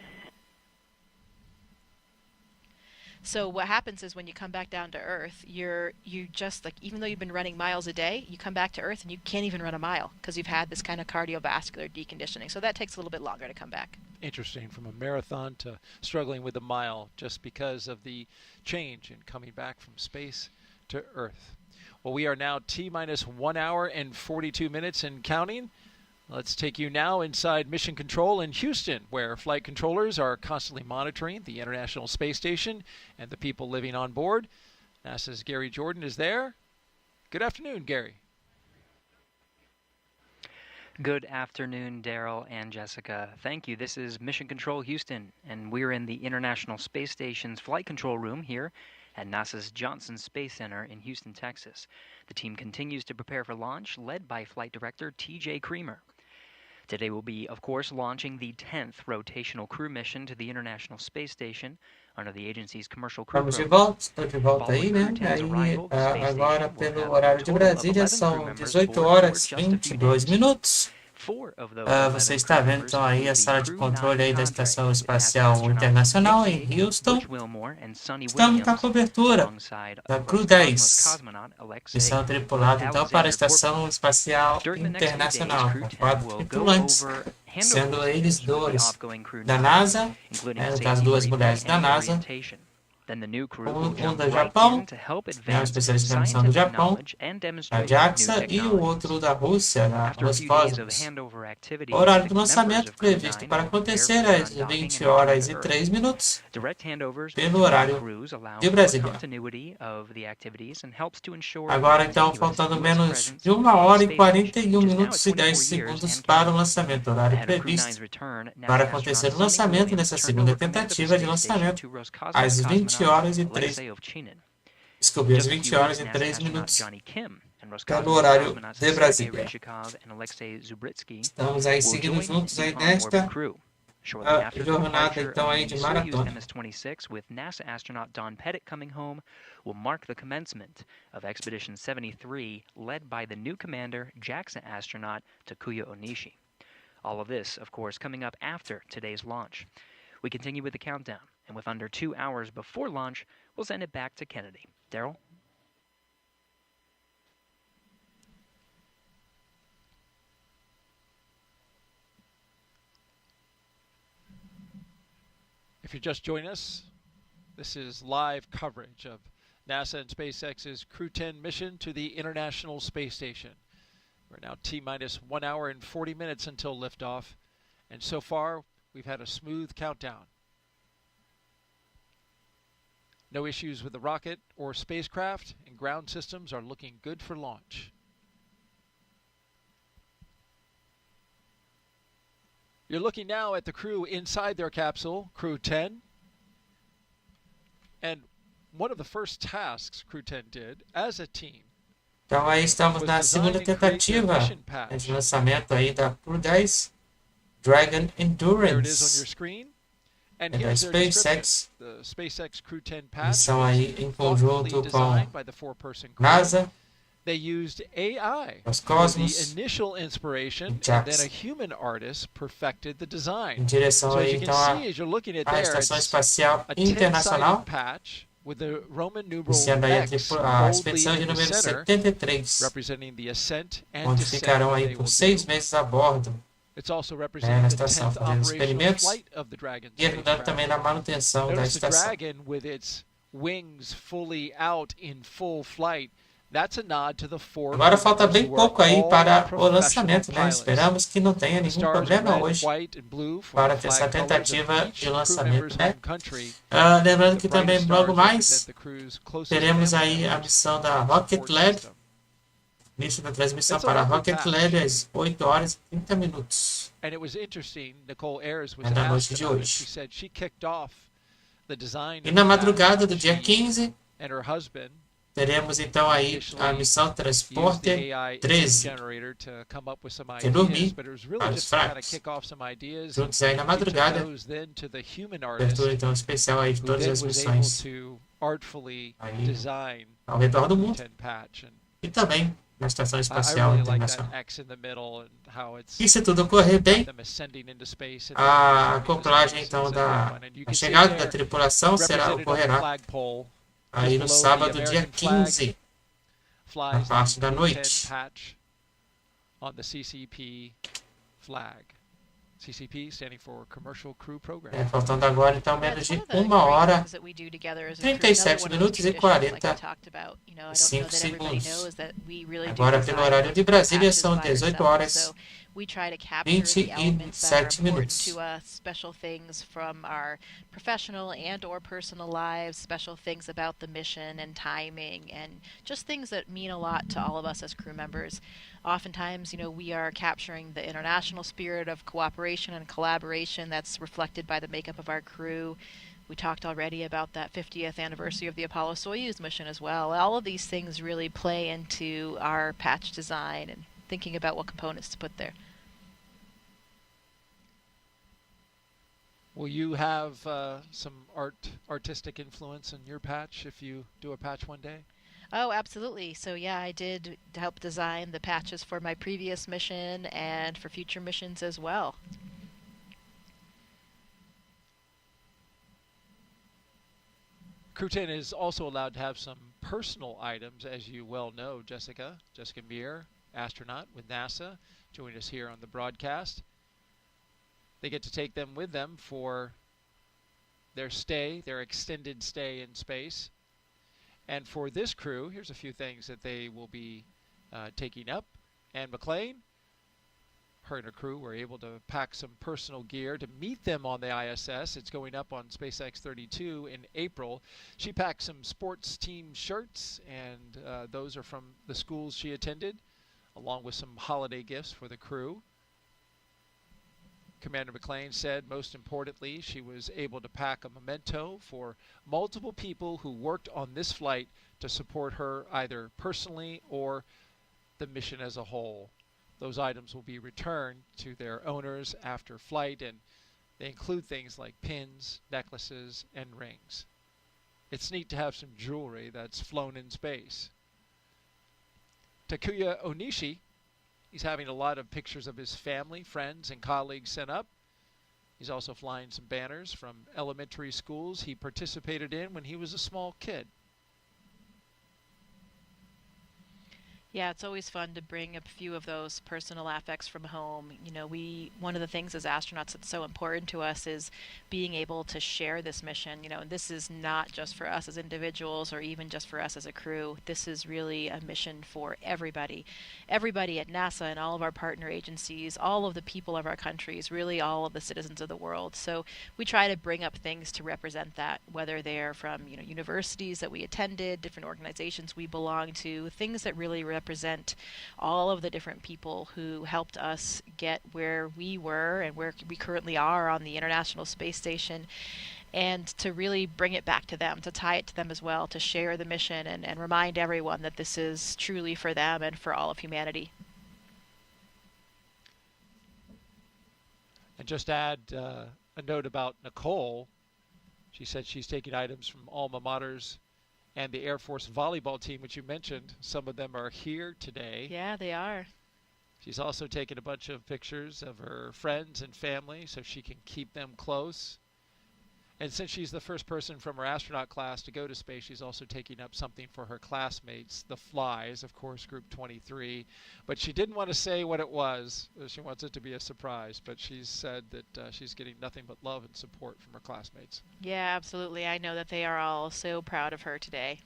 So what happens is when you come back down to Earth, you just like, even though you've been running miles a day, you come back to Earth and you can't even run a mile because you've had this kind of cardiovascular deconditioning. So that takes a little bit longer to come back. Interesting, from a marathon to struggling with a mile just because of the change in coming back from space to Earth. Well, we are now T-minus 1 hour and 42 minutes and counting. Let's take you now inside Mission Control in Houston, where flight controllers are constantly monitoring the International Space Station and the people living on board. NASA's Gary Jordan is there. Good afternoon, Gary. Good afternoon, Daryl and Jessica. Thank you. This is Mission Control Houston, and we're in the International Space Station's flight control room here at NASA's Johnson Space Center in Houston, Texas. The team continues to prepare for launch, led by Flight Director T.J. Creamer. Today we'll be, of course, launching the 10th rotational crew mission to the International Space Station under the agency's commercial crew Estamos de program. volta, estou de volta aí, né? Aí, agora pelo horário de Brasília são 18 horas e 22 minutos. Você está vendo então aí a sala de controle aí da Estação Espacial Internacional em Houston. Estamos com a cobertura da CREW-10, missão tripulada então para a Estação Espacial Internacional, com 4 tripulantes, sendo eles 2 da NASA, no caso 2 mulheres da NASA, Then the new crew Um will jump da right Japão, in to help né, o advance especialista da missão do scientific Japão, knowledge and da demonstrate new Jaxa, e o technologies. outro da Rússia, da After a few days of Roscosmos. handover activities, Horário 6 do members lançamento of CREW-10 previsto para will prepare acontecer for às undocking and 20 return horas to e Earth. 3 minutos, Direct handovers pelo between horário crews allow de for Brasília. continuity of the activities and helps to ensure Agora, então, continuous faltando US menos presence de 1 on the hora e space 41 station, which is now minutos at e 10 24 years segundos and para o counting. lançamento, horário Ahead of previsto CREW-9's return, para NASA acontecer o astronaut Sonny lançamento Williams nessa turned segunda over command of the tentativa de space station lançamento to Roscosmos às 20 cosmonaut horas e 3 Alexei Ovchinin. descobri às Just a 20 few horas weeks, e NASA 3 astronaut minutos Johnny Kim and pelo Roscosmos horário cosmonauts de Sergei Brasília. Ryzhikov and Alexei Zubrytsky Estamos aí will seguindo join juntos the aí on-board nesta crew. Shortly after the jornada departure então of aí the de Soyuz maratona. MS-26 with NASA astronaut Don Pettit coming home will mark the commencement of Expedition 73 led by the new commander, Jaxa astronaut Takuya Onishi. All of this, of course, coming up after today's launch. We continue with the countdown, and with under 2 hours before launch, we'll send it back to Kennedy. Daryl? If you're just joining us, this is live coverage of NASA and SpaceX's Crew-10 mission to the International Space Station. We're now T-minus 1 hour and 40 minutes until liftoff, and so far we've had a smooth countdown. No issues with the rocket or spacecraft, and ground systems are looking good for launch. You're looking now at the crew inside their capsule, Crew-10. And one of the first tasks Crew-10 did as a team. Então aí estamos na segunda tentativa de lançamento aí da CREW-10 Dragon Endurance. É da SpaceX. Missão aí em conjunto com NASA, They used AI Roscosmos, for the initial inspiration, and then a human artist perfected the design. em direção So as aí you can então see, as you're looking at à there, Estação it's Espacial a Internacional, 10-sided patch with the Roman numeral iniciando aí X a boldly expedição de in the número center, 73, representing the ascent and onde descent ficarão that aí they por will 6 do. meses a bordo, It's also na representing the estação, 10th fazendo operational experimentos flight of the Dragon e ajudando também na spacecraft. manutenção da Notice the estação. Dragon with its wings fully out in full flight. That's a nod to the four Agora falta bem who are pouco aí all para o professional lançamento, né? pilots. Esperamos que não tenha The nenhum stars are problema red, hoje white, and blue for para the essa flag colors tentativa of each de crew lançamento, member's né? home country. Lembrando que The bright também logo stars mais represent the crew's closest teremos family aí a members. missão da Rocket Lab, início da transmissão para a Rocket Lab às 8 horas e 30 minutos. And it was interesting, Nicole Ayers was É da noite asked de about it. hoje. She said she kicked off the design E of na the madrugada do patch. dia She 15, and her husband teremos então aí a missão used the Transporter AI 13, generator to come up with some que ideas, dormi but it was really para os just to kind of fracos. kick off some ideas. Juntos aí na We took madrugada, those then to the human artist, abertura então especial aí de who todas then as was able missões to artfully aí design ao redor do mundo the 10 patch. And e também na Estação I Espacial really like that Internacional. X in the middle and how it's E se tudo ocorrer bem, them ascending into space and a then acoplagem então da a chegada da tripulação ocorrerá flagpole aí no just below sábado, the dia American flag 15, na flies parte the da Crew-10 noite. patch on the CCP flag. CCP standing for Commercial Crew Program. Faltando agora então menos de 1 hora, 37 minutos e 45 segundos. Agora pelo horário de Brasília são 18 horas We try to capture 27 the elements that are important minutos. to us, special things from our professional and or personal lives, special things about the mission and timing, and just things that mean a lot to all of us as crew members. Oftentimes, we are capturing the international spirit of cooperation and collaboration that's reflected by the makeup of our crew. We talked already about that 50th anniversary of the Apollo-Soyuz mission as well. All of these things really play into our patch design and thinking about what components to put there. Will you have some artistic influence in your patch if you do a patch one day? Oh, absolutely. So yeah, I did help design the patches for my previous mission and for future missions as well. Crew-10 is also allowed to have some personal items, as you well know, Jessica Meir, astronaut with NASA, joined us here on the broadcast. They get to take them with them for their extended stay in space. And for this crew, here's a few things that they will be taking up. And McClain, her and her crew were able to pack some personal gear to meet them on the ISS. It's going up on SpaceX 32 in April. She packed some sports team shirts, and those are from the schools she attended, along with some holiday gifts for the crew. Commander McClain said, most importantly, she was able to pack a memento for multiple people who worked on this flight to support her either personally or the mission as a whole. Those items will be returned to their owners after flight, and they include things like pins, necklaces, and rings. It's neat to have some jewelry that's flown in space. Takuya Onishi, he's having a lot of pictures of his family, friends, and colleagues sent up. He's also flying some banners from elementary schools he participated in when he was a small kid. Yeah, it's always fun to bring a few of those personal affects from home. You know, one of the things as astronauts that's so important to us is being able to share this mission. You know, and this is not just for us as individuals or even just for us as a crew. This is really a mission for everybody. Everybody at NASA and all of our partner agencies, all of the people of our countries, really all of the citizens of the world. So we try to bring up things to represent that, whether they're from, you know, universities that we attended, different organizations we belong to, things that really represent all of the different people who helped us get where we were and where we currently are on the International Space Station, and to really bring it back to them, to tie it to them as well, to share the mission and remind everyone that this is truly for them and for all of humanity. And just add a note about Nichole. She said she's taking items from alma maters and the Air Force volleyball team, which you mentioned. Some of them are here today. Yeah, they are. She's also taken a bunch of pictures of her friends and family so she can keep them close. And since she's the first person from her astronaut class to go to space, she's also taking up something for her classmates, the Flies, of course, Group 23. But she didn't want to say what it was. She wants it to be a surprise. But she's said that she's getting nothing but love and support from her classmates. Yeah, absolutely. I know that they are all so proud of her today.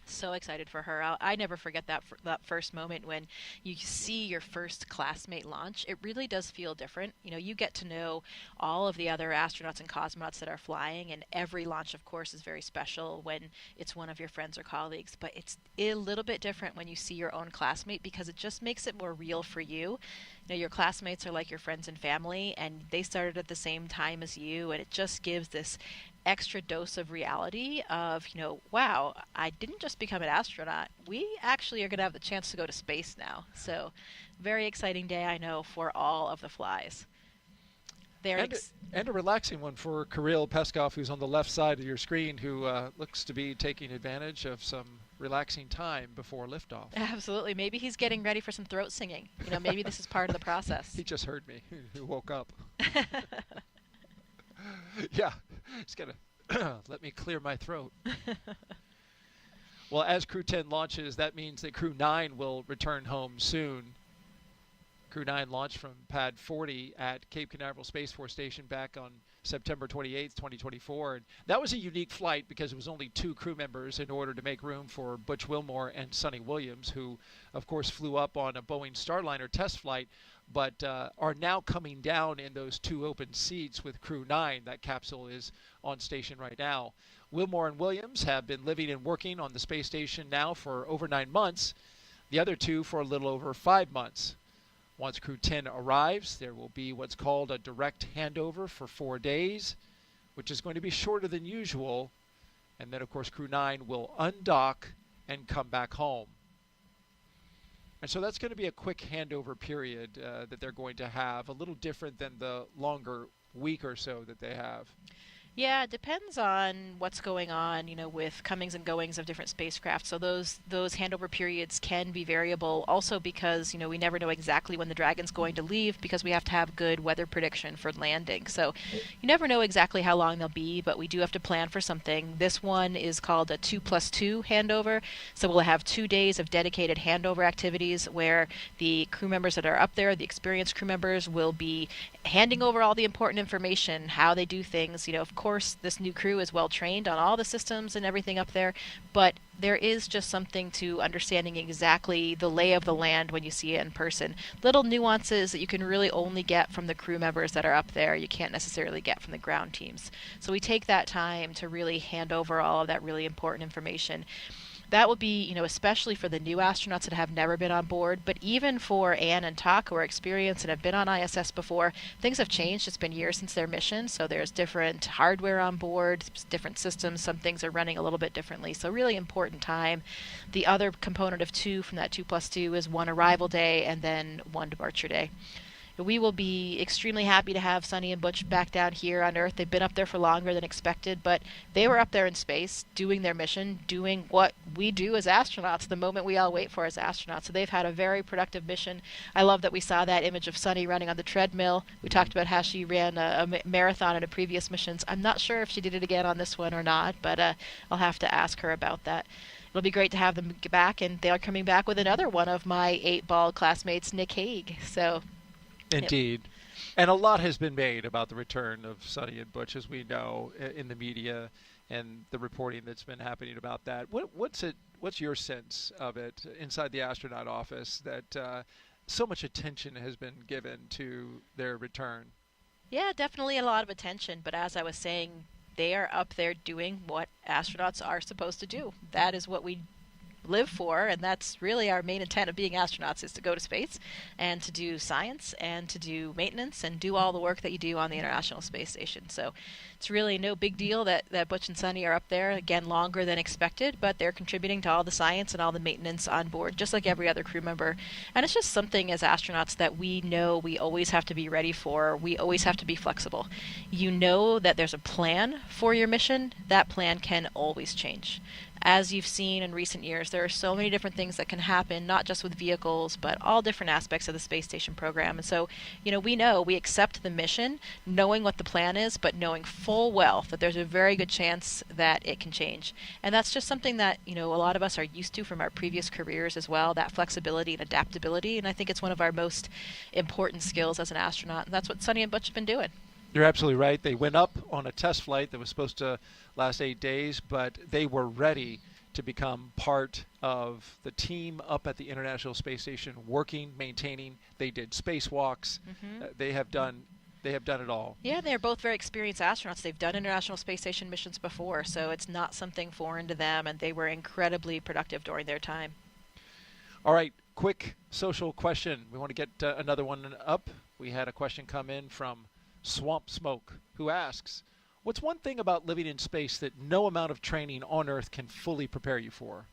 So excited for her. I never forget that first moment when you see your first classmate launch. It really does feel different. You know, you get to know all of the other astronauts and cosmonauts that are flying, and every launch, of course, is very special when it's one of your friends or colleagues. But it's a little bit different when you see your own classmate, because it just makes it more real for you. You know, your classmates are like your friends and family, and they started at the same time as you, and it just gives this extra dose of reality of, you know, wow, I didn't just become an astronaut. We actually are going to have the chance to go to space now. So very exciting day, I know, for all of the Flies. And a relaxing one for Kirill Peskov, who's on the left side of your screen, who looks to be taking advantage of some relaxing time before liftoff. Absolutely. Maybe he's getting ready for some throat singing. You know, maybe this is part of the process. He just heard me. He woke up. Yeah, he's going to let me clear my throat. Well, as Crew-10 launches, that means that Crew-9 will return home soon. Crew-9 launched from Pad 40 at Cape Canaveral Space Force Station back on September 28th, 2024. And that was a unique flight because it was only 2 crew members in order to make room for Butch Wilmore and Sonny Williams, who, of course, flew up on a Boeing Starliner test flight, but are now coming down in those 2 open seats with Crew-9. That capsule is on station right now. Wilmore and Williams have been living and working on the space station now for over 9 months, the other 2 for a little over 5 months. Once Crew-10 arrives, there will be what's called a direct handover for 4 days, which is going to be shorter than usual. And then, of course, Crew-9 will undock and come back home. And so that's going to be a quick handover period that they're going to have, a little different than the longer week or so that they have. Yeah, it depends on what's going on, you know, with comings and goings of different spacecraft. So those handover periods can be variable also because, you know, we never know exactly when the Dragon's going to leave because we have to have good weather prediction for landing. So you never know exactly how long they'll be, but we do have to plan for something. This one is called a 2+2 handover. So we'll have 2 days of dedicated handover activities where the crew members that are up there, the experienced crew members, will be handing over all the important information, how they do things. You know, of course, course, this new crew is well trained on all the systems and everything up there, but there is just something to understanding exactly the lay of the land when you see it in person. Little nuances that you can really only get from the crew members that are up there, you can't necessarily get from the ground teams. So we take that time to really hand over all of that really important information. That will be, especially for the new astronauts that have never been on board, but even for Anne and Tak, who are experienced and have been on ISS before, things have changed. It's been years since their mission, so there's different hardware on board, different systems. Some things are running a little bit differently, so really important time. The other component of 2 from that 2+2 is 1 arrival day and then 1 departure day. We will be extremely happy to have Sunny and Butch back down here on Earth. They've been up there for longer than expected, but they were up there in space doing their mission, doing what we do as astronauts, the moment we all wait for as astronauts. So they've had a very productive mission. I love that we saw that image of Sunny running on the treadmill. We talked about how she ran a marathon in a previous missions. I'm not sure if she did it again on this one or not, but I'll have to ask her about that. It'll be great to have them back, and they are coming back with another one of my 8-ball classmates, Nick Hague. So. Indeed. Yep. And a lot has been made about the return of Sunny and Butch, as we know, in the media and the reporting that's been happening about that. What's your sense of it inside the astronaut office that so much attention has been given to their return? Yeah, definitely a lot of attention. But as I was saying, they are up there doing what astronauts are supposed to do. That is what we live for, and that's really our main intent of being astronauts, is to go to space and to do science and to do maintenance and do all the work that you do on the International Space Station. So it's really no big deal that Butch and Sunny are up there, again, longer than expected, but they're contributing to all the science and all the maintenance on board, just like every other crew member. And it's just something as astronauts that we know we always have to be ready for. We always have to be flexible. You know that there's a plan for your mission. That plan can always change. As you've seen in recent years, there are so many different things that can happen, not just with vehicles, but all different aspects of the space station program. And so, we accept the mission, knowing what the plan is, but knowing full well that there's a very good chance that it can change. And that's just something that, a lot of us are used to from our previous careers as well, that flexibility and adaptability. And I think it's one of our most important skills as an astronaut. And that's what Sunny and Butch have been doing. You're absolutely right. They went up on a test flight that was supposed to last 8 days, but they were ready to become part of the team up at the International Space Station, working, maintaining. They did spacewalks. Mm-hmm. They have done it all. Yeah, they're both very experienced astronauts. They've done International Space Station missions before, so it's not something foreign to them, and they were incredibly productive during their time. All right, quick social question. We want to get another one up. We had a question come in from Swamp Smoke, who asks, what's one thing about living in space that no amount of training on Earth can fully prepare you for?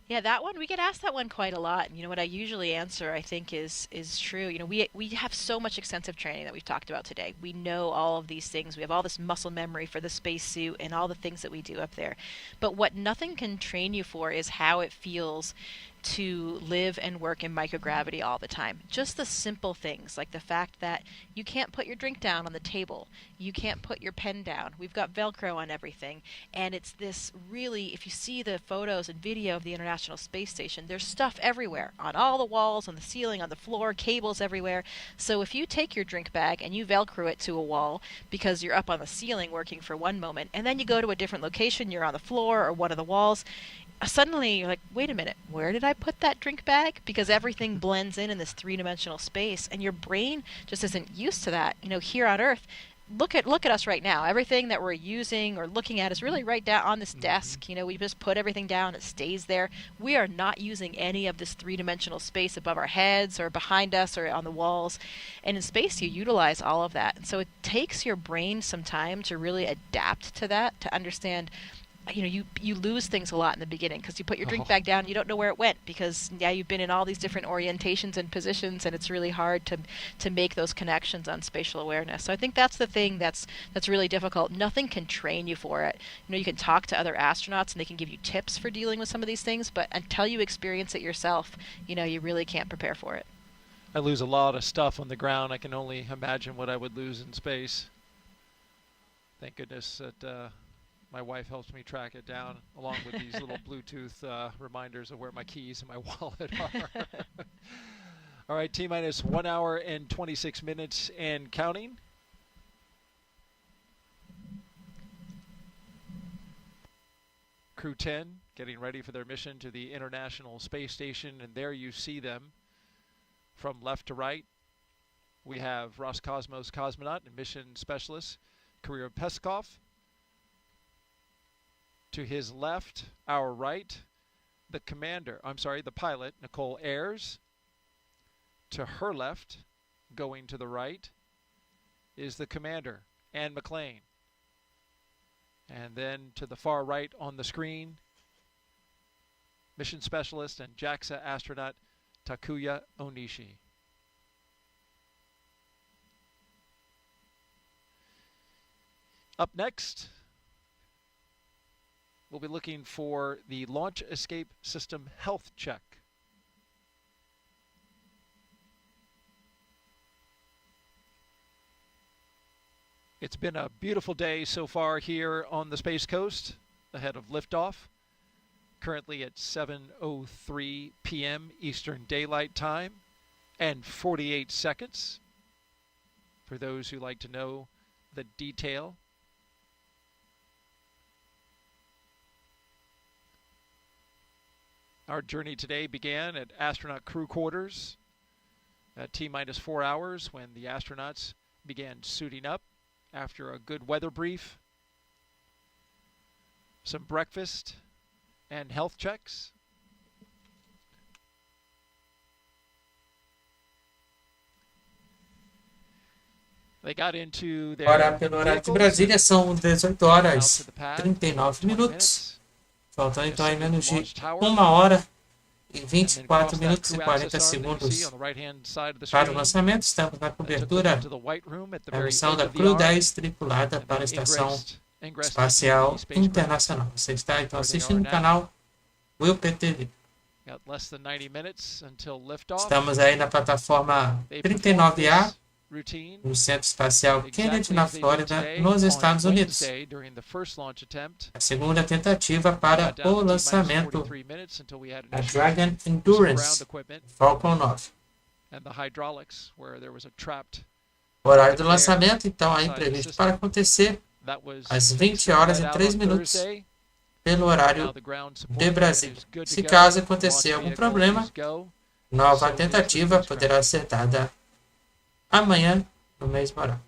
Yeah, that one, we get asked that one quite a lot. And what I usually answer, I think, is true. We have so much extensive training that we've talked about today. We know all of these things. We have all this muscle memory for the spacesuit and all the things that we do up there. But what nothing can train you for is how it feels to live and work in microgravity all the time. Just the simple things, like the fact that you can't put your drink down on the table, you can't put your pen down, we've got Velcro on everything, and it's this really, if you see the photos and video of the International Space Station, there's stuff everywhere, on all the walls, on the ceiling, on the floor, cables everywhere. So if you take your drink bag and you Velcro it to a wall because you're up on the ceiling working for one moment, and then you go to a different location, you're on the floor or one of the walls, suddenly you're like, wait a minute, where did I put that drink bag? Because everything blends in this three-dimensional space, and your brain just isn't used to that. Here on Earth, look at us right now. Everything that we're using or looking at is really right down on this desk. We just put everything down, it stays there. We are not using any of this three-dimensional space above our heads or behind us or on the walls. And in space, you utilize all of that. And so it takes your brain some time to really adapt to that, to understand. You lose things a lot in the beginning because you put your drink bag down, you don't know where it went because you've been in all these different orientations and positions, and it's really hard to make those connections on spatial awareness. So I think that's the thing that's really difficult. Nothing can train you for it. You can talk to other astronauts and they can give you tips for dealing with some of these things, but until you experience it yourself, you really can't prepare for it. I lose a lot of stuff on the ground. I can only imagine what I would lose in space. Thank goodness that my wife helps me track it down, along with these little Bluetooth reminders of where my keys and my wallet are. All right, T-minus 1 hour and 26 minutes and counting. CREW-10 getting ready for their mission to the International Space Station, and there you see them from left to right. We have Roscosmos cosmonaut and mission specialist Kirill Peskov. To his left, our right, the pilot, Nichole Ayers. To her left, going to the right, is the commander, McClain. And then to the far right on the screen, mission specialist and Jaxa astronaut Takuya Onishi. Up next, we'll be looking for the Launch Escape System Health Check. It's been a beautiful day so far here on the Space Coast ahead of liftoff. Currently at 7:03 p.m. Eastern Daylight Time and 48 seconds. For those who like to know the detail. Our journey today began at astronaut crew quarters at T-minus 4 hours when the astronauts began suiting up after a good weather brief, some breakfast, and health checks. They got into their Agora, pelo horário de Brasília, são 18 horas e 39 minutos. Faltando então aí menos de 1 hora e 24 minutos e 40 segundos para o lançamento. Estamos na cobertura da missão da CREW-10 tripulada para a Estação Espacial Internacional. Você está então assistindo o canal WillPTV. Estamos aí na plataforma 39A, no Centro Espacial Kennedy, na Flórida, nos Estados Unidos. A segunda tentativa para o lançamento da Dragon Endurance Falcon 9. O horário do lançamento, então, aí previsto para acontecer às 20 horas e 3 minutos pelo horário de Brasília. Se caso acontecer algum problema, nova tentativa poderá ser dada amanhã, no mesmo horário.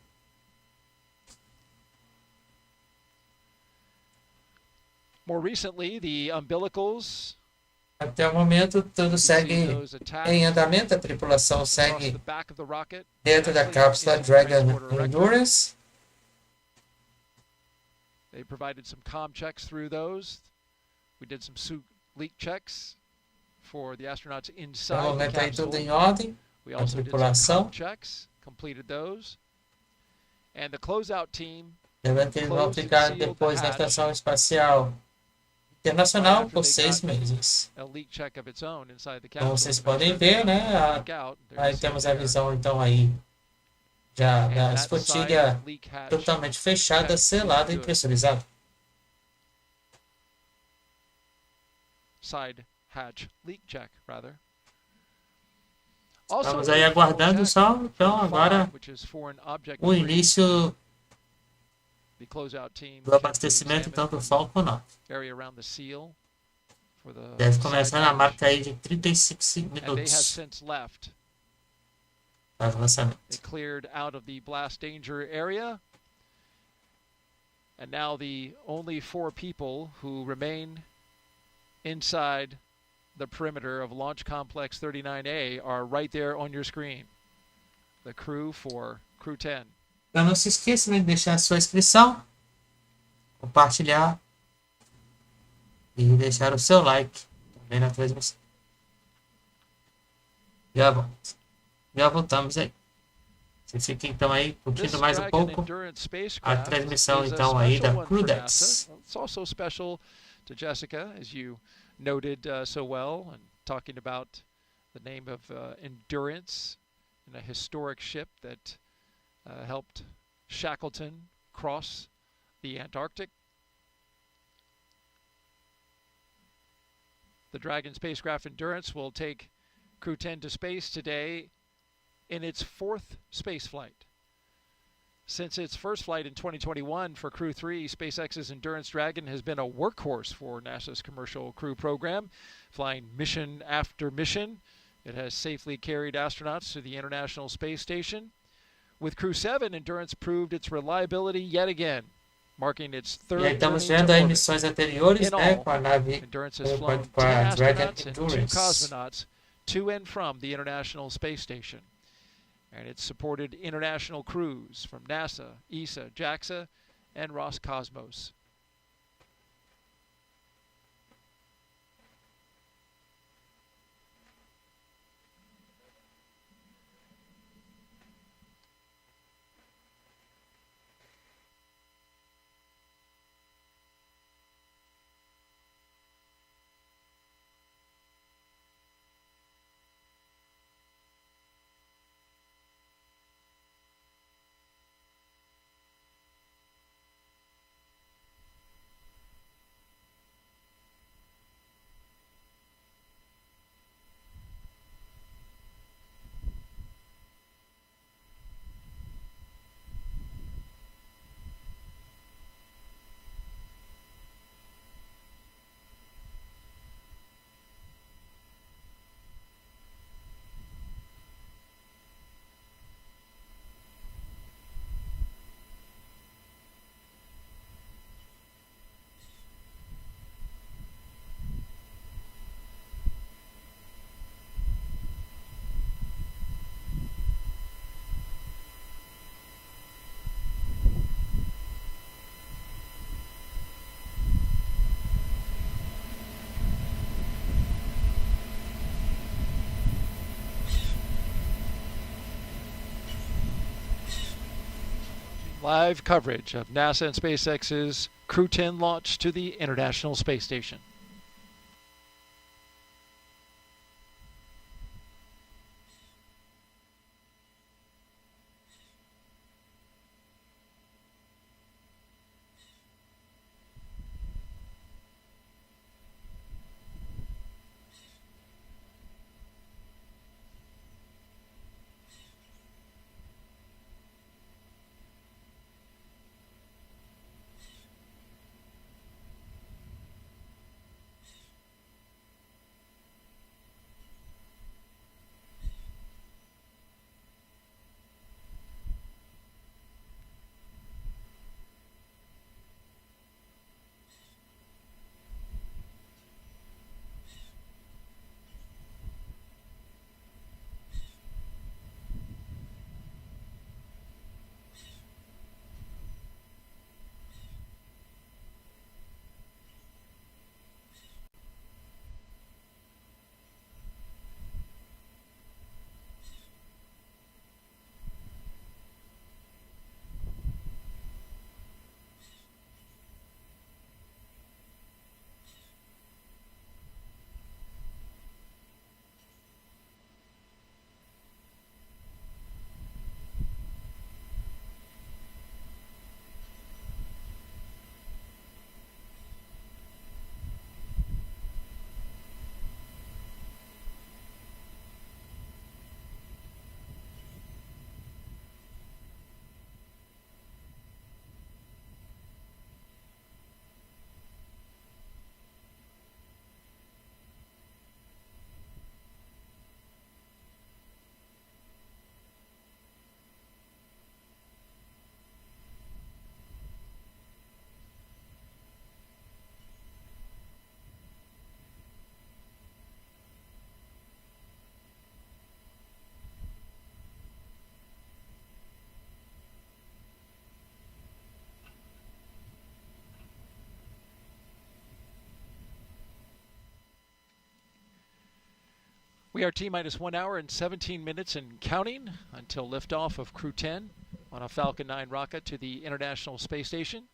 Até o momento, tudo segue em andamento. A tripulação segue dentro da cápsula Dragon Endurance. They provided some comm checks through those. We did some suit leak checks for the astronauts inside the momento aí capsule. tudo em ordem. We A also did some tripulação. comm checks, completed those. And the closeout team Lembrando que eles vão ficar depois na Estação Espacial Internacional por 6 meses. a leak check of its own inside the Como capsule. vocês podem ver, né? Aí temos a visão então aí já da escotilha totalmente fechada, selada e pressurizada. Side hatch leak check, rather. Estamos aí aguardando só, então, agora o início The closeout team do abastecimento então do Falcon 9. area around the seal for the Deve começar na marca aí de 35 and they have minutos since left. para o lançamento. They cleared out of the blast danger area. And now the only 4 people who remain inside the perimeter of Launch Complex 39A are right there on your screen. The crew for CREW-10. Então não se esqueça, né, de deixar a sua inscrição, compartilhar e deixar o seu like também na transmissão. Já voltamos aí. Vocês fiquem então aí curtindo mais um pouco a transmissão então aí da CREW-10. It's also special to Jessica, as you noted so well, and talking about the name of Endurance, and a historic ship that helped Shackleton cross the Antarctic. The Dragon spacecraft Endurance will take CREW-10 to space today in its 4th space flight. Since its first flight in 2021 for Crew 3, SpaceX's Endurance Dragon has been a workhorse for NASA's Commercial Crew program, flying mission after mission. It has safely carried astronauts to the International Space Station. With Crew 7, Endurance proved its reliability yet again, marking its third E aí estamos journey vendo to aí orbit. missões anteriores, In né, all, com a nave, Endurance has com flown a 10 Dragon astronauts and 2 Endurance. cosmonauts to and from the International Space Station. And it's supported international crews from NASA, ESA, Jaxa, and Roscosmos. Live coverage of NASA and SpaceX's Crew 10 launch to the International Space Station. We are T-minus 1 hour and 17 minutes and counting until liftoff of Crew 10 on a Falcon 9 rocket to the International Space Station.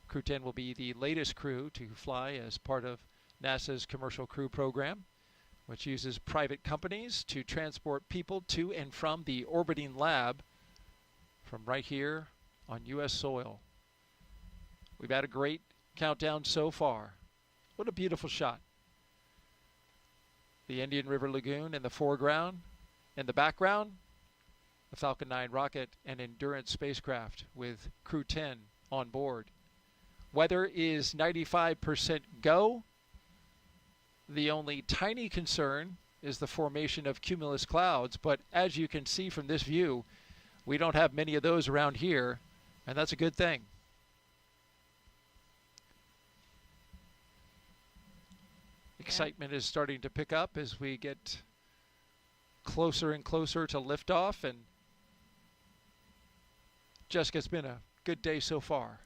Crew 10 will be the latest crew to fly as part of NASA's Commercial Crew program, which uses private companies to transport people to and from the orbiting lab from right here on U.S. soil. We've had a great countdown so far. What a beautiful shot. The Indian River Lagoon in the foreground. In the background, a Falcon 9 rocket and Endurance spacecraft with CREW-10 on board. Weather is 95% go. The only tiny concern is the formation of cumulus clouds, but as you can see from this view, we don't have many of those around here, and that's a good thing. Excitement is starting to pick up as we get closer and closer to liftoff, and Jessica, it's been a good day so far.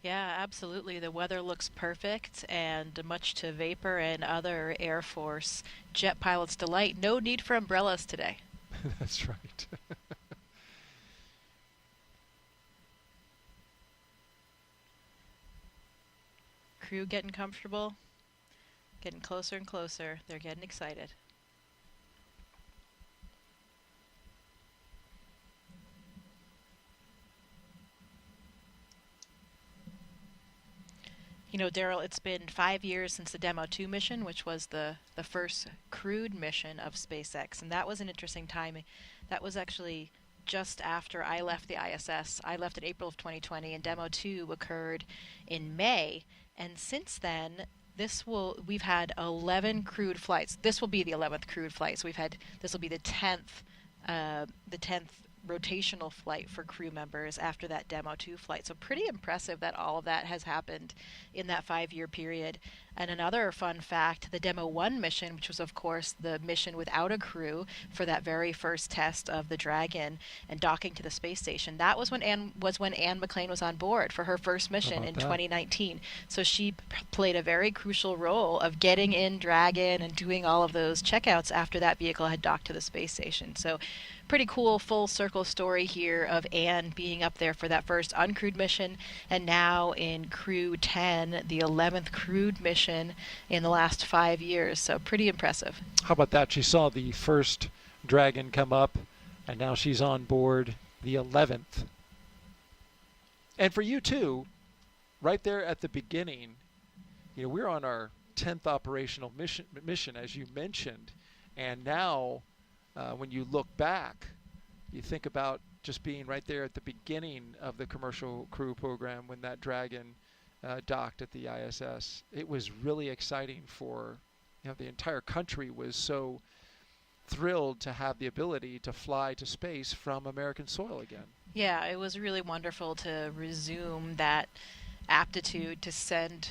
Yeah, absolutely. The weather looks perfect, and much to Vapor and other Air Force jet pilots' delight, no need for umbrellas today. That's right. Crew getting comfortable, getting closer and closer. They're getting excited. You know, Daryl, it's been 5 years since the Demo 2 mission, which was the first crewed mission of SpaceX, and that was an interesting timing. That was actually just after I left the ISS. I left in April of 2020, and Demo 2 occurred in May, and since then, we've had 11 crewed flights. This will be the 11th crewed flight, so this will be the 10th rotational flight for crew members after that Demo 2 flight. So pretty impressive that all of that has happened in that 5-year period. And another fun fact, the Demo 1 mission, which was of course the mission without a crew for that very first test of the Dragon and docking to the space station, that was when Anne McClain was on board for her first mission in 2019. So she played a very crucial role of getting in Dragon and doing all of those checkouts after that vehicle had docked to the space station. So pretty cool full circle story here of Anne being up there for that first uncrewed mission, and now in CREW-10, the 11th crewed mission in the last 5 years. So pretty impressive. How about that? She saw the first Dragon come up, and now she's on board the 11th. And for you too, right there at the beginning, you know, we're on our 10th operational mission, as you mentioned, and now when you look back, you think about just being right there at the beginning of the commercial crew program when that Dragon docked at the ISS. It was really exciting for, you know, the entire country was so thrilled to have the ability to fly to space from American soil again. Yeah, it was really wonderful to resume that aptitude to send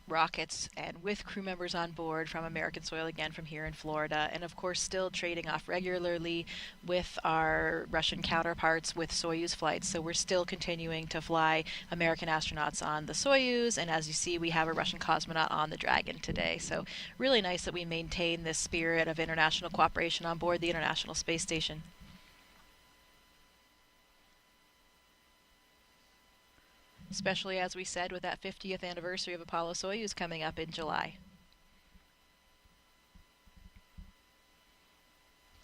rockets and with crew members on board from American soil again from here in Florida, and of course still trading off regularly with our Russian counterparts with Soyuz flights. So we're still continuing to fly American astronauts on the Soyuz, and as you see, we have a Russian cosmonaut on the Dragon today. So really nice that we maintain this spirit of international cooperation on board the International Space Station. Especially, as we said, with that 50th anniversary of Apollo-Soyuz coming up in July.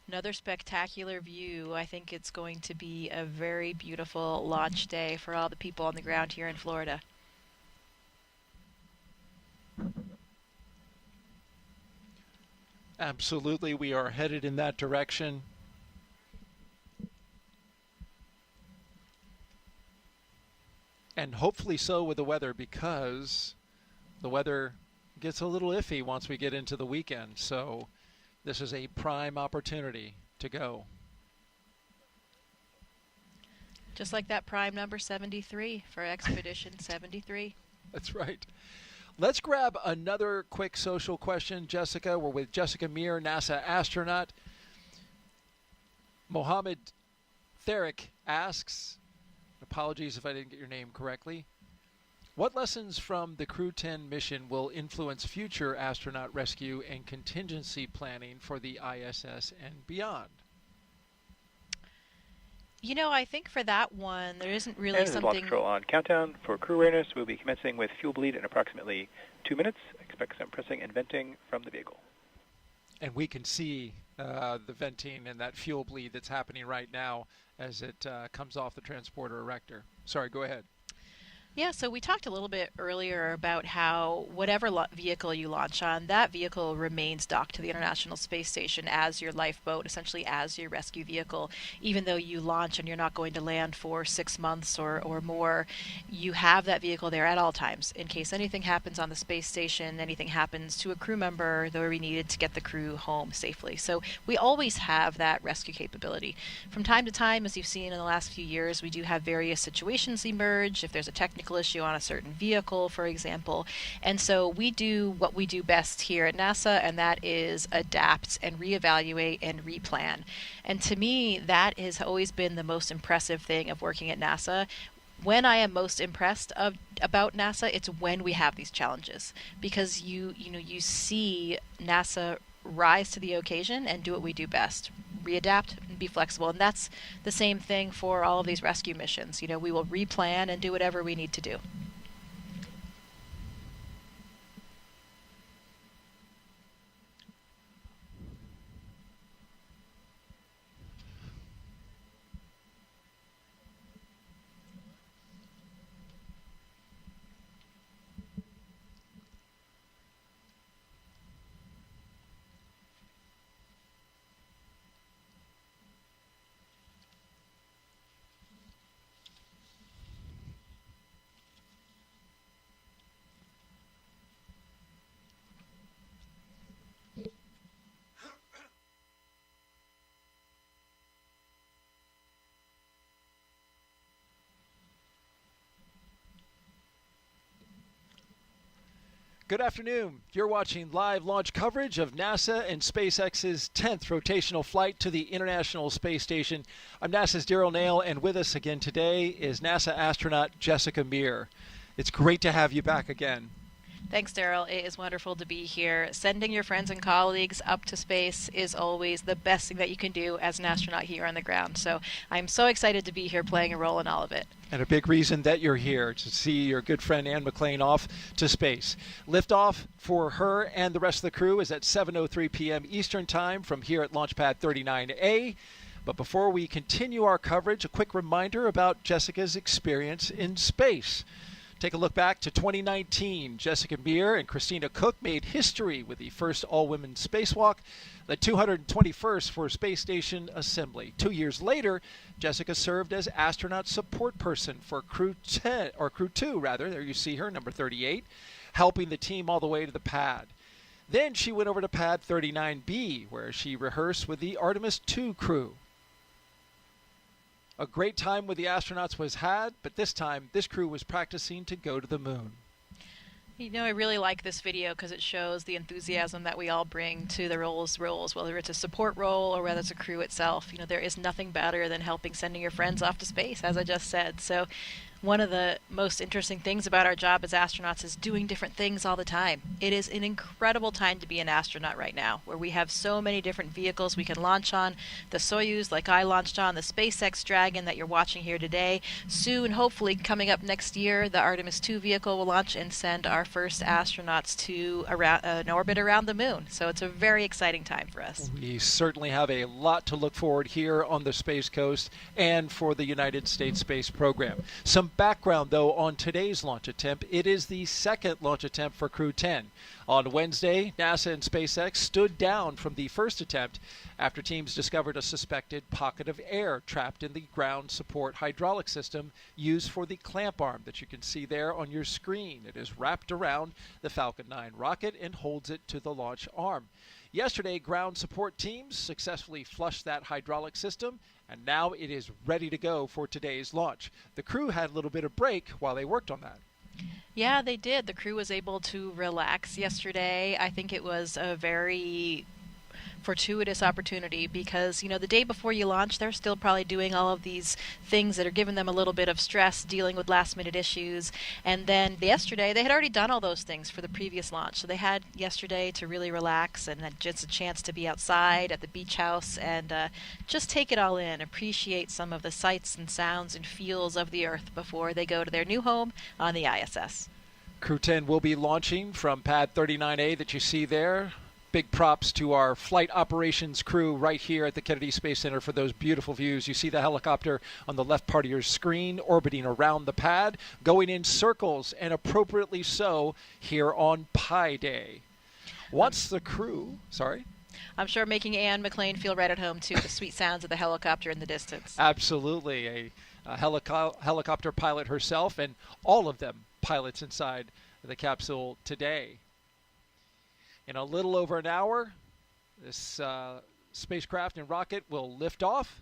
Another spectacular view. I think it's going to be a very beautiful launch day for all the people on the ground here in Florida. Absolutely, we are headed in that direction. And hopefully so with the weather, because the weather gets a little iffy once we get into the weekend. So this is a prime opportunity to go. Just like that prime number 73 for Expedition 73. That's right. Let's grab another quick social question, Jessica. We're with Jessica Meir, NASA astronaut. Mohammed Therick asks, apologies if I didn't get your name correctly, what lessons from the CREW-10 mission will influence future astronaut rescue and contingency planning for the ISS and beyond? You know, I think for that one, there isn't really something... Launch control on countdown for crew readiness. We'll be commencing with fuel bleed in approximately 2 minutes. Expect some pressing and venting from the vehicle. And we can see the venting and that fuel bleed that's happening right now as it comes off the transporter erector. Sorry, go ahead. Yeah, so we talked a little bit earlier about how whatever vehicle you launch on, that vehicle remains docked to the International Space Station as your lifeboat, essentially as your rescue vehicle. Even though you launch and you're not going to land for 6 months or more, you have that vehicle there at all times in case anything happens on the space station, anything happens to a crew member that we needed to get the crew home safely. So we always have that rescue capability. From time to time, as you've seen in the last few years, we do have various situations emerge. If there's a technical issue on a certain vehicle, for example. And so we do what we do best here at NASA, and that is adapt and reevaluate and replan. And to me, that has always been the most impressive thing of working at NASA. When I am most impressed about NASA, it's when we have these challenges, because you see NASA rise to the occasion and do what we do best, readapt and be flexible. And that's the same thing for all of these rescue missions. We will replan and do whatever we need to do. Good afternoon. You're watching live launch coverage of NASA and SpaceX's 10th rotational flight to the International Space Station. I'm NASA's Daryl Nail, and with us again today is NASA astronaut Jessica Meir. It's great to have you back again. Thanks, Daryl. It is wonderful to be here. Sending your friends and colleagues up to space is always the best thing that you can do as an astronaut here on the ground. So I'm so excited to be here playing a role in all of it. And a big reason that you're here, to see your good friend Ann McClain off to space. Liftoff for her and the rest of the crew is at 7:03 p.m. Eastern Time from here at Launch Pad 39A. But before we continue our coverage, a quick reminder about Jessica's experience in space. Take a look back to 2019. Jessica Meir and Christina Cook made history with the first all-women spacewalk, the 221st for Space Station Assembly. 2 years later, Jessica served as astronaut support person for Crew-2, there you see her, number 38, helping the team all the way to the pad. Then she went over to pad 39B, where she rehearsed with the Artemis II crew. A great time with the astronauts was had, but this time, this crew was practicing to go to the moon. I really like this video because it shows the enthusiasm that we all bring to the roles, whether it's a support role or whether it's a crew itself. There is nothing better than sending your friends off to space, as I just said. So one of the most interesting things about our job as astronauts is doing different things all the time. It is an incredible time to be an astronaut right now, where we have so many different vehicles we can launch on. The Soyuz, like I launched on, the SpaceX Dragon that you're watching here today. Soon, hopefully, coming up next year, the Artemis II vehicle will launch and send our first astronauts to an orbit around the moon. So it's a very exciting time for us. We certainly have a lot to look forward here on the Space Coast and for the United States space program. Some background, though, on today's launch attempt. It is the second launch attempt for Crew-10. On Wednesday, NASA and SpaceX stood down from the first attempt after teams discovered a suspected pocket of air trapped in the ground support hydraulic system used for the clamp arm that you can see there on your screen. It is wrapped around the Falcon 9 rocket and holds it to the launch arm. Yesterday, ground support teams successfully flushed that hydraulic system, and now it is ready to go for today's launch. The crew had a little bit of break while they worked on that. Yeah, they did. The crew was able to relax yesterday. I think it was a very fortuitous opportunity because, the day before you launch, they're still probably doing all of these things that are giving them a little bit of stress, dealing with last-minute issues. And then yesterday, they had already done all those things for the previous launch. So they had yesterday to really relax and had just a chance to be outside at the beach house and just take it all in, appreciate some of the sights and sounds and feels of the Earth before they go to their new home on the ISS. Crew-10 will be launching from pad 39A that you see there Big props to our flight operations crew right here at the Kennedy Space Center for those beautiful views. You see the helicopter on the left part of your screen orbiting around the pad, going in circles, and appropriately so, here on Pi Day. Once the crew, sorry? I'm sure making Anne McClain feel right at home, too, the sweet sounds of the helicopter in the distance. Absolutely. A helicopter pilot herself, and all of them pilots inside the capsule today. In a little over an hour, this spacecraft and rocket will lift off.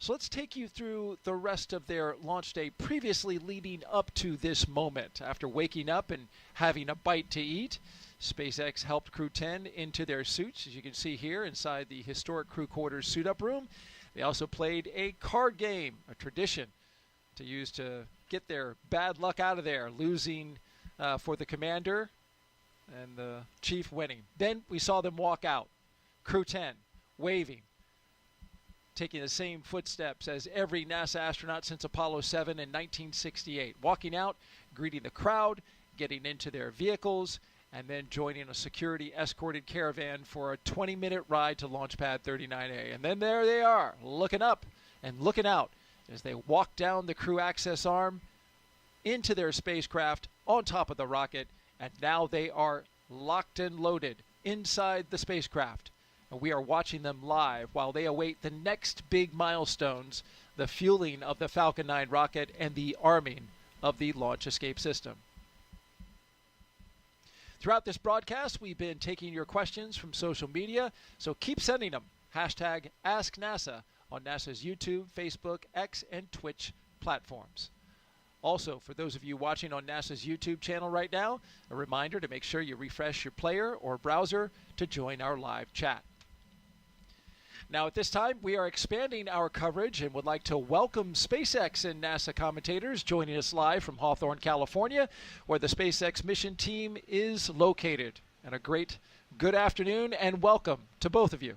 So let's take you through the rest of their launch day previously leading up to this moment. After waking up and having a bite to eat, SpaceX helped CREW-10 into their suits, as you can see here inside the historic crew quarters suit-up room. They also played a card game, a tradition to use to get their bad luck out of there, losing for the commander and the chief winning. Then we saw them walk out, CREW-10 waving, taking the same footsteps as every NASA astronaut since Apollo 7 in 1968, walking out, greeting the crowd, getting into their vehicles, and then joining a security escorted caravan for a 20-minute ride to Launch Pad 39A. And then there they are, looking up and looking out as they walk down the crew access arm into their spacecraft on top of the rocket. And now they are locked and loaded inside the spacecraft. And we are watching them live while they await the next big milestones, the fueling of the Falcon 9 rocket and the arming of the launch escape system. Throughout this broadcast, we've been taking your questions from social media, so keep sending them. Hashtag AskNASA on NASA's YouTube, Facebook, X, and Twitch platforms. Also, for those of you watching on NASA's YouTube channel right now, a reminder to make sure you refresh your player or browser to join our live chat. Now, at this time, we are expanding our coverage and would like to welcome SpaceX and NASA commentators joining us live from Hawthorne, California, where the SpaceX mission team is located. And a great good afternoon and welcome to both of you.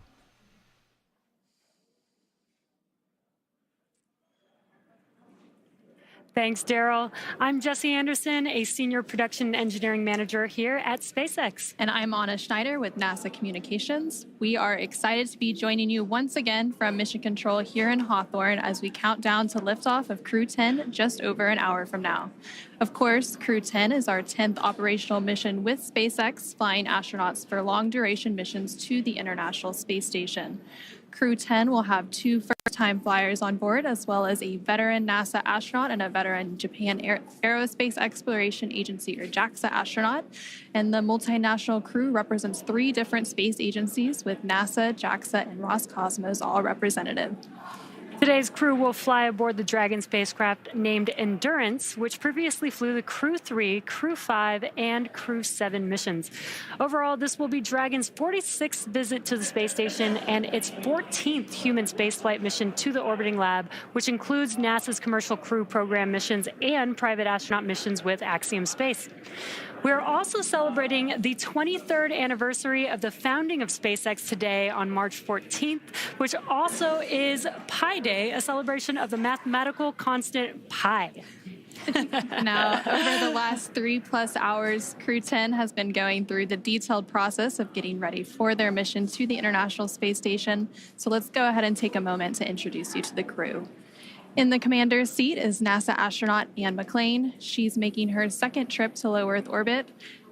Thanks, Daryl. I'm Jesse Anderson, a Senior Production Engineering Manager here at SpaceX. And I'm Anna Schneider with NASA Communications. We are excited to be joining you once again from Mission Control here in Hawthorne as we count down to liftoff of CREW-10 just over an hour from now. Of course, CREW-10 is our 10th operational mission with SpaceX, flying astronauts for long-duration missions to the International Space Station. CREW-10 will have 2 first-time flyers on board, as well as a veteran NASA astronaut and a veteran Japan Aerospace Exploration Agency, or JAXA, astronaut. And the multinational crew represents 3 different space agencies, with NASA, JAXA, and Roscosmos all represented. Today's crew will fly aboard the Dragon spacecraft named Endurance, which previously flew the CREW-3, CREW-5, and CREW-7 missions. Overall, this will be Dragon's 46th visit to the space station and its 14th human spaceflight mission to the orbiting lab, which includes NASA's Commercial Crew Program missions and private astronaut missions with Axiom Space. We're also celebrating the 23rd anniversary of the founding of SpaceX today on March 14th, which also is Pi Day, a celebration of the mathematical constant pi. Now, over the last 3+ hours, CREW-10 has been going through the detailed process of getting ready for their mission to the International Space Station. So let's go ahead and take a moment to introduce you to the crew. In the commander's seat is NASA astronaut Anne McClain. She's making her second trip to low Earth orbit.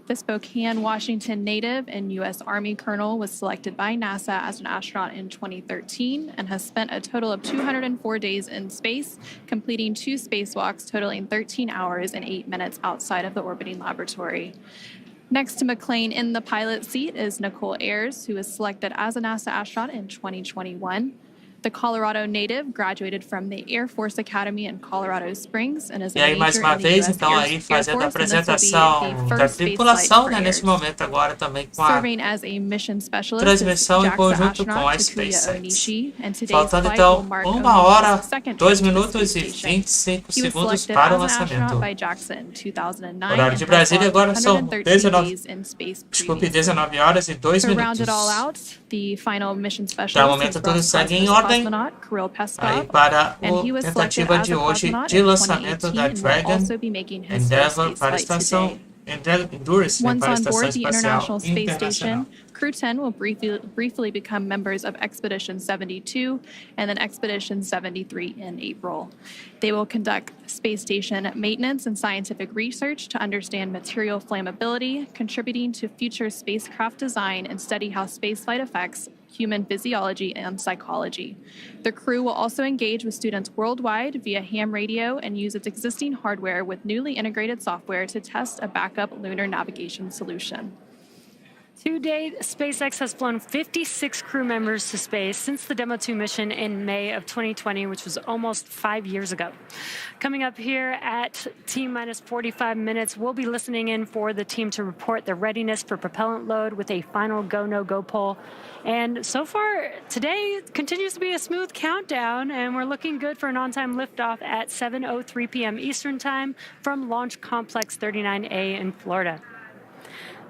The Spokane, Washington native and U.S. Army colonel was selected by NASA as an astronaut in 2013 and has spent a total of 204 days in space, completing 2 spacewalks totaling 13 hours and 8 minutes outside of the orbiting laboratory. Next to McClain in the pilot seat is Nichole Ayers, who was selected as a NASA astronaut in 2021. The Colorado native graduated from the Air Force Academy in Colorado Springs and is a E aí, mais uma vez, então, aí fazendo a apresentação da tripulação, né, nesse momento agora também com a transmissão em conjunto com a SpaceX. Faltando, então, 1 hora, 2 minutos e 25 segundos para o lançamento. Horário de Brasília agora são 19 horas e 2 minutos. Para o momento, tudo segue em ordem. Aí para a tentativa de hoje de lançamento da Dragon Endeavour para a estação Endurance, Once para a on Estação board the Espacial International Space Internacional. Station, Crew-10 will briefly become members of Expedition 72 and then Expedition 73 in April. They will conduct space station maintenance and scientific research to understand material flammability, contributing to future spacecraft design and study how spaceflight affects human physiology and psychology. The crew will also engage with students worldwide via ham radio and use its existing hardware with newly integrated software to test a backup lunar navigation solution. To date, SpaceX has flown 56 crew members to space since the Demo 2 mission in May of 2020, which was almost 5 years ago. Coming up here at T-minus 45 minutes, we'll be listening in for the team to report their readiness for propellant load with a final go, no-go poll. And so far, today continues to be a smooth countdown, and we're looking good for an on-time liftoff at 7:03 p.m. Eastern Time from Launch Complex 39A in Florida.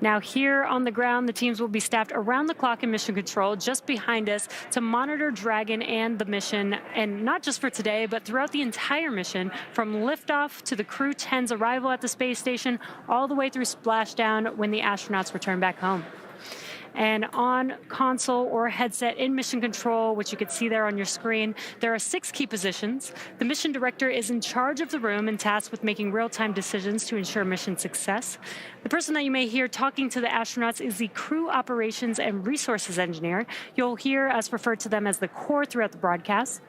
Now, here on the ground, the teams will be staffed around the clock in mission control just behind us to monitor Dragon and the mission, and not just for today, but throughout the entire mission, from liftoff to the Crew-10's arrival at the space station, all the way through splashdown when the astronauts return back home. And on console or headset in mission control, which you can see there on your screen, there are 6 key positions. The mission director is in charge of the room and tasked with making real-time decisions to ensure mission success. The person that you may hear talking to the astronauts is the crew operations and resources engineer. You'll hear us refer to them as the core throughout the broadcast.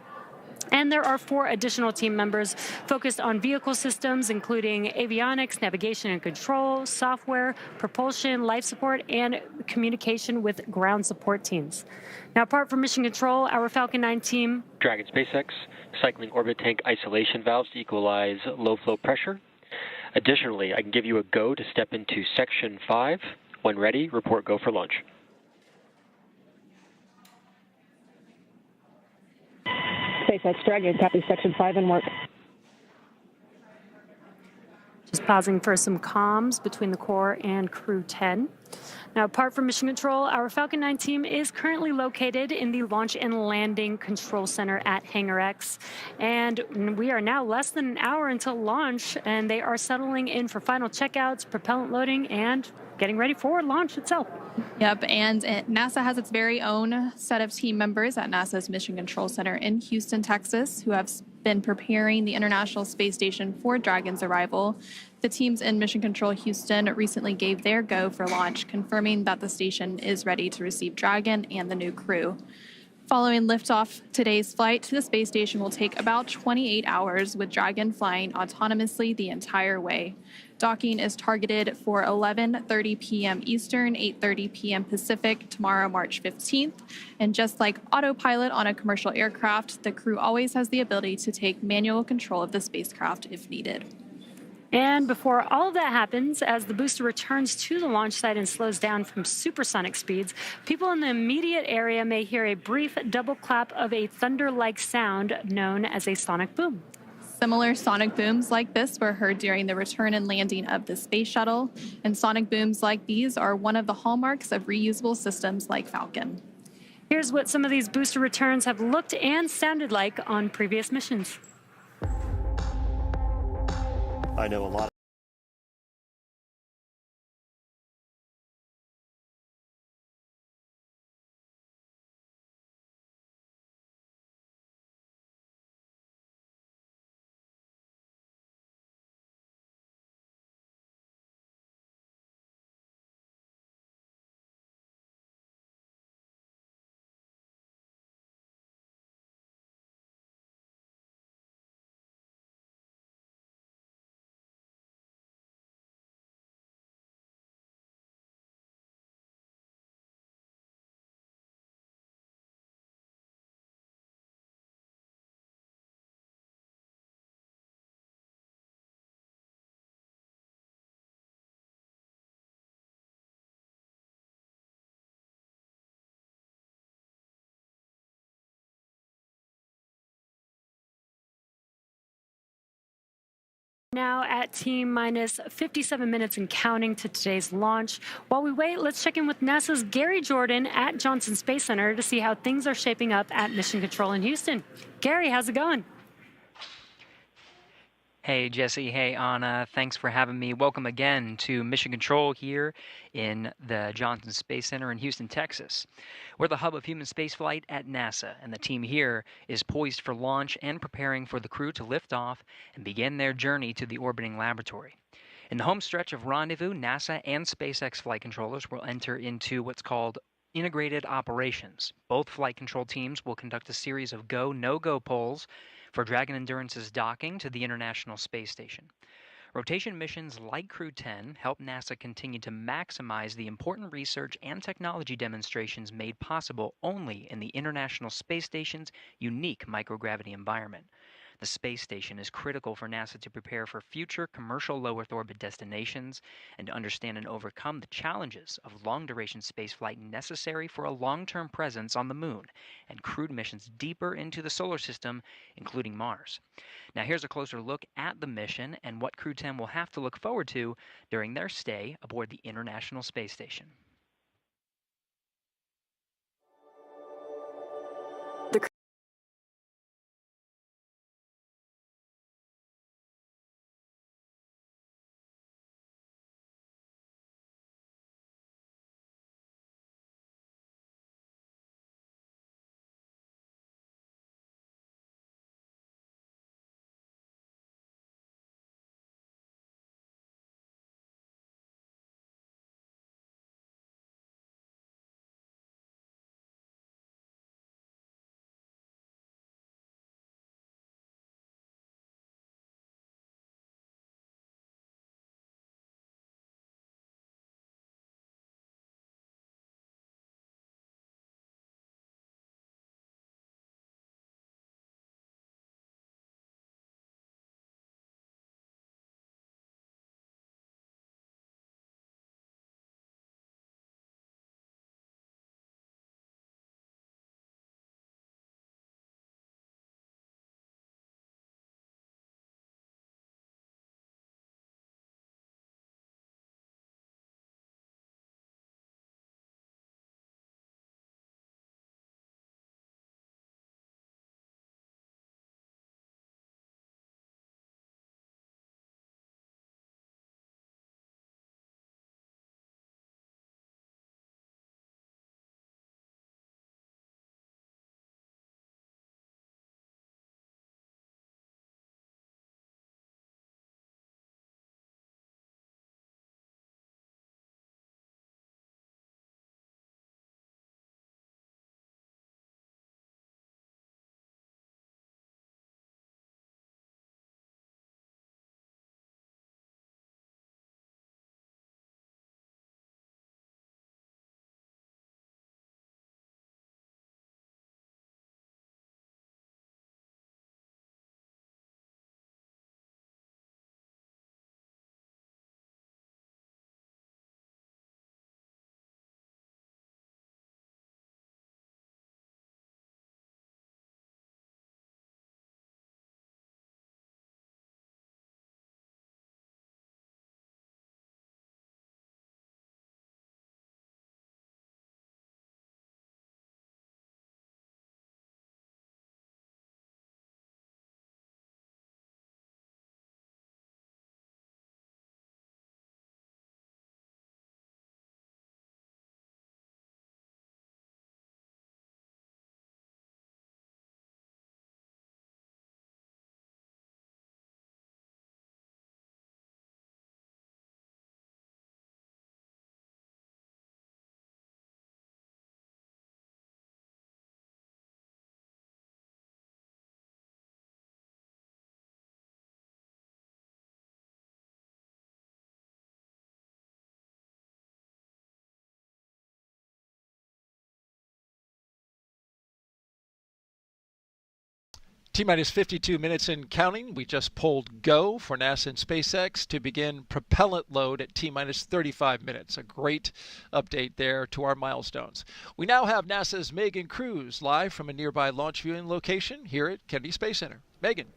And there are 4 additional team members focused on vehicle systems, including avionics, navigation and control, software, propulsion, life support, and communication with ground support teams. Now, apart from mission control, our Falcon 9 team... Dragon SpaceX, cycling orbit tank isolation valves to equalize low flow pressure. Additionally, I can give you a go to step into Section 5. When ready, report go for launch. SpaceX Dragon, copy Section 5 and work. Just pausing for some comms between the core and Crew-10. Now, apart from mission control, our Falcon 9 team is currently located in the Launch and Landing Control Center at Hangar X. And we are now less than an hour until launch, and they are settling in for final checkouts, propellant loading, and getting ready for launch itself. Yep, and NASA has its very own set of team members at NASA's Mission Control Center in Houston, Texas, who have been preparing the International Space Station for Dragon's arrival. The teams in Mission Control Houston recently gave their go for launch, confirming that the station is ready to receive Dragon and the new crew. Following liftoff, today's flight to the space station will take about 28 hours, with Dragon flying autonomously the entire way. Docking is targeted for 11:30 p.m. Eastern, 8:30 p.m. Pacific, tomorrow, March 15th. And just like autopilot on a commercial aircraft, the crew always has the ability to take manual control of the spacecraft if needed. And before all of that happens, as the booster returns to the launch site and slows down from supersonic speeds, people in the immediate area may hear a brief double clap of a thunder-like sound known as a sonic boom. Similar sonic booms like this were heard during the return and landing of the space shuttle, and sonic booms like these are one of the hallmarks of reusable systems like Falcon. Here's what some of these booster returns have looked and sounded like on previous missions. I know a lot. Now at T-minus 57 minutes and counting to today's launch. While we wait, let's check in with NASA's Gary Jordan at Johnson Space Center to see how things are shaping up at Mission Control in Houston. Gary, how's it going? Hey, Jesse. Hey, Anna. Thanks for having me. Welcome again to Mission Control here in the Johnson Space Center in Houston, Texas. We're the hub of human spaceflight at NASA, and the team here is poised for launch and preparing for the crew to lift off and begin their journey to the orbiting laboratory. In the home stretch of rendezvous, NASA and SpaceX flight controllers will enter into what's called integrated operations. Both flight control teams will conduct a series of go, no-go polls for Dragon Endurance's docking to the International Space Station. Rotation missions like CREW-10 help NASA continue to maximize the important research and technology demonstrations made possible only in the International Space Station's unique microgravity environment. The space station is critical for NASA to prepare for future commercial low Earth orbit destinations and to understand and overcome the challenges of long-duration spaceflight necessary for a long-term presence on the Moon and crewed missions deeper into the solar system, including Mars. Now here's a closer look at the mission and what CREW-10 will have to look forward to during their stay aboard the International Space Station. T-minus 52 minutes and counting. We just pulled go for NASA and SpaceX to begin propellant load at T-minus 35 minutes. A great update there to our milestones. We now have NASA's Megan Cruz live from a nearby launch viewing location here at Kennedy Space Center. Megan.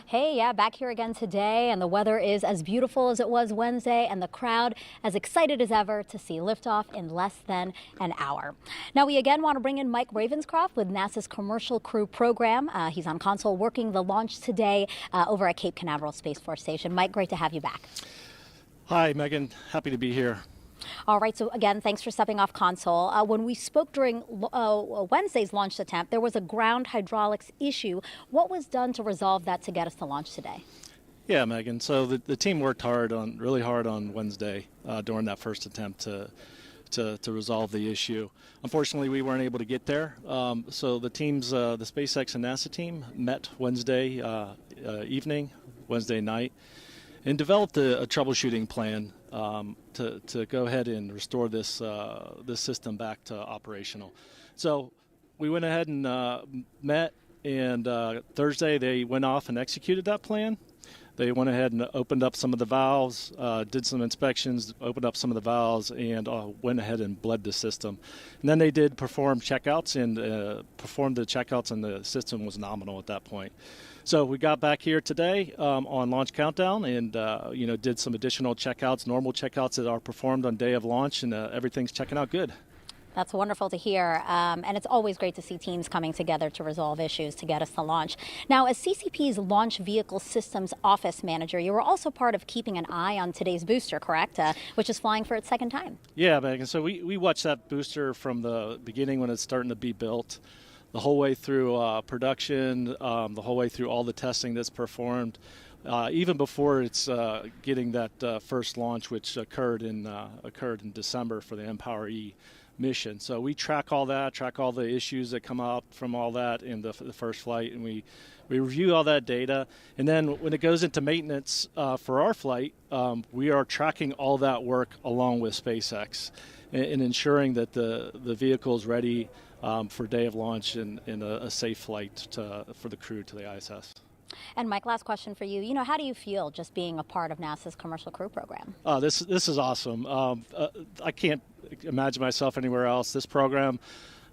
Hey, yeah, back here again today, and the weather is as beautiful as it was Wednesday, and the crowd as excited as ever to see liftoff in less than an hour. Now, we again want to bring in Mike Ravenscroft with NASA's Commercial Crew Program. He's on console working the launch today over at Cape Canaveral Space Force Station. Mike, great to have you back. Hi, Megan. Happy to be here. All right, so again, thanks for stepping off console. When we spoke during Wednesday's launch attempt, there was a ground hydraulics issue. What was done to resolve that to get us to launch today? Yeah, Megan. So the team worked really hard on Wednesday during that first attempt to resolve the issue. Unfortunately, we weren't able to get there. So the teams, the SpaceX and NASA team, met Wednesday evening, Wednesday night, and developed a troubleshooting plan to go ahead and restore this system back to operational. So we went ahead and met, and Thursday they went off and executed that plan. They went ahead and opened up some of the valves, did some inspections, opened up some of the valves, and went ahead and bled the system. And then they did perform checkouts and performed the checkouts, and the system was nominal at that point. So we got back here today on launch countdown and did some additional checkouts, normal checkouts that are performed on day of launch, and everything's checking out good. That's wonderful to hear, and it's always great to see teams coming together to resolve issues to get us to launch. Now, as CCP's Launch Vehicle Systems Office Manager, you were also part of keeping an eye on today's booster, correct, which is flying for its second time? Yeah, Megan, so we watched that booster from the beginning when it's starting to be built, the whole way through production, the whole way through all the testing that's performed, even before it's getting that first launch, which occurred in December for the Empower-E mission. So we track all that, track all the issues that come out from all that in the first flight, and we review all that data. And then when it goes into maintenance for our flight, we are tracking all that work along with SpaceX and ensuring that the vehicle is ready for day of launch and a safe flight for the crew to the ISS. And Mike, last question for you. You know, how do you feel just being a part of NASA's Commercial Crew Program? This is awesome. I can't imagine myself anywhere else. This program,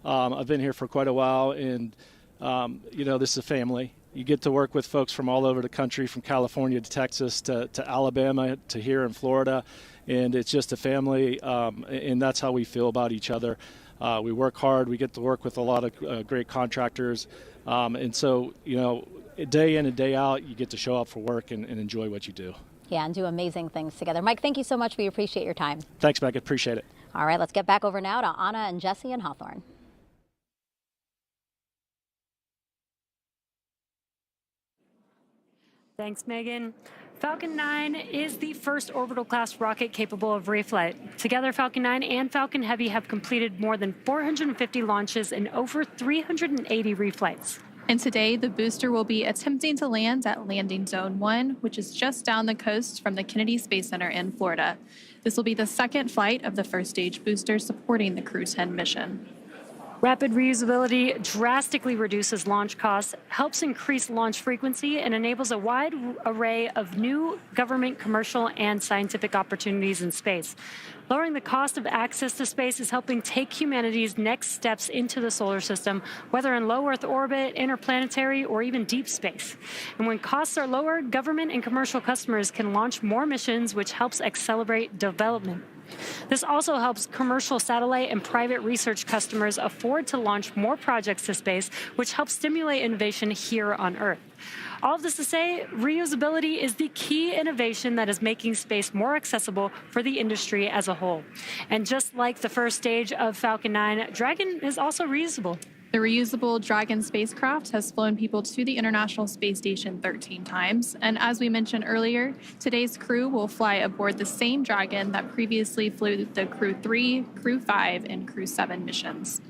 I've been here for quite a while, and this is a family. You get to work with folks from all over the country, from California to Texas to Alabama to here in Florida, and it's just a family, and that's how we feel about each other. We work hard. We get to work with a lot of great contractors, and so day in and day out, you get to show up for work and enjoy what you do. Yeah, and do amazing things together. Mike, thank you so much. We appreciate your time. Thanks, Megan. Appreciate it. All right, let's get back over now to Anna and Jesse in Hawthorne. Thanks, Megan. Falcon 9 is the first orbital-class rocket capable of reflight. Together, Falcon 9 and Falcon Heavy have completed more than 450 launches and over 380 reflights. And today, the booster will be attempting to land at Landing Zone 1, which is just down the coast from the Kennedy Space Center in Florida. This will be the second flight of the first stage booster supporting the CREW-10 mission. Rapid reusability drastically reduces launch costs, helps increase launch frequency, and enables a wide array of new government, commercial, and scientific opportunities in space. Lowering the cost of access to space is helping take humanity's next steps into the solar system, whether in low Earth orbit, interplanetary, or even deep space. And when costs are lower, government and commercial customers can launch more missions, which helps accelerate development. This also helps commercial satellite and private research customers afford to launch more projects to space, which helps stimulate innovation here on Earth. All of this to say, reusability is the key innovation that is making space more accessible for the industry as a whole. And just like the first stage of Falcon 9, Dragon is also reusable. The reusable Dragon spacecraft has flown people to the International Space Station 13 times. And as we mentioned earlier, today's crew will fly aboard the same Dragon that previously flew the CREW-3, CREW-5, and CREW-7 missions.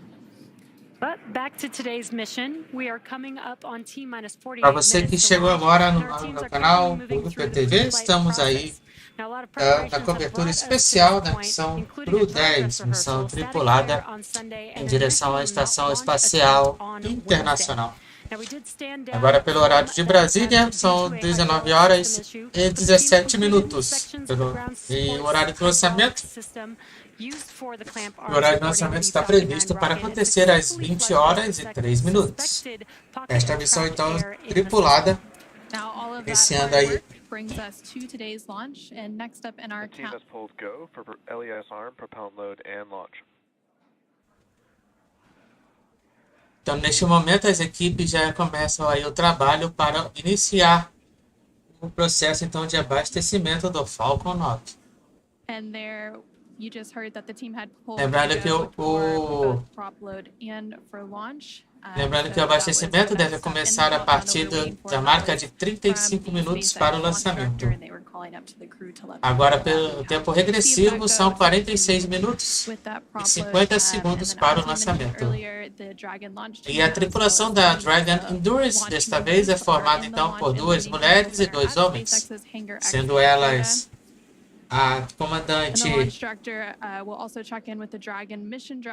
But back to today's mission, we are coming up on T-minus 48 Para você que chegou agora no canal WillPTV, estamos aí na cobertura especial da missão CREW-10, missão tripulada em direção à Estação Espacial Internacional. Agora, pelo horário de Brasília, são 19 horas e 17 minutos. E o horário de lançamento? O horário de lançamento está previsto para acontecer às 20 horas e 3 minutos. Esta missão, então, tripulada Iniciando aí. Brings us to today's launch, and next up in our The team has pulled go for LES arm, propellant load, and launch. Então, neste momento, as equipes já começam aí o trabalho para iniciar o processo então de abastecimento do Falcon 9. And there, you just heard that the team had pulled Lembrando que o abastecimento deve começar a partir da marca de 35 minutos para o lançamento. Agora, pelo tempo regressivo, são 46 minutos e 50 segundos para o lançamento. E a tripulação da Dragon Endurance, desta vez, é formada então por 2 mulheres e 2 homens, sendo elas a comandante,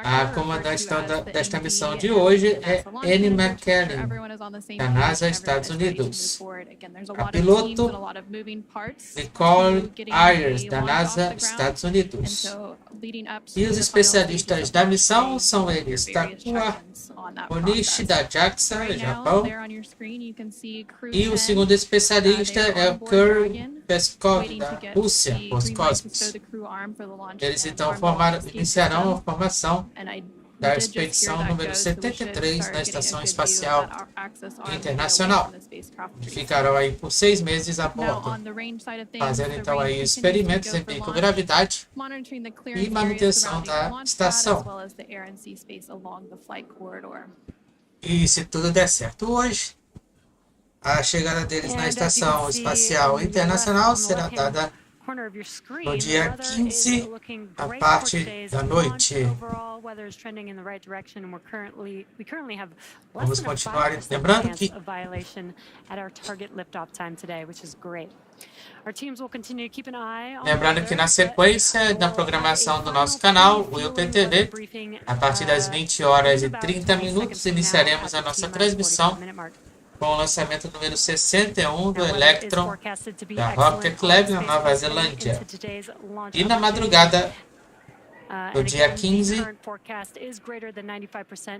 a comandante então, desta missão de hoje é McClain, da NASA, Estados Unidos. A piloto, Nichole Ayers, da NASA, Estados Unidos. E os especialistas da missão são eles, Takuya, Onishi, da Jaxa, Japão. E o segundo especialista é o Kirill, Peskov, da Rússia, Roscosmos. Eles então iniciarão a formação da expedição número 73 na Estação Espacial Internacional. Ficarão aí por 6 meses a bordo, fazendo então aí experimentos em microgravidade e manutenção da estação. E se tudo der certo hoje, a chegada deles na Estação Espacial Internacional será dada no dia 15, a parte da noite. Vamos continuar lembrando que na sequência da programação do nosso canal, o WillPTV, a partir das 20h30, iniciaremos a nossa transmissão com o lançamento número 61 do Electron da Rocket Lab na Nova Zelândia. E na madrugada do dia 15,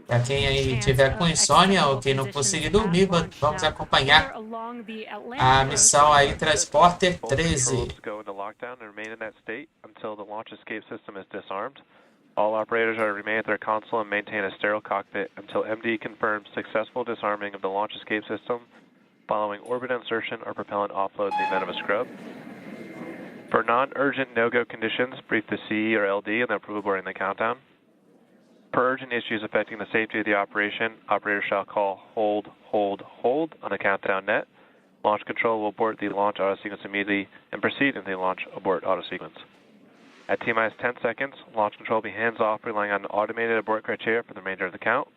para quem aí tiver com insônia ou quem não conseguir dormir, vamos acompanhar a missão aí Transporter 13. All operators are to remain at their console and maintain a sterile cockpit until MD confirms successful disarming of the launch escape system following orbit insertion or propellant offload in the event of a scrub. For non-urgent no-go conditions, brief the CE or LD and they'll approve boarding the countdown. For urgent issues affecting the safety of the operation, operators shall call hold on the countdown net. Launch control will abort the launch auto sequence immediately and proceed into the launch abort auto sequence. At T-minus 10 seconds, launch control will be hands-off, relying on automated abort criteria for the remainder of the count.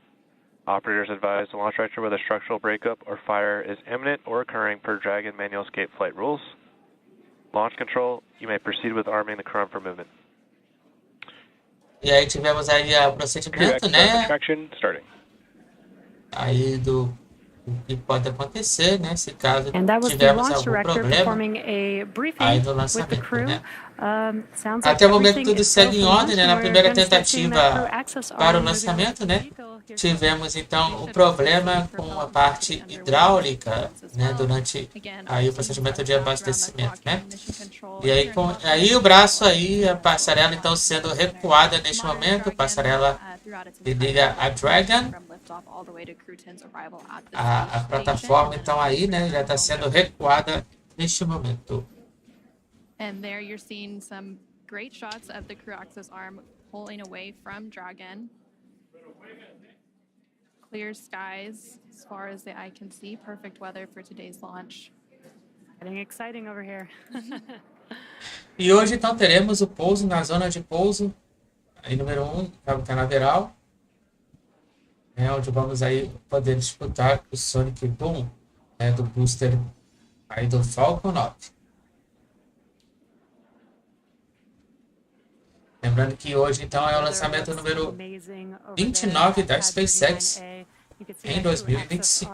Operators advise the launch director whether structural breakup or fire is imminent or occurring per Dragon manual escape flight rules. Launch control, you may proceed with arming the crew for movement. E aí tivemos aí o procedimento, né? Aí do que pode acontecer, né? Se caso tivermos algum problema aí no lançamento, né? Até o momento tudo segue em ordem, né? Na primeira tentativa para o lançamento, né? Tivemos então um problema com a parte hidráulica, né? Durante aí o procedimento de abastecimento, né? E aí o braço aí, a passarela então sendo recuada neste momento, passarela que liga a Dragon. A plataforma então aí, né? Já está sendo recuada neste momento. And there you're seeing some great shots of the crew access arm pulling away from Dragon. Clear skies as far as the eye can see. Perfect weather for today's launch. Getting exciting over here. E hoje então teremos o pouso na zona de pouso, aí número 1, Cabo Canaveral, onde vamos aí poder disputar o Sonic Boom, né, do booster aí do Falcon 9. Lembrando que hoje, então, é o lançamento número 29 da SpaceX em 2025.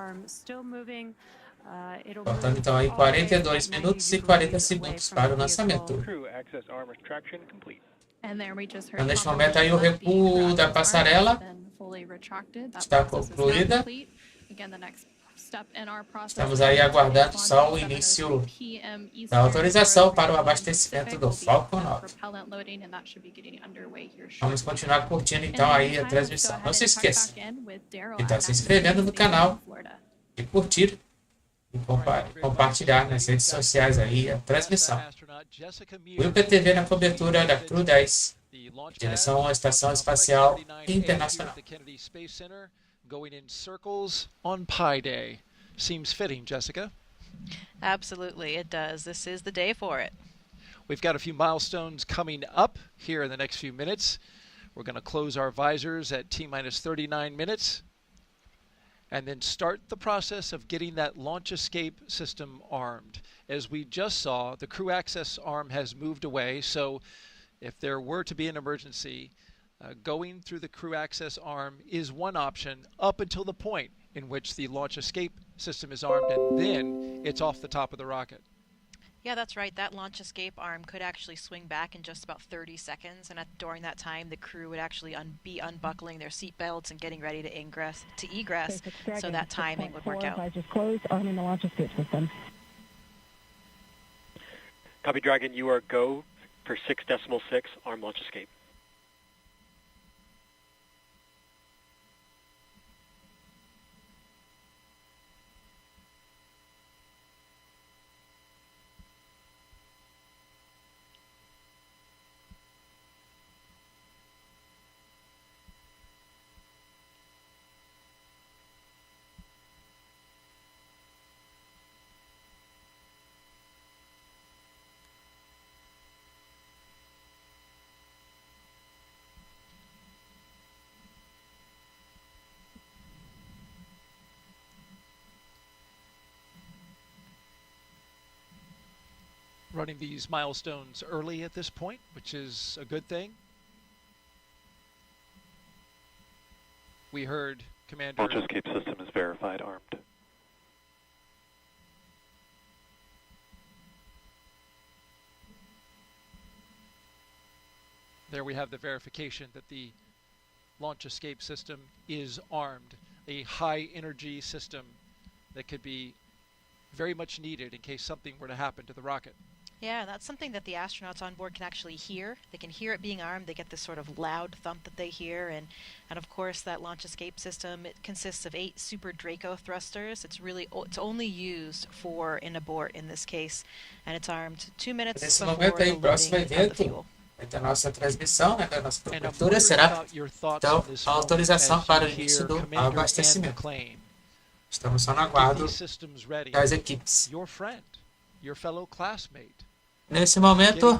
Faltando, então, aí 42 minutos e 40 segundos para o lançamento. Então, neste momento, aí o recuo da passarela está concluída. Estamos aí aguardando só o início da autorização para o abastecimento do Falcon 9. Vamos continuar curtindo então aí a transmissão. Não se esqueça de estar se inscrevendo no canal e curtir e compartilhar nas redes sociais aí a transmissão. WillPTV na cobertura da CREW-10, em direção à Estação Espacial Internacional. Going in circles on Pi Day. Seems fitting, Jessica. Absolutely, it does. This is the day for it. We've got a few milestones coming up here in the next few minutes. We're going to close our visors at T-minus 39 minutes and then start the process of getting that launch escape system armed. As we just saw, the crew access arm has moved away, so if there were to be an emergency, going through the crew access arm is one option up until the point in which the launch escape system is armed, and then it's off the top of the rocket. Yeah, that's right. That launch escape arm could actually swing back in just about 30 seconds, and during that time, the crew would actually be unbuckling their seatbelts and getting ready to egress, so that timing would work out. Just closed, arming the launch escape system. Copy, Dragon. You are go for 6.6 arm launch escape. Running these milestones early at this point, which is a good thing. We heard Commander... Launch escape system is verified armed. There we have the verification that the launch escape system is armed. A high energy system that could be very much needed in case something were to happen to the rocket. Yeah, that's something that the astronauts on board can actually hear. They can hear it being armed. They get this sort of loud thump that they hear. And of course, that launch escape system, it consists of 8 Super Draco thrusters. It's only used for an abort in this case. And it's armed 2 minutes before the loading of the fuel. Da nossa transmissão, da nossa cobertura, será então a autorização para o início do abastecimento. Estamos só no aguardo das equipes. Nesse momento,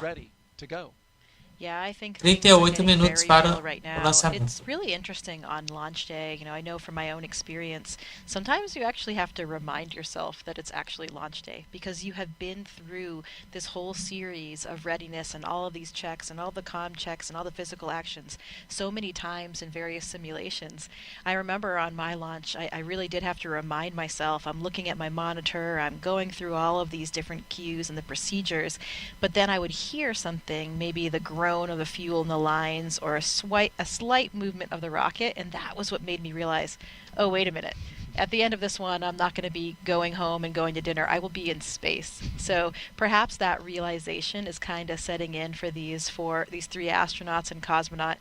Yeah, I think 38 minutos para right o now. lançamento. It's really interesting on launch day. You know, I know from my own experience, sometimes you actually have to remind yourself that it's actually launch day because you have been through this whole series of readiness and all of these checks and all the comm checks and all the physical actions so many times in various simulations. I remember on my launch, I really did have to remind myself. I'm looking at my monitor, I'm going through all of these different cues and the procedures, but then I would hear something, maybe the groan of the fuel in the lines or a slight movement of the rocket, and that was what made me realize, oh, wait a minute. At the end of this one, I'm not going to be going home and going to dinner. I will be in space. So perhaps that realization is kind of setting in for these 3 astronauts and cosmonaut.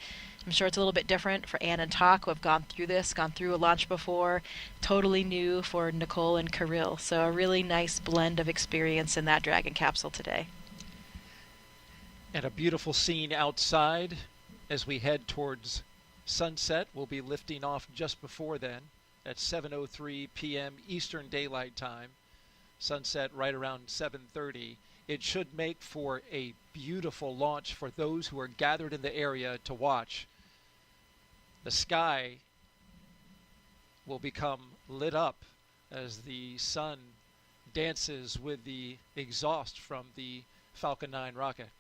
I'm sure it's a little bit different for Anne and Tak, who have gone through a launch before. Totally new for Nichole and Kirill. So a really nice blend of experience in that Dragon capsule today. And a beautiful scene outside as we head towards sunset. We'll be lifting off just before then at 7:03 p.m. Eastern Daylight Time. Sunset right around 7:30. It should make for a beautiful launch for those who are gathered in the area to watch. The sky will become lit up as the sun dances with the exhaust from the Falcon 9 rocket.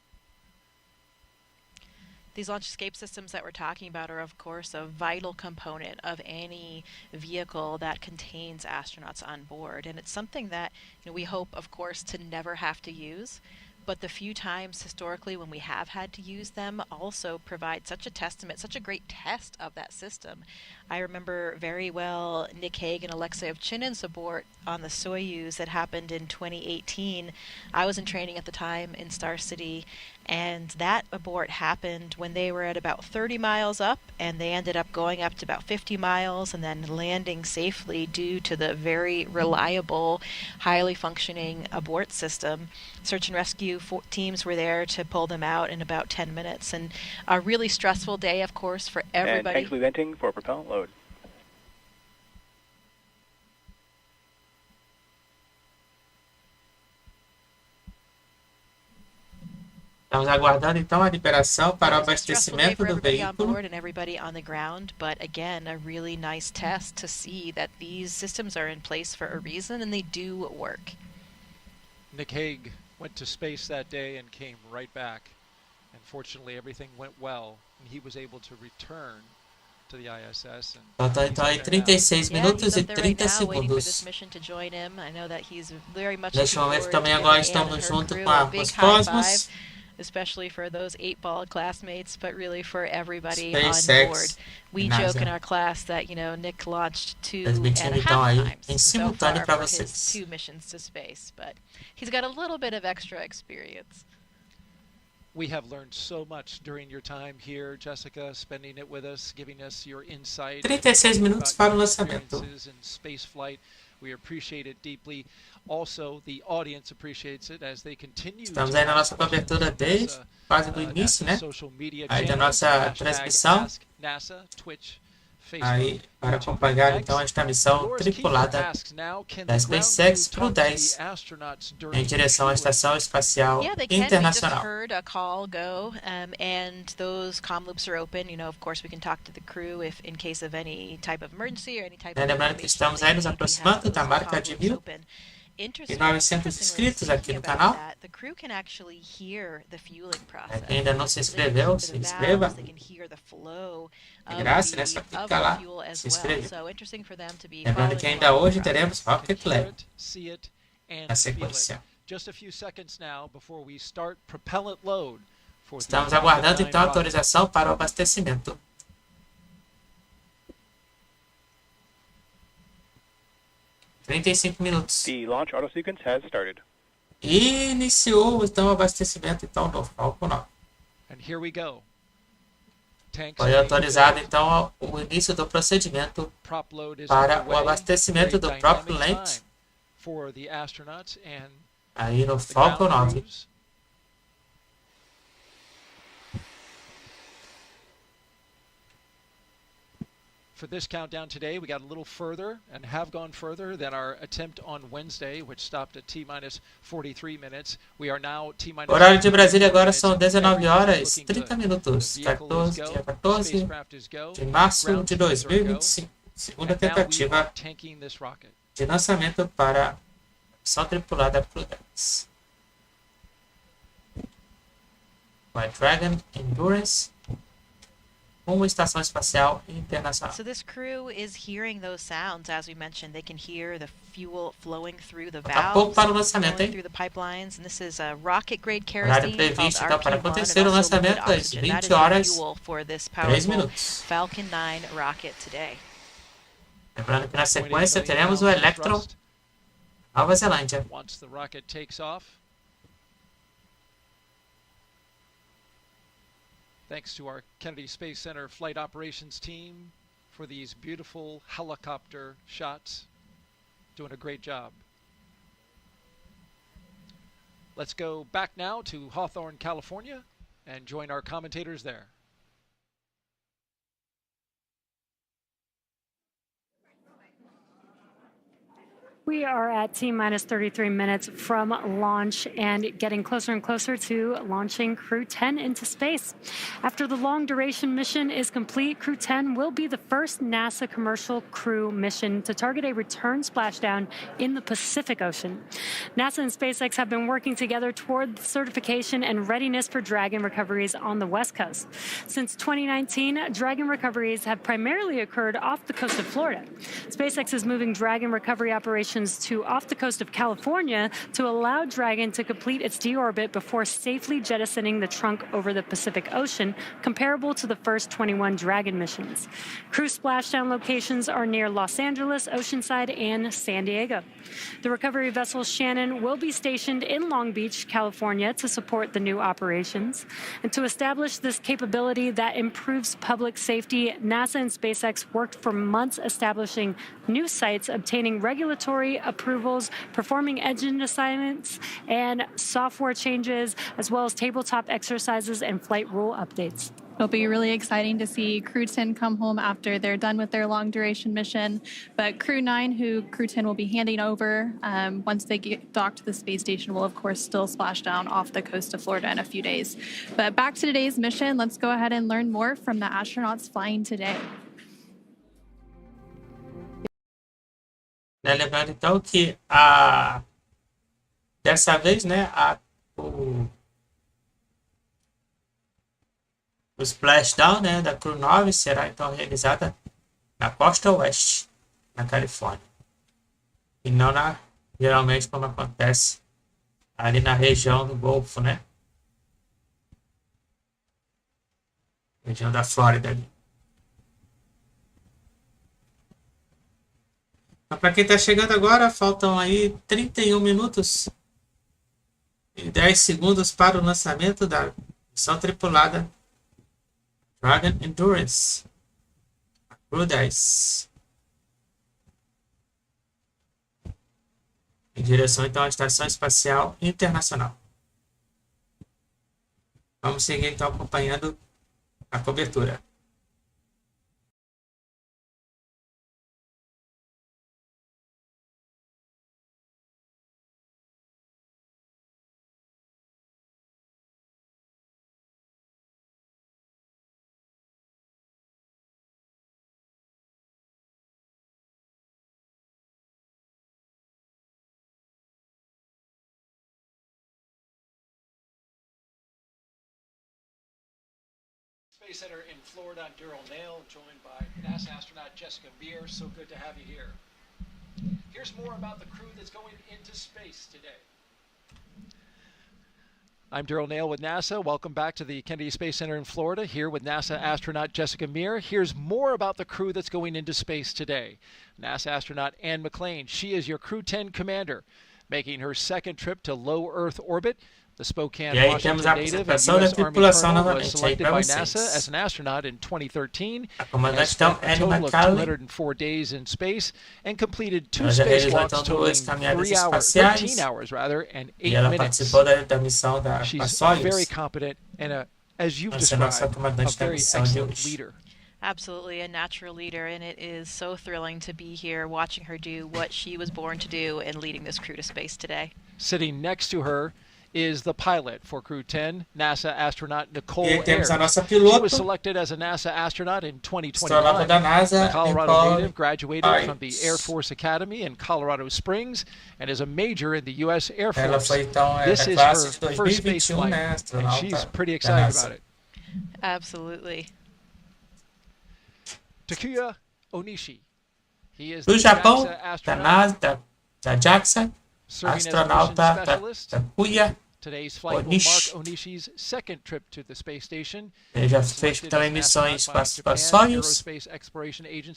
These launch escape systems that we're talking about are, of course, a vital component of any vehicle that contains astronauts on board. And it's something that we hope, of course, to never have to use. but the few times historically when we have had to use them also provide such a testament, such a great test of that system. I remember very well Nick Hague and Alexei Ovchinin's abort on the Soyuz that happened in 2018. I was in training at the time in Star City, and that abort happened when they were at about 30 miles up, and they ended up going up to about 50 miles and then landing safely due to the very reliable, highly functioning abort system. Search and rescue teams were there to pull them out in about 10 minutes, and a really stressful day, of course, for everybody. And tanks venting for propellant load. Estamos aguardando então a liberação para o abastecimento do veículo. And everybody on the ground, but again, a really nice test to see that these systems are in place for a reason and they do work. Nick Hague went to space that day and came right back. And fortunately, everything went well, and he was able to return to the ISS. Faltam então aí 36 minutos e 30 segundos. Neste momento também agora estamos junto com a Roscosmos, especially for those 8-ball classmates, but really for everybody SpaceX, on board. We joke in our class that, Nick launched 2 transmitindo então aí em simultâneo para vocês. 2 missions to space, but he's got a little bit of extra experience. We have learned so much during your time here, Jessica, spending it with us, giving us your insight. 36 minutos para o lançamento. In space flight. We appreciate it deeply. Also, the audience appreciates it as they continue. Estamos aí na nossa cobertura desde quase do início, né? Aí da nossa transmissão. NASA, Twitch, aí para acompanhar então a transmissão tripulada da SpaceX CREW-10 em direção à Estação Espacial Internacional. And those comm loops are open. Of course, we can talk to the crew if in case of any type of emergency or any type of. Lembrando que estamos aí nos aproximando da marca de 1.900 inscritos aqui no canal. Quem ainda não se inscreveu, se inscreva. É graça, né? Só clicar lá, se inscrever. Lembrando que ainda hoje teremos Rocket Lab na sequência. Estamos aguardando então a autorização para o abastecimento. minutos. The launch auto sequence has started. Iniciou então o abastecimento então do Falcon 9. And here we go. Foi autorizado então o início do procedimento para o abastecimento do propellant aí no Falcon 9. For this countdown today, we got a little further and have gone further than our attempt on Wednesday, which stopped at T-minus 43 minutes. We are now T-minus. Horário de Brasília agora são 19 horas 30 minutos, dia 14 de março de 2025. Segunda tentativa de lançamento para a missão tripulada CREW-10. By Dragon Endurance. Uma estação espacial internacional. So this crew is hearing those sounds, as we mentioned. They can hear the fuel flowing through the valves, para o lançamento, hein? through the pipelines, and this is a rocket grade Horário kerosene previsto called então para acontecer o RP1, lançamento às 20 horas for this 3 powerful minutos. Falcon 9 rocket today. Lembrando que na sequência teremos o Electron, Nova Zelândia. Once the rocket takes off. Thanks to our Kennedy Space Center Flight Operations team for these beautiful helicopter shots. Doing a great job. Let's go back now to Hawthorne, California, and join our commentators there. We are at T-minus 33 minutes from launch and getting closer and closer to launching CREW-10 into space. After the long-duration mission is complete, CREW-10 will be the first NASA commercial crew mission to target a return splashdown in the Pacific Ocean. NASA and SpaceX have been working together toward certification and readiness for Dragon recoveries on the West Coast. Since 2019, Dragon recoveries have primarily occurred off the coast of Florida. SpaceX is moving Dragon recovery operations missions to off the coast of California to allow Dragon to complete its deorbit before safely jettisoning the trunk over the Pacific Ocean, comparable to the first 21 Dragon missions. Crew splashdown locations are near Los Angeles, Oceanside, and San Diego. The recovery vessel Shannon will be stationed in Long Beach, California to support the new operations. And to establish this capability that improves public safety, NASA and SpaceX worked for months establishing new sites, obtaining regulatory approvals, performing engine assignments and software changes, as well as tabletop exercises and flight rule updates. It'll be really exciting to see Crew-10 come home after they're done with their long-duration mission. But Crew-9, who Crew-10 will be handing over once they get docked to the space station, will, of course, still splash down off the coast of Florida in a few days. But back to today's mission, let's go ahead and learn more from the astronauts flying today. Lembrando, então, que dessa vez, né, o splashdown, né, da CREW-9 será então realizada na costa oeste, na Califórnia, e não geralmente como acontece ali na região do Golfo, né, região da Flórida ali. Então, para quem está chegando agora, faltam aí 31 minutos e 10 segundos para o lançamento da missão tripulada Dragon Endurance, a CREW-10, em direção então à Estação Espacial Internacional. Vamos seguir então acompanhando a cobertura. Space Center in Florida, I'm Daryl Nail, joined by NASA astronaut Jessica Meir. So good to have you here. Here's more about the crew that's going into space today. I'm Daryl Nail with NASA. Welcome back to the Kennedy Space Center in Florida, here with NASA astronaut Jessica Meir. Here's more about the crew that's going into space today. NASA astronaut Ann McClain, she is your Crew-10 commander, making her second trip to low Earth orbit. The Spokane, Washington native and U.S. Army colonel was selected by NASA as an astronaut in 2013. Has spent a total of 204 days in space and completed 2 spacewalks totaling 13 hours and 8 minutes. She's very competent and, as you've described, a very excellent leader. Absolutely, a natural leader, and it is so thrilling to be here watching her do what she was born to do and leading this crew to space today. Sitting next to her is the pilot for Crew-10, NASA astronaut Nichole Ayers. She was selected as a NASA astronaut in 2021. The Colorado native graduated from the Air Force Academy in Colorado Springs and is a major in the U.S. Air Force. This is her first space flight, and she's pretty excited about it. Absolutely. Takuya Onishi. He is do the Japão, Jaxa astronaut, da Jaxa, astronauta Takuya Today's flight will mark Onishi's second trip to the space station. Ele já fez também missões espaciais.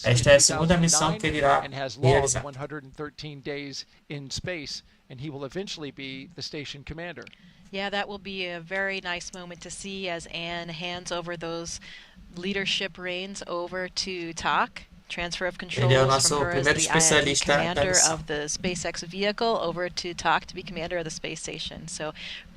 Esta é a segunda missão que ele irá realizar. 113 days in space, and he will eventually be the station commander. Yeah, that will be a very nice moment to see as Anne hands over those leadership reins over to Tak. Transfer of controls from her as the commander of the SpaceX vehicle over to Tak to be commander of the space station. So,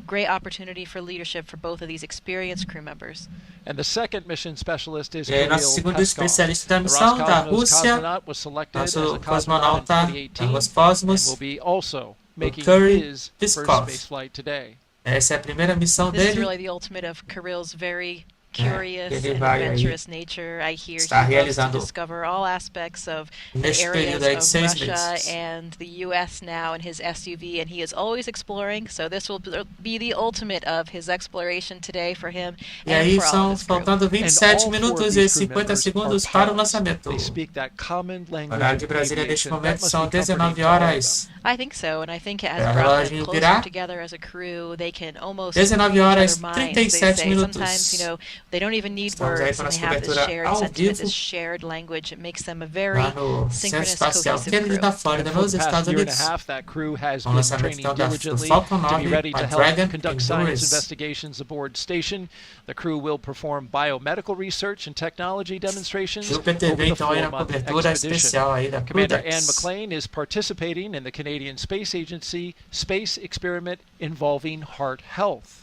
great opportunity for leadership for both of these experienced crew members. And the second mission specialist is Kirill. Nosso segundo especialista da missão da Rússia, nosso cosmonauta da Roscosmos, will be also making his first Peskov. space flight today. Essa é a primeira missão This is dele. really the ultimate of Kirill's very curious ele and vai aí adventurous nature. I hear estar he loves to realizando discover all aspects of the neste areas período aí de of 6 Russia meses. and the U.S. now in his SUV, and he is always exploring. So this will be the ultimate of his exploration today for him E and aí for all são of his crew. faltando 27 minutos e 50 segundos para o lançamento. They speak that common language Horário de of Brasília neste aviation. momento That must são be comforting 19 to all of them. horas. I think so, and I think it has O brought them relógio closer virá. together as a crew. They can almost 19 read each horas, other's minds. 37 They say minutos. sometimes, you know, they don't even need Estamos aí words, para and a they have this cobertura shared ao sentiment, vivo this shared language. It makes them a very lá no Centro synchronous, Espacial, cohesive Kirill, crew. na Flórida, And for nos the past Estados year and a Unidos. half, that crew has Com o been lançamento training então do diligently Falcon to be 9, ready a to help Dragon conduct science Endurance. investigations aboard station. The crew will perform biomedical research and technology demonstrations over WillPTV the então aí na 4-month cobertura expedition. especial aí da Commander CREW-10. Anne McClain is participating in the Canadian Space Agency space experiment involving heart health.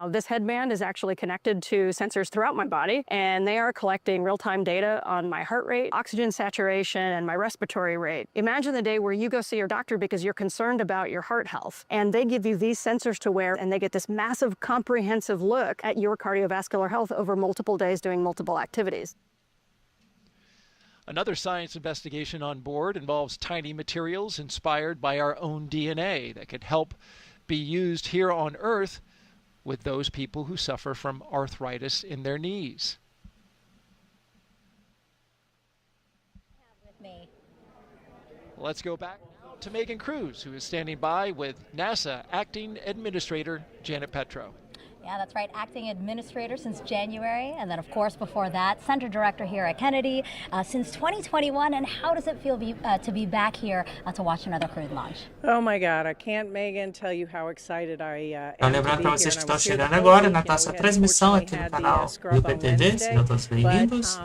This headband is actually connected to sensors throughout my body, and they are collecting real-time data on my heart rate, oxygen saturation, and my respiratory rate. Imagine the day where you go see your doctor because you're concerned about your heart health, and they give you these sensors to wear, and they get this massive, comprehensive look at your cardiovascular health over multiple days doing multiple activities. Another science investigation on board involves tiny materials inspired by our own DNA that could help be used here on Earth with those people who suffer from arthritis in their knees. Let's go back to Megan Cruz, who is standing by with NASA Acting Administrator Janet Petro. Yeah, that's right. Acting administrator since January. And then, of course, before that, center director here at Kennedy since 2021. And how does it feel to be back here to watch another crew launch? Oh, my God. I can't, Megan, tell you how excited I am. Lembrando para vocês que estão chegando agora na nossa transmissão aqui no canal WillPTV, sejam todos bem-vindos.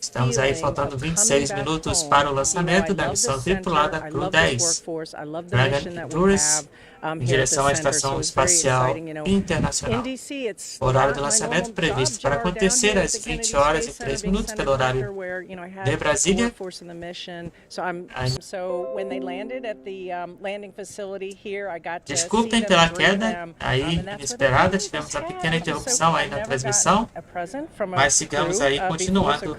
Estamos aí faltando 26 minutos para o lançamento da missão tripulada CREW-10, Dragon Endurance, em direção à Estação Espacial Internacional. O horário do lançamento previsto para acontecer às 20 horas e 3 minutos pelo horário de Brasília. Desculpem pela queda aí inesperada, tivemos uma pequena interrupção aí na transmissão, mas sigamos aí continuando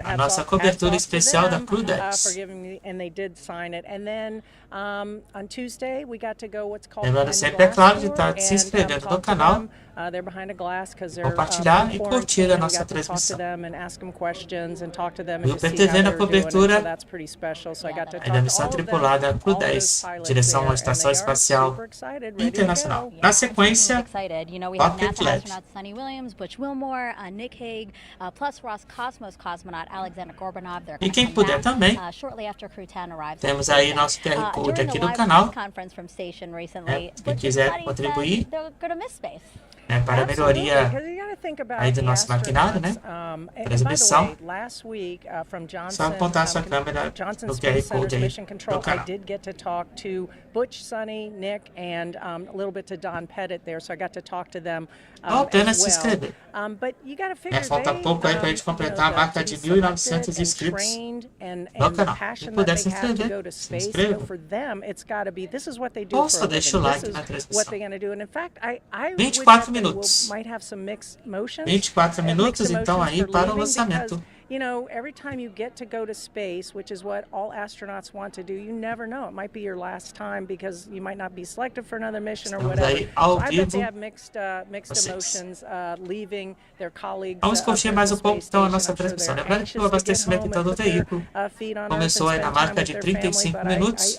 a nossa cobertura especial da CREW-10. Lembrando sempre, é claro, de estar se inscrevendo no canal, compartilhar e curtir a nossa transmissão. WillPTV na cobertura da missão tripulada CREW-10, direção à Estação Espacial Internacional. Na sequência, Rocket Lab. E quem puder também, temos aí nosso QR Code aqui no canal. Quem quiser contribuir para a melhoria aí do nosso maquinário, né? Transmissão. Só apontar sua câmera no QR Code aí no canal. Apenas se inscrever. Falta pouco aí para a gente completar a marca de 1.900 inscritos no canal. Se puder se inscrever, se inscreva. Ou só deixa o like na transmissão. 24 minutos. 24 minutos, então, aí para o lançamento. You know, every time you get to go to space, which is what all astronauts want to do, you never know. It might be your last time because you might not be selected for another mission or whatever. So I bet they have mixed emotions leaving their colleagues. Vamos curtir mais um pouco então a nossa transmissão. Lembrando que o abastecimento então do veículo começou aí na marca de 35 minutos.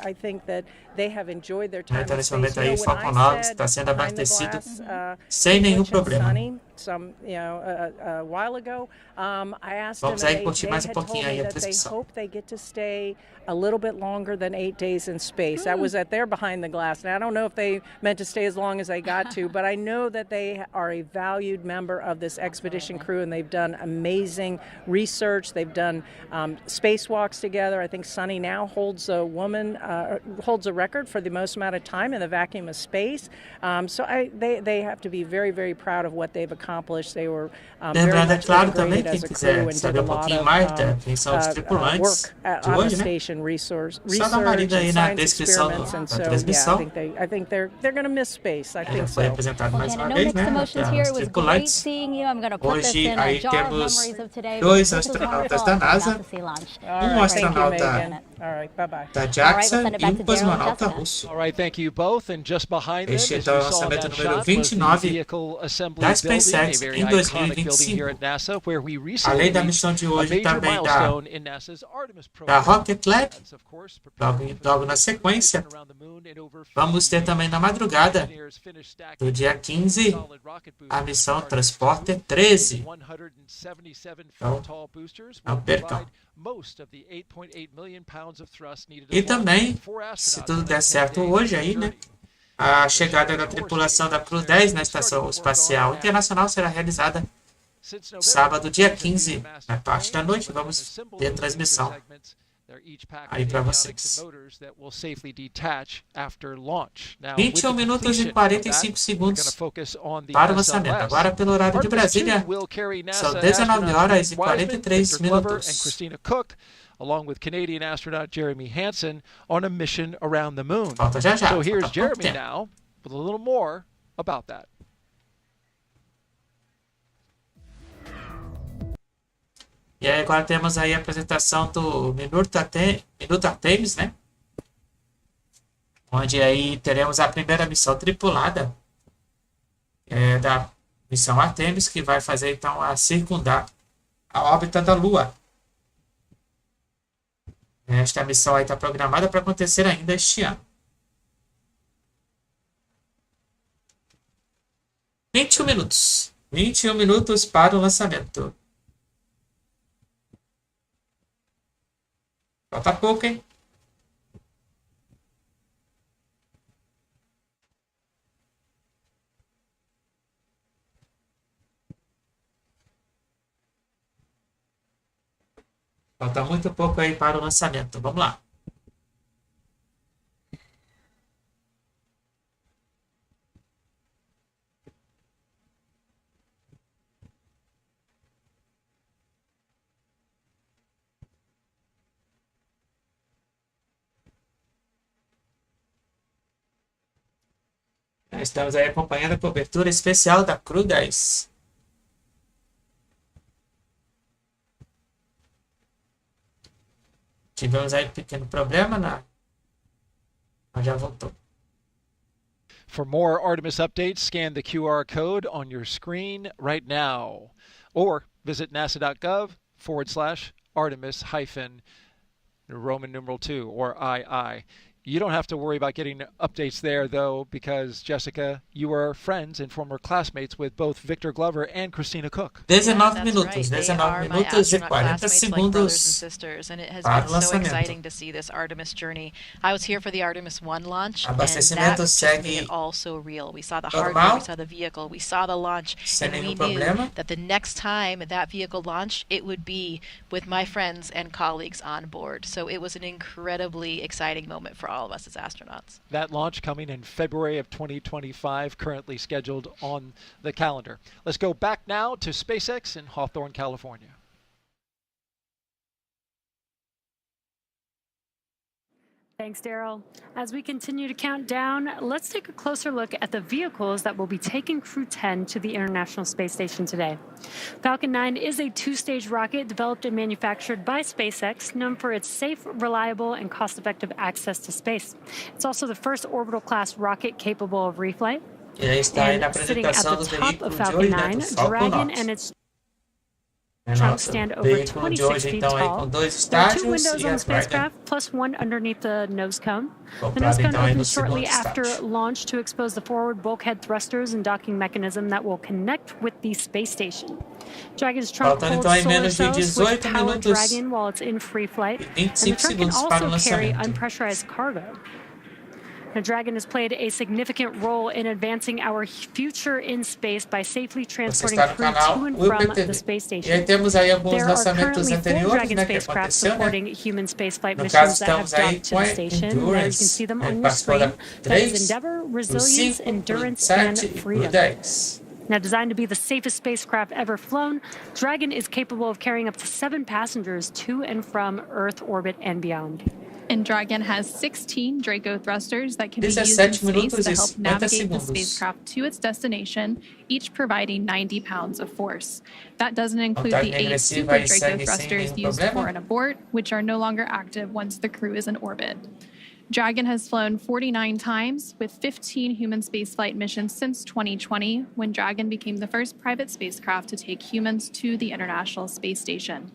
Então, nesse momento aí, o Falcon 9 está sendo abastecido sem nenhum problema. Vamos aí curtir mais um pouquinho aí a transmissão. A little bit longer than 8 days in space. I was at there behind the glass, and I don't know if they meant to stay as long as they got to, but I know that they are a valued member of this expedition crew, and they've done amazing research. They've done spacewalks together. I think Sunny now holds a record for the most amount of time in the vacuum of space. So they have to be very, very proud of what they've accomplished. accomplished. They were Lembrando, é very much claro, também integrated quem as a crew quiser and did saber a um lot pouquinho of mais de quem são os tripulantes work de on the hoje, né? station, research Só dá uma and lida aí na science descrição experiments, and da so yeah, transmissão. I think they're going to miss space. I Já think foi so. apresentado mais uma No vez, mixed né? emotions Para here. os It was great tripulantes. seeing you. I'm going to put this Hoje in a aí jar of temos memories of today. dois This was astronautas wonderful. da I got NASA, to see launch. astronauta All right, bye-bye. da Jaxa e cosmonauta russo. All right, thank you both. And just behind them, Este as então é you o saw lançamento that número shot, was the 29 vehicle assembly da building, a SpaceX very em iconic building here 2025. at NASA, where we Além recently da missão de a hoje, major também milestone in NASA's Artemis da program. Rocket Lab, logo na sequência. Vamos ter também na madrugada do dia 15 a missão Transporter 13. Então, não percam. E também, se tudo der certo hoje aí, né? A chegada da tripulação da CREW-10 na Estação Espacial Internacional será realizada sábado, dia 15, na parte da noite. Vamos ter transmissão aí para vocês. 21 minutos e 45 segundos para o lançamento. Agora, pelo horário de Brasília, são 19 horas e 43 minutos. Along with Canadian astronaut Jeremy Hansen on a mission around the moon. Falta já. So here's Falta Jeremy now with a little more about that. E aí agora temos aí a apresentação do Minuto Artemis, né? Onde aí teremos a primeira missão tripulada da missão Artemis, que vai fazer então a circundar a órbita da Lua. Esta missão aí está programada para acontecer ainda este ano. 21 minutos. 21 minutos para o lançamento. Falta pouco, hein? Falta muito pouco aí para o lançamento. Vamos lá. Estamos aí acompanhando a cobertura especial da CREW-10. Tivemos aí um pequeno problema, mas já voltou. For more Artemis updates, scan the QR code on your screen right now. Or visit nasa.gov/Artemis-Roman numeral 2 or II. You don't have to worry about getting updates there, though, because, Jessica, you are friends and former classmates with both Victor Glover and Christina Cook. 19 minutos, 19 minutos e 40 segundos para o lançamento. Exciting to see this Artemis journey. I was here for the Artemis 1 launch, and Abastecimento that segue made it all so real. We saw the normal, hardware, we saw the vehicle, we saw the launch, sem and we nenhum problema. knew that the next time that vehicle launched, it would be with my friends and colleagues on board. So it was an incredibly exciting moment for all of us as astronauts. That launch coming in February of 2025, currently scheduled on the calendar. Let's go back now to SpaceX in Hawthorne, California. Thanks, Daryl. As we continue to count down, let's take a closer look at the vehicles that will be taking Crew-10 to the International Space Station today. Falcon 9 is a two-stage rocket developed and manufactured by SpaceX, known for its safe, reliable, and cost-effective access to space. It's also the first orbital-class rocket capable of reflight. E aí está aí na And sitting at apresentação the do top veículo of de Falcon hoje, né, 9, do Falcon Dragon 9. and its É trunk nosso stand over veículo de 26 hoje, feet então, aí tall. com dois There are two estágios windows e on a the spacecraft, plus one underneath the nose cone. The comprado nose cone então aí no opens shortly segundo after estágio. launch to expose the forward bulkhead thrusters and docking mechanism that will connect with the space station. Dragon's trunk Faltando holds então aí solar menos de cells which 18 power minutos Dragon while it's in free flight. e And the 25 trunk can segundos para o also carry lançamento. unpressurized cargo. The Dragon has played a significant role in advancing our future in space by safely Você transporting está no crew canal to and from the WillPTV. space E aí station. temos aí alguns There are lançamentos currently 4 anteriores, Dragon né, que spacecraft aconteceu, né? supporting human spaceflight No missions caso, that have estamos aí docked to com the a station. There you can Endurance, see them né, on your participou screen. da That is 3, Endeavor, do Resilience, 5, do Endurance, 7 and e do Freedom. 10. Now, designed to be the safest spacecraft ever flown, Dragon is capable of carrying up to 7 passengers to and from Earth orbit and beyond. And Dragon has 16 Draco thrusters that can be used in space to help navigate the spacecraft to its destination, each providing 90 pounds of force. That doesn't include the 8 Super Draco thrusters used for an abort, which are no longer active once the crew is in orbit. Dragon has flown 49 times with 15 human spaceflight missions since 2020, when Dragon became the first private spacecraft to take humans to the International Space Station.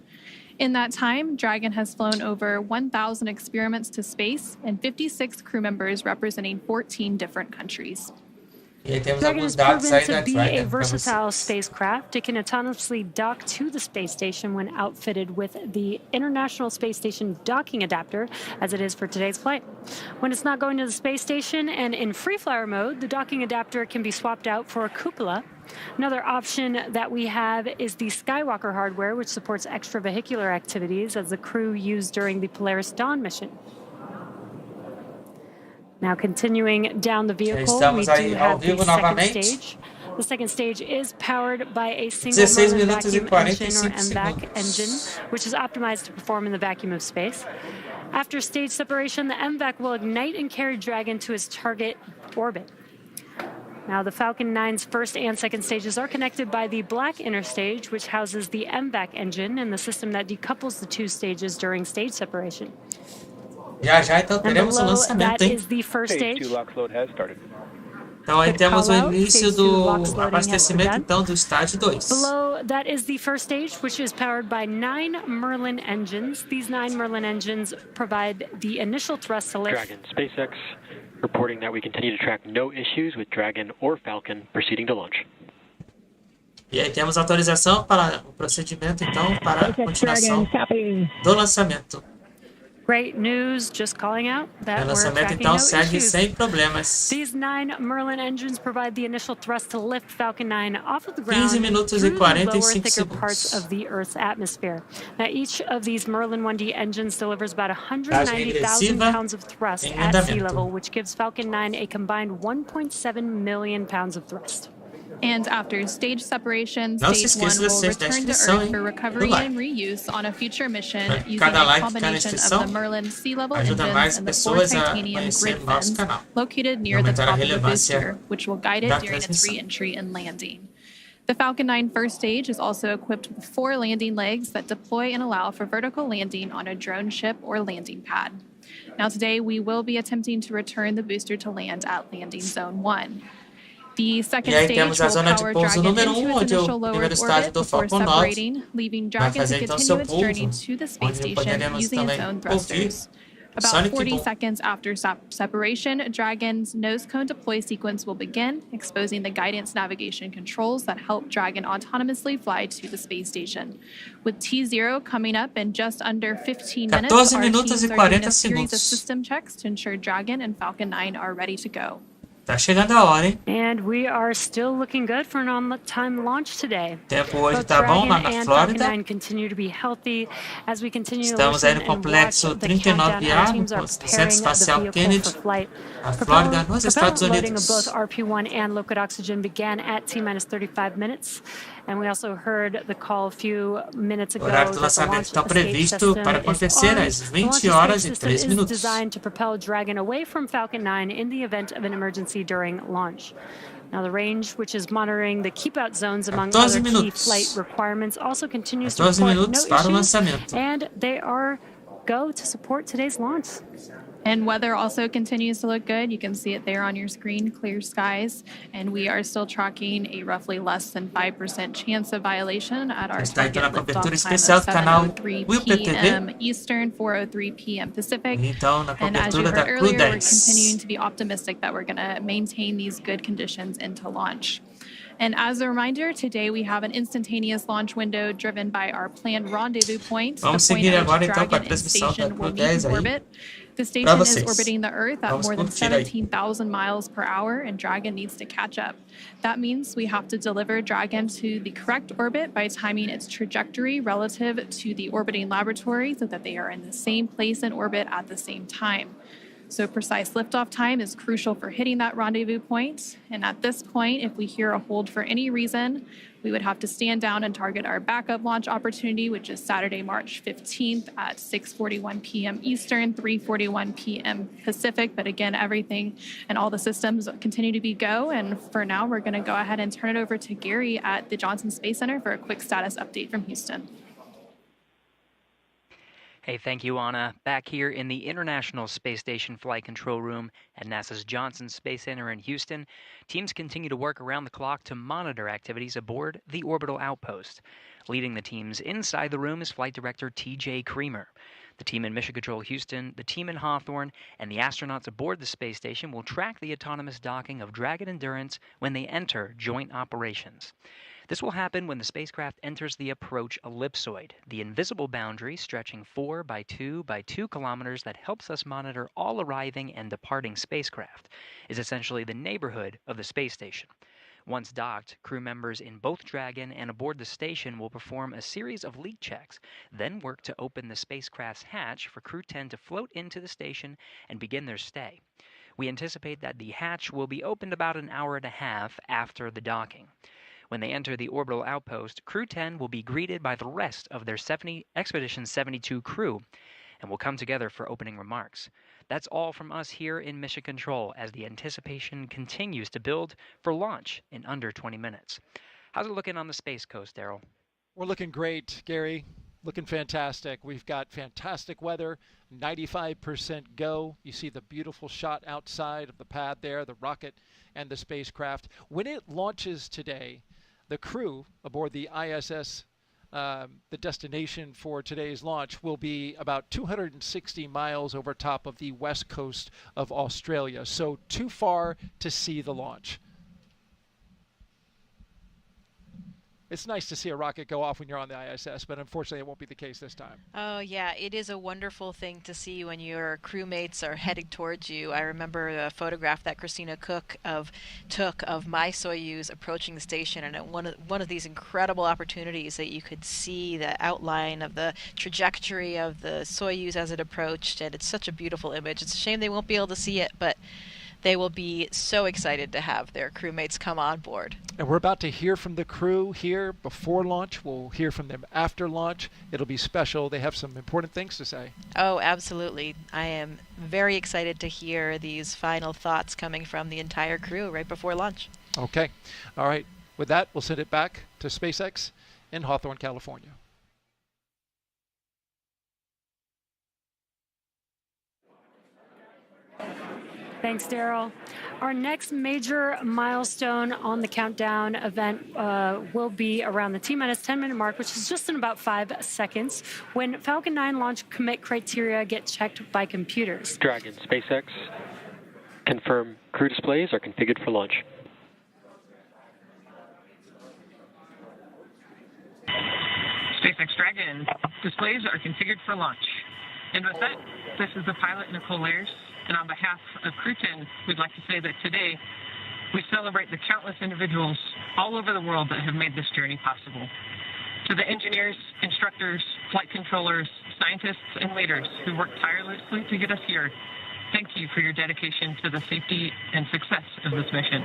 In that time, Dragon has flown over 1,000 experiments to space and 56 crew members representing 14 different countries. Dragon is proven to be a versatile spacecraft. It can autonomously dock to the space station when outfitted with the International Space Station docking adapter, as it is for today's flight. When it's not going to the space station and in free-flyer mode, the docking adapter can be swapped out for a cupola. Another option that we have is the Skywalker hardware, which supports extravehicular activities as the crew used during the Polaris Dawn mission. Now, continuing down the vehicle, we do have the second stage. The second stage is powered by a single motor vacuum engine or MVAC engine, which is optimized to perform in the vacuum of space. After stage separation, the MVAC will ignite and carry Dragon to its target orbit. Now, the Falcon 9's first and second stages are connected by the black inner stage, which houses the MVAC engine and the system that decouples the two stages during stage separation. Já então teremos o lançamento, hein? Então aí temos o início do abastecimento então do estágio 2. Below that is the first stage, which is powered by 9 Merlin engines. These 9 Merlin engines provide the initial thrust to lift. Dragon SpaceX reporting that we continue to track no issues with Dragon or Falcon proceeding to launch. E aí temos autorização para o procedimento então para a continuação do lançamento. Great news, just calling out that o lançamento então segue sem problemas. These 9 Merlin engines provide the initial thrust to lift Falcon 9 off of the ground 15 minutos e 45 segundos. Parts of the Earth's atmosphere. Now, each of these Merlin 1D engines delivers about 190,000 pounds of thrust at sea level, which gives Falcon 9 a combined 1.7 million pounds of thrust. And after stage separation, stage 1 will return to Earth for recovery and reuse on a future mission using a combination of the Merlin sea-level engines and the 4 titanium grid fins located near the top of the booster, which will guide it during its re-entry and landing. The Falcon 9 first stage is also equipped with 4 landing legs that deploy and allow for vertical landing on a drone ship or landing pad. Now today, we will be attempting to return the booster to land at Landing Zone 1. The second stage will power Dragon into its initial lower orbit before separating, leaving Dragon to continue its journey to the space station using its own thrusters. About 40 seconds after separation, Dragon's nose cone deploy sequence will begin, exposing the guidance navigation controls that help Dragon autonomously fly to the space station. With T0 coming up in just under 15 minutes, our teams are doing a series of system checks to ensure Dragon and Falcon 9 are ready to go. Tá chegando a hora, hein? And we are still looking good for an on-time launch today. O tempo hoje tá bom lá na Flórida. Estamos aí no complexo 39A, no Centro Espacial Kennedy, na Flórida, nos Estados Unidos. Both RP1 and liquid oxygen began at T-35 minutes. And we also heard the call a few minutes ago. O horário do lançamento está previsto para acontecer às 20 horas e 3 minutos. Designed to propel Dragon away from Falcon 9 in the event of an emergency during launch. Now, the range, which is monitoring the keep-out zones among other key flight requirements, also continues to report no issues, and they are go to support today's launch. And weather also continues to look good. You can see it there on your screen, clear skies. And we are still tracking a roughly less than 5% chance of violation at our target liftoff time of 7:03 p.m. Eastern, 4:03 p.m. Pacific. And as you heard earlier, we're continuing to be optimistic that we're going to maintain these good conditions into launch. And as a reminder, today we have an instantaneous launch window driven by our planned rendezvous point. Vamos seguir agora então com a transmissão da CREW-10 aí. The station is orbiting the Earth at more than 17,000 miles per hour, and Dragon needs to catch up. That means we have to deliver Dragon to the correct orbit by timing its trajectory relative to the orbiting laboratory so that they are in the same place in orbit at the same time. So precise liftoff time is crucial for hitting that rendezvous point. And at this point, if we hear a hold for any reason, we would have to stand down and target our backup launch opportunity, which is Saturday, March 15th at 6:41 p.m. Eastern, 3:41 p.m. Pacific. But again, everything and all the systems continue to be go. And for now, we're going to go ahead and turn it over to Gary at the Johnson Space Center for a quick status update from Houston. Hey, thank you, Anna. Back here in the International Space Station Flight Control Room at NASA's Johnson Space Center in Houston, teams continue to work around the clock to monitor activities aboard the orbital outpost. Leading the teams inside the room is Flight Director T.J. Creamer. The team in Mission Control Houston, the team in Hawthorne, and the astronauts aboard the space station will track the autonomous docking of Dragon Endurance when they enter joint operations. This will happen when the spacecraft enters the approach ellipsoid, the invisible boundary stretching 4 by 2 by 2 kilometers that helps us monitor all arriving and departing spacecraft, is essentially the neighborhood of the space station. Once docked, crew members in both Dragon and aboard the station will perform a series of leak checks, then work to open the spacecraft's hatch for CREW-10 to float into the station and begin their stay. We anticipate that the hatch will be opened about an hour and a half after the docking. When they enter the orbital outpost, CREW-10 will be greeted by the rest of their Expedition 72 crew and will come together for opening remarks. That's all from us here in Mission Control as the anticipation continues to build for launch in under 20 minutes. How's it looking on the Space Coast, Daryl? We're looking great, Gary. Looking fantastic. We've got fantastic weather, 95% go. You see the beautiful shot outside of the pad there, the rocket and the spacecraft. When it launches today, the crew aboard the ISS, the destination for today's launch, will be about 260 miles over top of the west coast of Australia, so too far to see the launch. It's nice to see a rocket go off when you're on the ISS, but unfortunately it won't be the case this time. Oh, yeah. It is a wonderful thing to see when your crewmates are heading towards you. I remember a photograph that Christina Cook took of my Soyuz approaching the station, and one of these incredible opportunities that you could see the outline of the trajectory of the Soyuz as it approached, and it's such a beautiful image. It's a shame they won't be able to see it, but they will be so excited to have their crewmates come on board. And we're about to hear from the crew here before launch. We'll hear from them after launch. It'll be special. They have some important things to say. Oh, absolutely. I am very excited to hear these final thoughts coming from the entire crew right before launch. Okay. All right. With that, we'll send it back to SpaceX in Hawthorne, California. Thanks, Daryl. Our next major milestone on the countdown event will be around the T-minus 10-minute mark, which is just in about 5 seconds, when Falcon 9 launch commit criteria get checked by computers. Dragon, SpaceX, confirm crew displays are configured for launch. SpaceX Dragon, displays are configured for launch. And with that, this is the pilot, Nichole Ayers. And on behalf of CREW-10, we'd like to say that today we celebrate the countless individuals all over the world that have made this journey possible. To the engineers, instructors, flight controllers, scientists, and leaders who worked tirelessly to get us here, thank you for your dedication to the safety and success of this mission.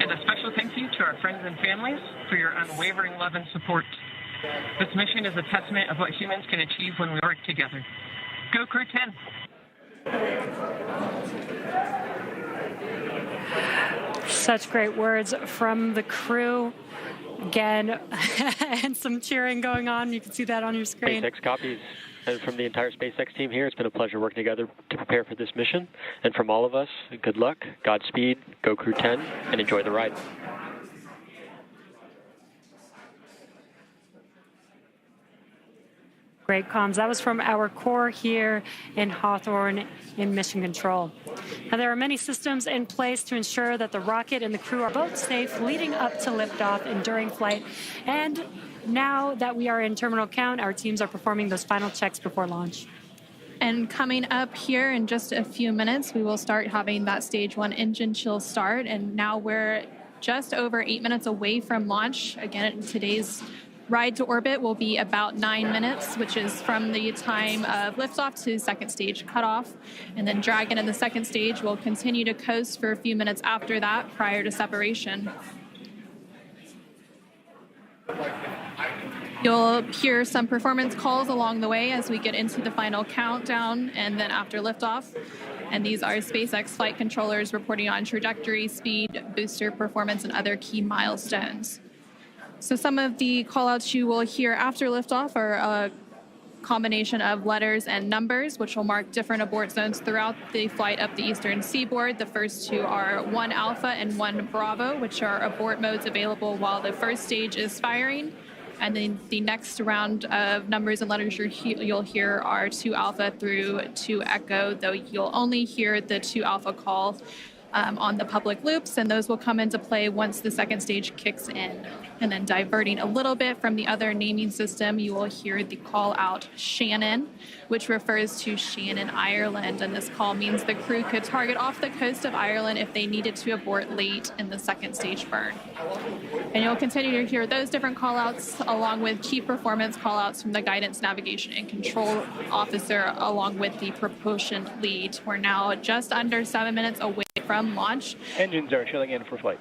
And a special thank you to our friends and families for your unwavering love and support. This mission is a testament of what humans can achieve when we work together. Go CREW-10! Such great words from the crew. Again, and some cheering going on. You can see that on your screen. SpaceX copies. And from the entire SpaceX team here, it's been a pleasure working together to prepare for this mission. And from all of us, good luck, Godspeed, go CREW-10, and enjoy the ride. Great comms. That was from our core here in Hawthorne in Mission Control. Now, there are many systems in place to ensure that the rocket and the crew are both safe leading up to liftoff and during flight. And now that we are in terminal count, our teams are performing those final checks before launch. And coming up here in just a few minutes, we will start having that stage 1 engine chill start. And now we're just over 8 minutes away from launch. Again, today's ride to orbit will be about 9 minutes, which is from the time of liftoff to second stage cutoff. And then Dragon in the second stage will continue to coast for a few minutes after that prior to separation. You'll hear some performance calls along the way as we get into the final countdown and then after liftoff. And these are SpaceX flight controllers reporting on trajectory, speed, booster performance, and other key milestones. So some of the callouts you will hear after liftoff are a combination of letters and numbers, which will mark different abort zones throughout the flight up the eastern seaboard. The first two are 1 Alpha and 1 Bravo, which are abort modes available while the first stage is firing. And then the next round of numbers and letters you'll hear are 2 Alpha through 2 Echo, though you'll only hear the 2 Alpha call on the public loops, and those will come into play once the second stage kicks in. And then diverting a little bit from the other naming system, you will hear the call out Shannon, which refers to Shannon, Ireland. And this call means the crew could target off the coast of Ireland if they needed to abort late in the second stage burn. And you'll continue to hear those different call outs along with key performance call outs from the guidance, navigation, and control officer along with the propulsion lead. We're now just under 7 minutes away from launch. Engines are chilling in for flight.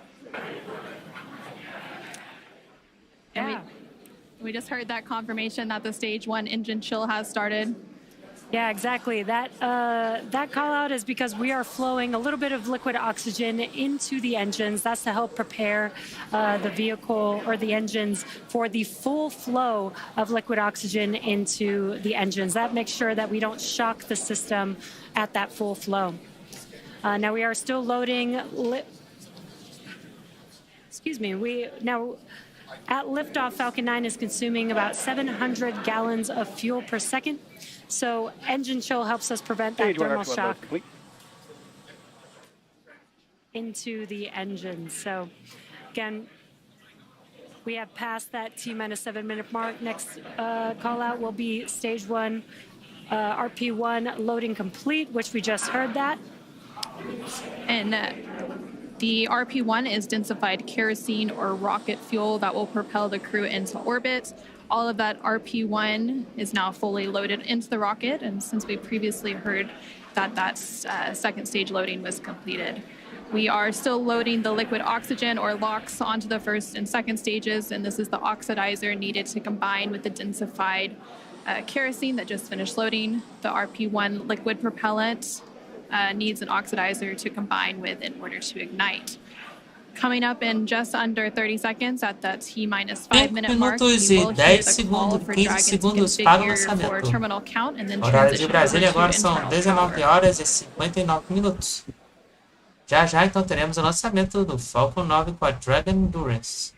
And we just heard that confirmation that the stage 1 engine chill has started. Yeah, exactly. That call out is because we are flowing a little bit of liquid oxygen into the engines. That's to help prepare the vehicle or the engines for the full flow of liquid oxygen into the engines. That makes sure that we don't shock the system at that full flow. Now we are still loading. At liftoff, Falcon 9 is consuming about 700 gallons of fuel per second. So engine chill helps us prevent that thermal shock into the engine. So again, we have passed that T-minus 7 minute mark. Next call out will be stage 1, RP1 loading complete, which we just heard that. And the RP1 is densified kerosene or rocket fuel that will propel the crew into orbit. All of that RP1 is now fully loaded into the rocket, and since we previously heard that second stage loading was completed. We are still loading the liquid oxygen or LOX onto the first and second stages, and this is the oxidizer needed to combine with the densified kerosene that just finished loading. The RP1 liquid propellant needs an oxidizer to combine with in order to ignite. Coming up in just under 30 seconds at the T-minus 5 minute mark, we will hear the call for Dragon to configure for terminal count and then Horário de transition Brasília over agora to são internal 19 power. horas e 59 minutos. Já já então teremos o lançamento do Falcon 9 com a Dragon Endurance.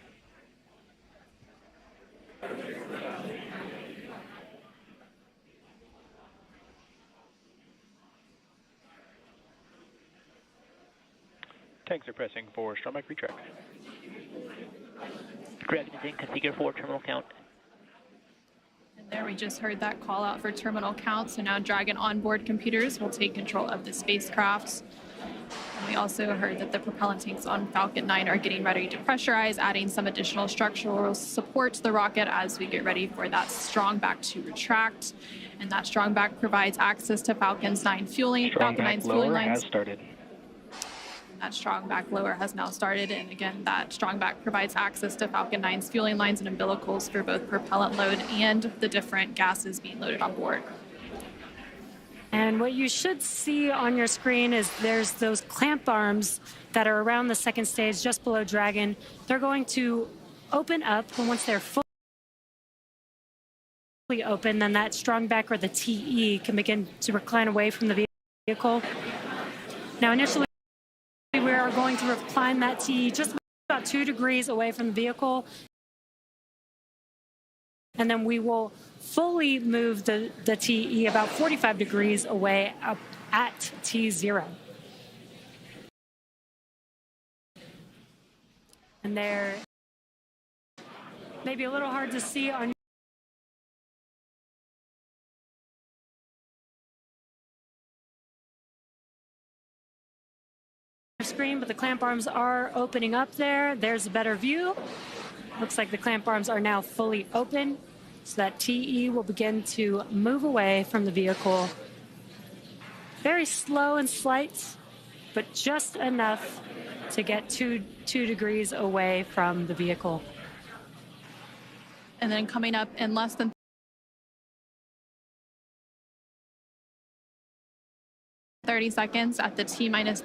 Tanks are pressing for Stromec retract. Dragon is in configure for terminal count. And there we just heard that call out for terminal count. So now Dragon onboard computers will take control of the spacecraft. And we also heard that the propellant tanks on Falcon 9 are getting ready to pressurize, adding some additional structural support to the rocket as we get ready for that strong back to retract. And that strong back provides access to Falcon 9's fueling lines. Has started. That strong back lower has now started, and again, that strong back provides access to Falcon 9's fueling lines and umbilicals for both propellant load and the different gases being loaded on board. And what you should see on your screen is there's those clamp arms that are around the second stage just below Dragon. They're going to open up, and once they're fully open, then that strong back or the TE can begin to recline away from the vehicle. Now initially, we are going to recline that TE just about 2 degrees away from the vehicle. And then we will fully move the TE about 45 degrees away up at T0. And there may be a little hard to see on screen, but the clamp arms are opening up there. There's a better view. Looks like the clamp arms are now fully open, so that TE will begin to move away from the vehicle. Very slow and slight, but just enough to get two degrees away from the vehicle. And then coming up in less than 30 seconds at the T-minus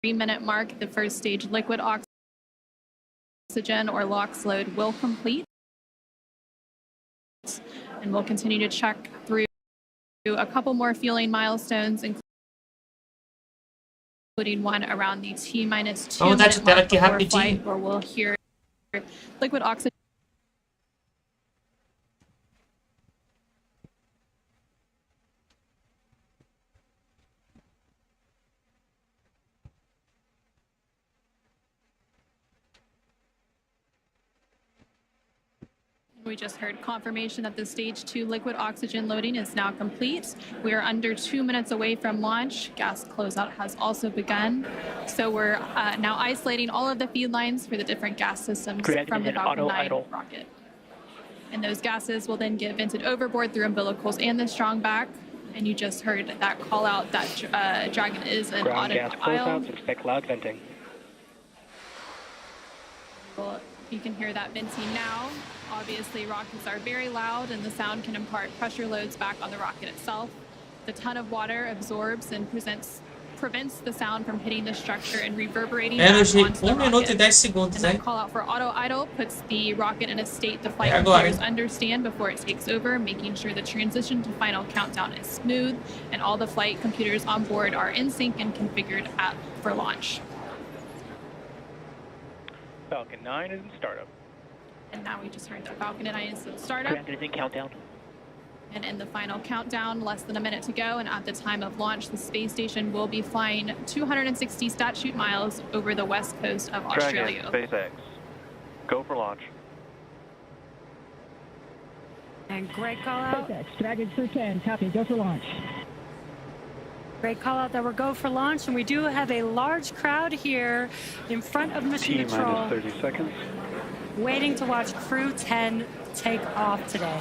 3-minute mark, the first stage liquid oxygen or LOX load will complete. And we'll continue to check through a couple more fueling milestones, including one around the T-minus 2-minute mark before flight, where we'll hear liquid oxygen. We just heard confirmation that the stage 2 liquid oxygen loading is now complete. We are under 2 minutes away from launch. Gas closeout has also begun. So we're now isolating all of the feed lines for the different gas systems from the Falcon 9 rocket. And those gases will then get vented overboard through umbilicals and the strong back. And you just heard that call out that Dragon is an Ground auto gas closeouts, expect loud venting. Well, you can hear that venting now. Obviously, rockets are very loud, and the sound can impart pressure loads back on the rocket itself. The ton of water absorbs and prevents the sound from hitting the structure and reverberating back onto the minuto e 10 rocket. segundos, And that call out for auto idle puts the rocket in a state the flight agora, computers understand before it takes over, making sure the transition to final countdown is smooth and all the flight computers on board are in sync and configured for launch. Falcon 9 is in startup. And now we just heard that Falcon 9 is in startup. Is in countdown. And in the final countdown, less than a minute to go, and at the time of launch, the space station will be flying 260 statute miles over the west coast of Australia. Dragon, SpaceX. Go for launch. And great call out. SpaceX, Dragon CREW-10, copy, go for launch. Great call out that we're go for launch, and we do have a large crowd here in front of Mission Control. T-minus 30 seconds. Waiting to watch CREW-10 take off today.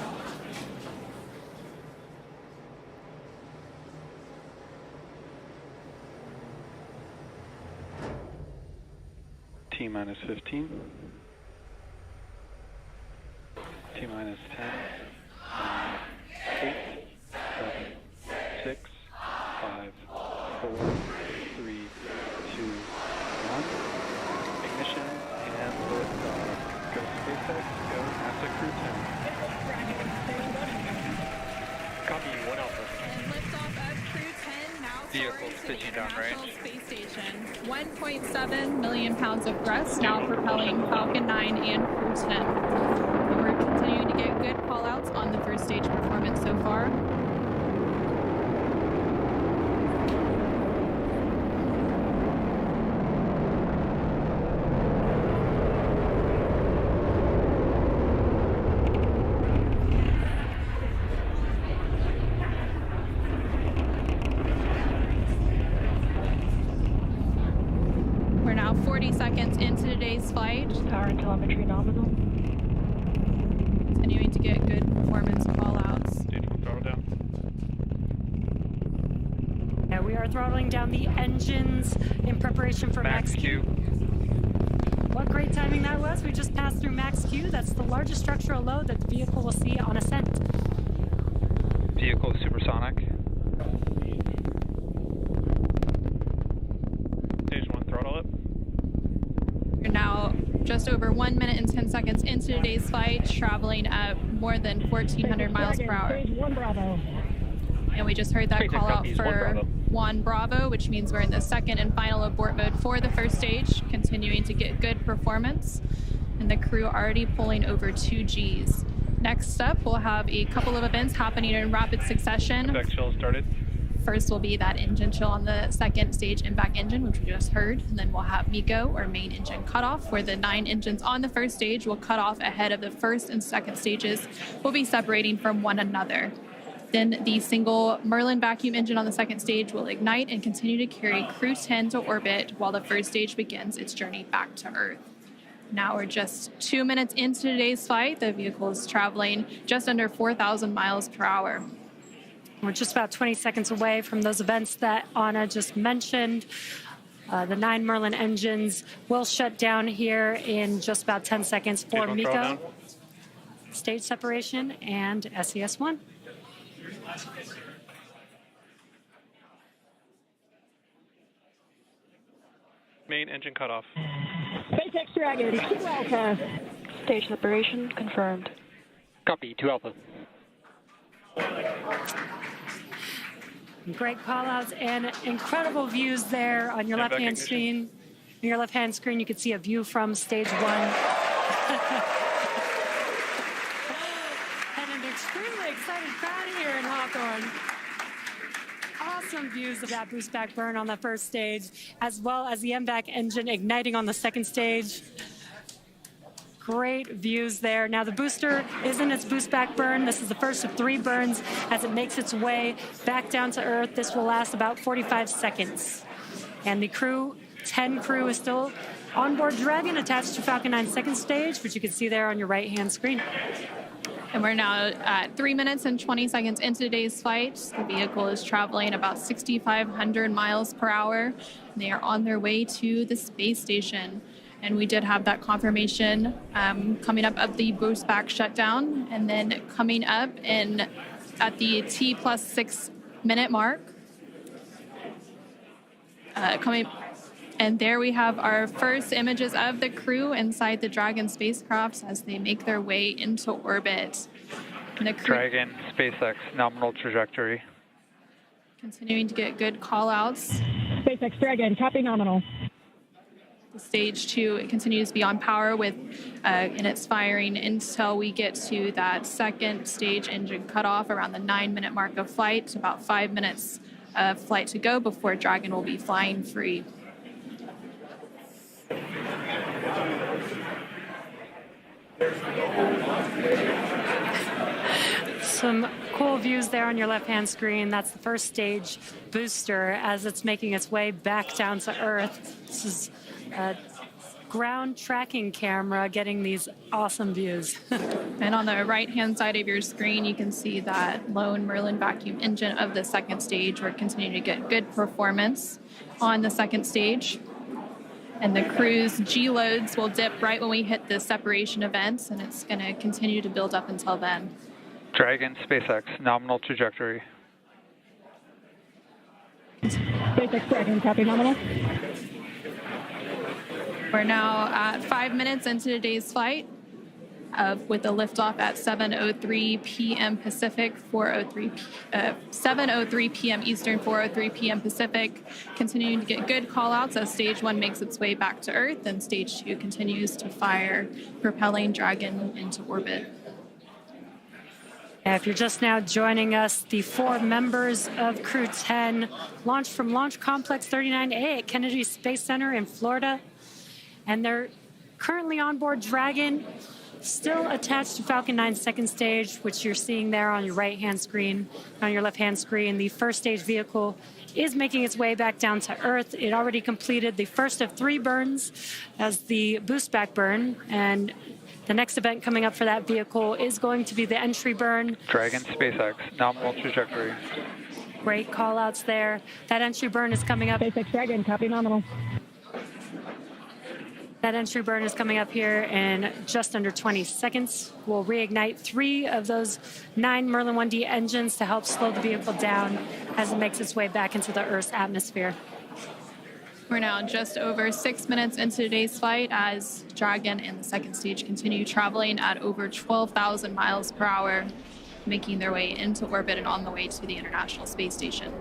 T-minus 15. T-minus 10. 8, 7, 6, 5, 4, 3, 2, 1. Ignition and liftoff. Go SpaceX, go NASA CREW-10. Copy, 1 Alpha. And liftoff of CREW-10 now Vehicle pitching down range. Space Station. 1.7 million pounds of thrust now propelling Falcon 9 and CREW-10. And we're continuing to get good call-outs on the first stage performance so far. We're now 40 seconds into today's flight. Power and telemetry nominal. Continuing to get good performance call-outs. Throttle down. Yeah, we are throttling down the engines in preparation for Max Q. What great timing that was. We just passed through Max Q. That's the largest structural load that the vehicle will see on ascent. Vehicle supersonic. Stage 1, throttle up. We're now just over 1 minute and 10 seconds into today's flight, traveling at more than 1,400 miles per hour. Stage 1 Bravo. And we just heard that call out for 1 Bravo, which means we're in the second and final abort mode for the first stage, continuing to get good performance. And the crew already pulling over 2 Gs. Next up, we'll have a couple of events happening in rapid succession. Impact chill started. First will be that engine chill on the second stage impact engine, which we just heard. And then we'll have MECO, or main engine cutoff, where the 9 engines on the first stage will cut off ahead of the first and second stages. Will be separating from one another. Then the single Merlin vacuum engine on the second stage will ignite and continue to carry CREW-10 to orbit while the first stage begins its journey back to Earth. Now we're just 2 minutes into today's flight. The vehicle is traveling just under 4,000 miles per hour. We're just about 20 seconds away from those events that Anna just mentioned. The 9 Merlin engines will shut down here in just about 10 seconds for MECO, stage separation, and SES-1. Main engine cutoff. SpaceX Dragon, 2 Alpha. Stage separation confirmed. Copy, 2 Alpha. Great call-outs and incredible views there on your left-hand screen. On your left-hand screen, you can see a view from stage 1. And an extremely excited crowd here in Hawthorne. Awesome views of that boost back burn on the first stage, as well as the MVAC engine igniting on the second stage. Great views there. Now the booster is in its boost back burn. This is the first of 3 burns as it makes its way back down to Earth. This will last about 45 seconds. And the CREW-10 crew is still on board Dragon, attached to Falcon 9 second stage, which you can see there on your right-hand screen. And we're now at 3 minutes and 20 seconds into today's flight. The vehicle is traveling about 6,500 miles per hour. They are on their way to the space station. And we did have that confirmation coming up of the boost back shutdown, and then coming up at the T+6 minute mark. And there we have our first images of the crew inside the Dragon spacecraft as they make their way into orbit. And the crew Dragon, SpaceX, nominal trajectory. Continuing to get good call-outs. SpaceX Dragon, copy nominal. Stage 2, it continues to be on power with in its firing until we get to that second stage engine cutoff around the 9-minute mark of flight. About 5 minutes of flight to go before Dragon will be flying free. Some cool views there on your left-hand screen. That's the first stage booster as it's making its way back down to Earth. This is a ground tracking camera getting these awesome views. And on the right-hand side of your screen, you can see that lone Merlin vacuum engine of the second stage. We're continuing to get good performance on the second stage. And the crew's G-loads will dip right when we hit the separation events, and it's going to continue to build up until then. Dragon, SpaceX, nominal trajectory. SpaceX Dragon, copy nominal. We're now at 5 minutes into today's flight with a liftoff at 7:03 p.m. Pacific, 7:03 p.m. Eastern, 4:03 p.m. Pacific. Continuing to get good call-outs as Stage 1 makes its way back to Earth, and Stage 2 continues to fire, propelling Dragon into orbit. If you're just now joining us, the 4 members of CREW-10 launched from Launch Complex 39A at Kennedy Space Center in Florida. And they're currently on board Dragon, still attached to Falcon 9 second stage, which you're seeing there on your right-hand screen. On your left-hand screen, the first stage vehicle is making its way back down to Earth. It already completed the first of 3 burns as the boost back burn, and the next event coming up for that vehicle is going to be the entry burn. Dragon, SpaceX, nominal trajectory. Great call-outs there. That entry burn is coming up. SpaceX Dragon, copy nominal. That entry burn is coming up here in just under 20 seconds. We'll reignite 3 of those 9 Merlin 1D engines to help slow the vehicle down as it makes its way back into the Earth's atmosphere. We're now just over 6 minutes into today's flight as Dragon and the second stage continue traveling at over 12,000 miles per hour, making their way into orbit and on the way to the International Space Station.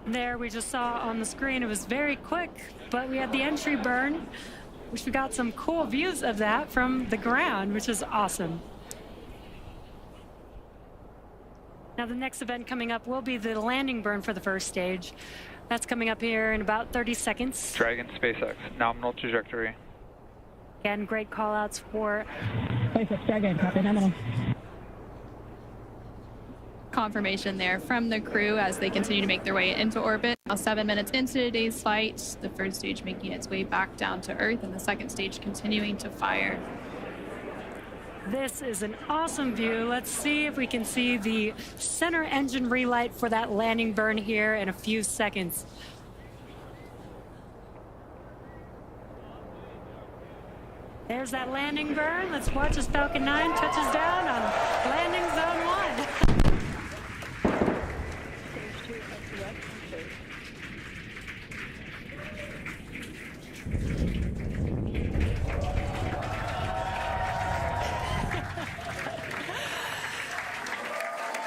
There, we just saw on the screen, it was very quick, but we had the entry burn, which we got some cool views of that from the ground, which is awesome. Now the next event coming up will be the landing burn for the first stage. That's coming up here in about 30 seconds. Dragon, SpaceX, nominal trajectory. Again, great call-outs for SpaceX Dragon, copy nominal. confirmation there from the crew as they continue to make their way into orbit. Now 7 minutes into today's flight, the first stage making its way back down to Earth and the second stage continuing to fire. This is an awesome view. Let's see if we can see the center engine relight for that landing burn here in a few seconds. There's that landing burn. Let's watch as Falcon 9 touches down on landing zone 1.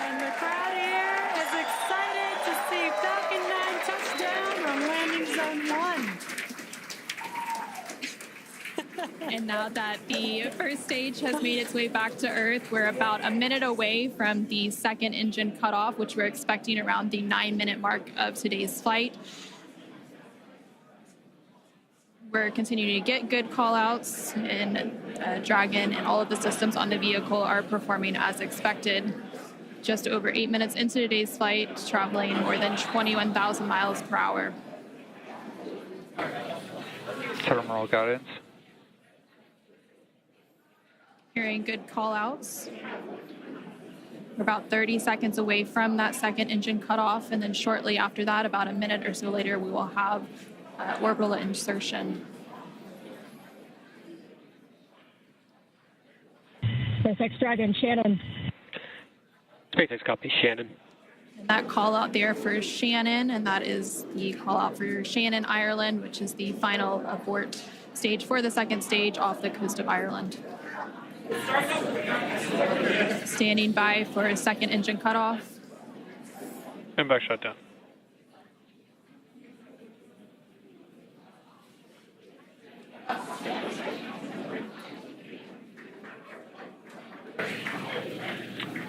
And the crowd here is excited to see Falcon 9 touch down on landing zone 1. And now that the first stage has made its way back to Earth, we're about a minute away from the second engine cutoff, which we're expecting around the 9-minute mark of today's flight. We're continuing to get good call-outs, and Dragon and all of the systems on the vehicle are performing as expected. Just over 8 minutes into today's flight, traveling more than 21,000 miles per hour. Terminal guidance. Hearing good call-outs. We're about 30 seconds away from that second engine cutoff, and then shortly after that, about a minute or so later, we will have orbital insertion. SpaceX Dragon, Shannon. SpaceX copy, Shannon. And that call out there for Shannon, and that is the call out for Shannon, Ireland, which is the final abort stage for the second stage off the coast of Ireland. Standing by for a second engine cutoff. And back shutdown.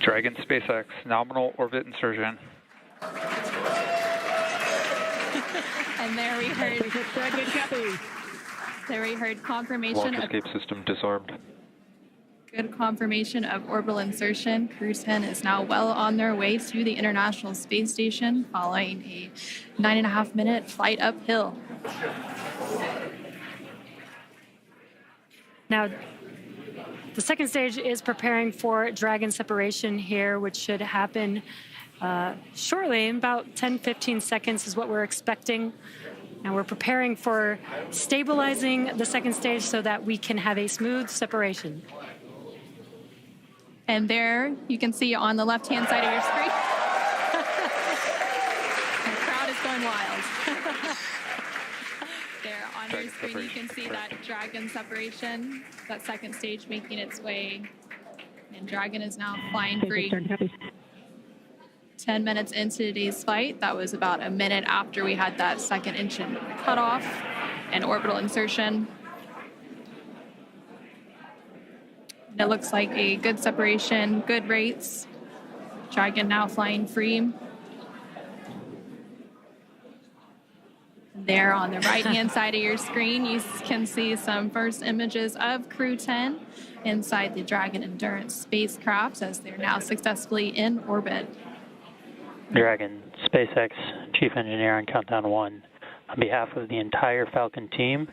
Dragon SpaceX, nominal orbit insertion. And there we heard confirmation Launch escape system disarmed. Good confirmation of orbital insertion. Crew-10 is now well on their way to the International Space Station following a 9.5-minute flight uphill. Now, the second stage is preparing for Dragon separation here, which should happen shortly. In about 10-15 seconds is what we're expecting. Now we're preparing for stabilizing the second stage so that we can have a smooth separation. And there you can see on the left-hand side of your screen, the crowd is going wild. There on your screen you can see that Dragon separation, that second stage making its way, and Dragon is now flying free. 10 minutes into today's flight, that was about a minute after we had that second engine cutoff and orbital insertion. And it looks like a good separation, good rates. Dragon now flying free. There on the right-hand side of your screen, you can see some first images of Crew-10 inside the Dragon Endurance spacecraft as they're now successfully in orbit. Dragon, SpaceX, Chief Engineer on Countdown 1. On behalf of the entire Falcon team,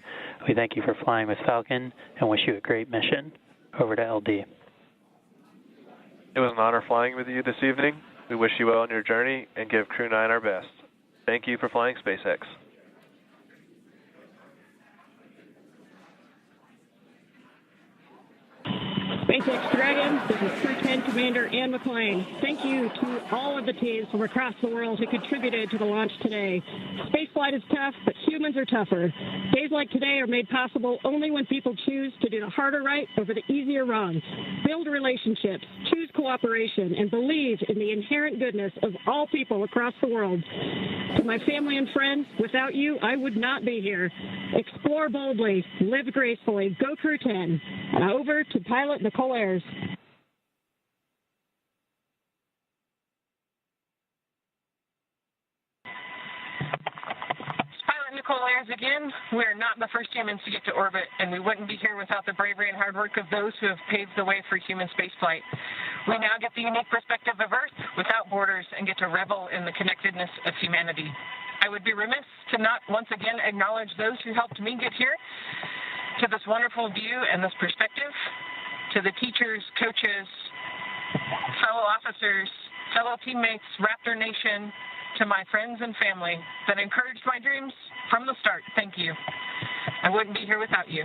we thank you for flying with Falcon and wish you a great mission. Over to LD. It was an honor flying with you this evening. We wish you well on your journey and give Crew 9 our best. Thank you for flying SpaceX. SpaceX Dragon, this is Crew-10 Commander Ann McClain. Thank you to all of the teams from across the world who contributed to the launch today. Spaceflight is tough, but humans are tougher. Days like today are made possible only when people choose to do the harder right over the easier wrong. Build relationships, choose cooperation, and believe in the inherent goodness of all people across the world. To my family and friends, without you, I would not be here. Explore boldly, live gracefully, go Crew-10. And over to pilot Nichole Ayers. Nichole Ayers again. We are not the first humans to get to orbit, and we wouldn't be here without the bravery and hard work of those who have paved the way for human spaceflight. We now get the unique perspective of Earth without borders and get to revel in the connectedness of humanity. I would be remiss to not once again acknowledge those who helped me get here to this wonderful view and this perspective, to the teachers, coaches, fellow officers, fellow teammates, Raptor Nation, to my friends and family that encouraged my dreams from the start. Thank you. I wouldn't be here without you.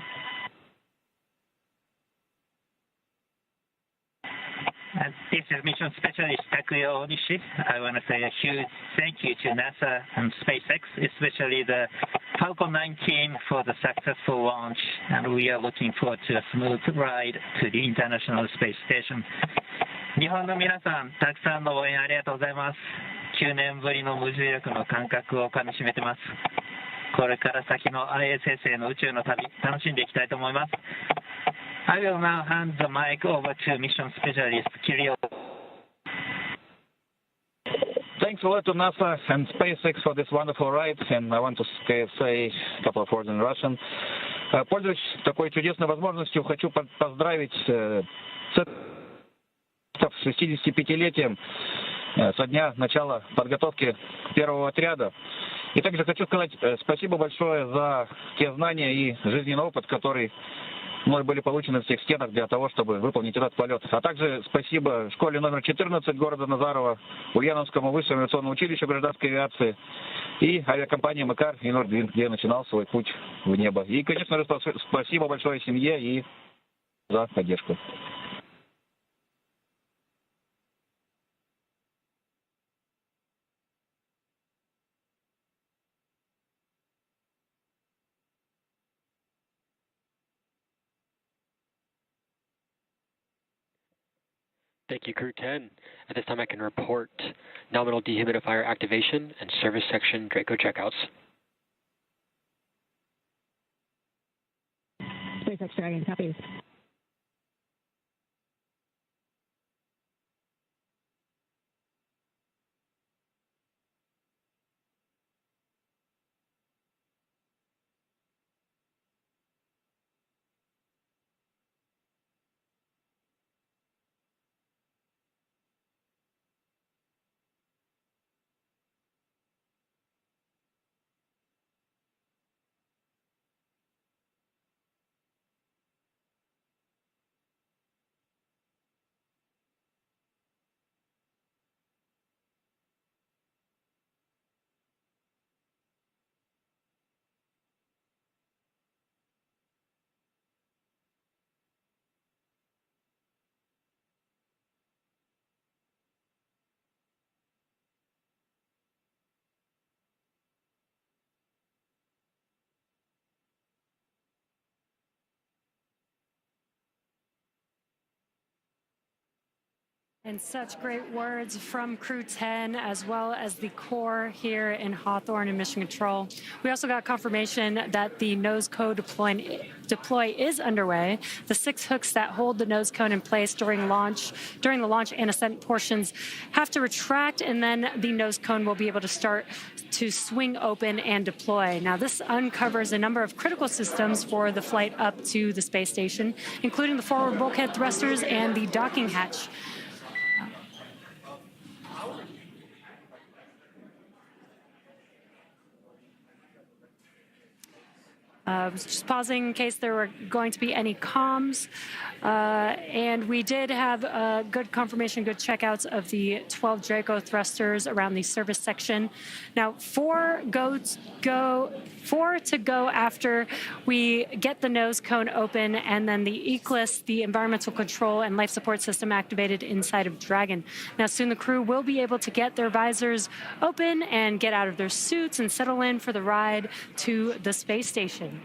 This is Mission Specialist Takuya Onishi. I want to say a huge thank you to NASA and SpaceX, especially the Falcon 9 team for the successful launch, and we are looking forward to a smooth ride to the International Space Station. 日本の皆さん、たくさんの応援ありがとうございます。9年ぶりの無重力の感覚をかみしめてます。これから先の ISS への宇宙の旅、楽しんでいきたいと思います。I will now hand the mic over to Mission Specialist Kirill. Thanks a lot to NASA and SpaceX for this wonderful ride, and I want to say a couple of words in Russian. Пользуясь такой чудесной возможностью, хочу поздравить с 65-летием со дня начала подготовки первого отряда. И также хочу сказать спасибо большое за те знания и жизненный опыт, который мной были получены в тех стенах для того, чтобы выполнить этот полет. А также спасибо школе номер 14 города Назарова, Ульяновскому высшему авиационному училищу гражданской авиации и авиакомпании МКАР и Нордвин, где я начинал свой путь в небо. И, конечно же, спасибо большое семье и за поддержку. Thank you, Crew 10. At this time, I can report nominal dehumidifier activation and service section Draco checkouts. SpaceX Dragon, copies. And such great words from Crew 10, as well as the core here in Hawthorne and Mission Control. We also got confirmation that the nose cone deploy is underway. The 6 hooks that hold the nose cone in place during the launch and ascent portions have to retract, and then the nose cone will be able to start to swing open and deploy. Now, this uncovers a number of critical systems for the flight up to the space station, including the forward bulkhead thrusters and the docking hatch. Just pausing in case there were going to be any comms. And we did have good confirmation, good checkouts of the 12 Draco thrusters around the service section. Now, 4 to go after we get the nose cone open, and then the ECLIS, the environmental control and life support system, activated inside of Dragon. Now, soon the crew will be able to get their visors open and get out of their suits and settle in for the ride to the space station.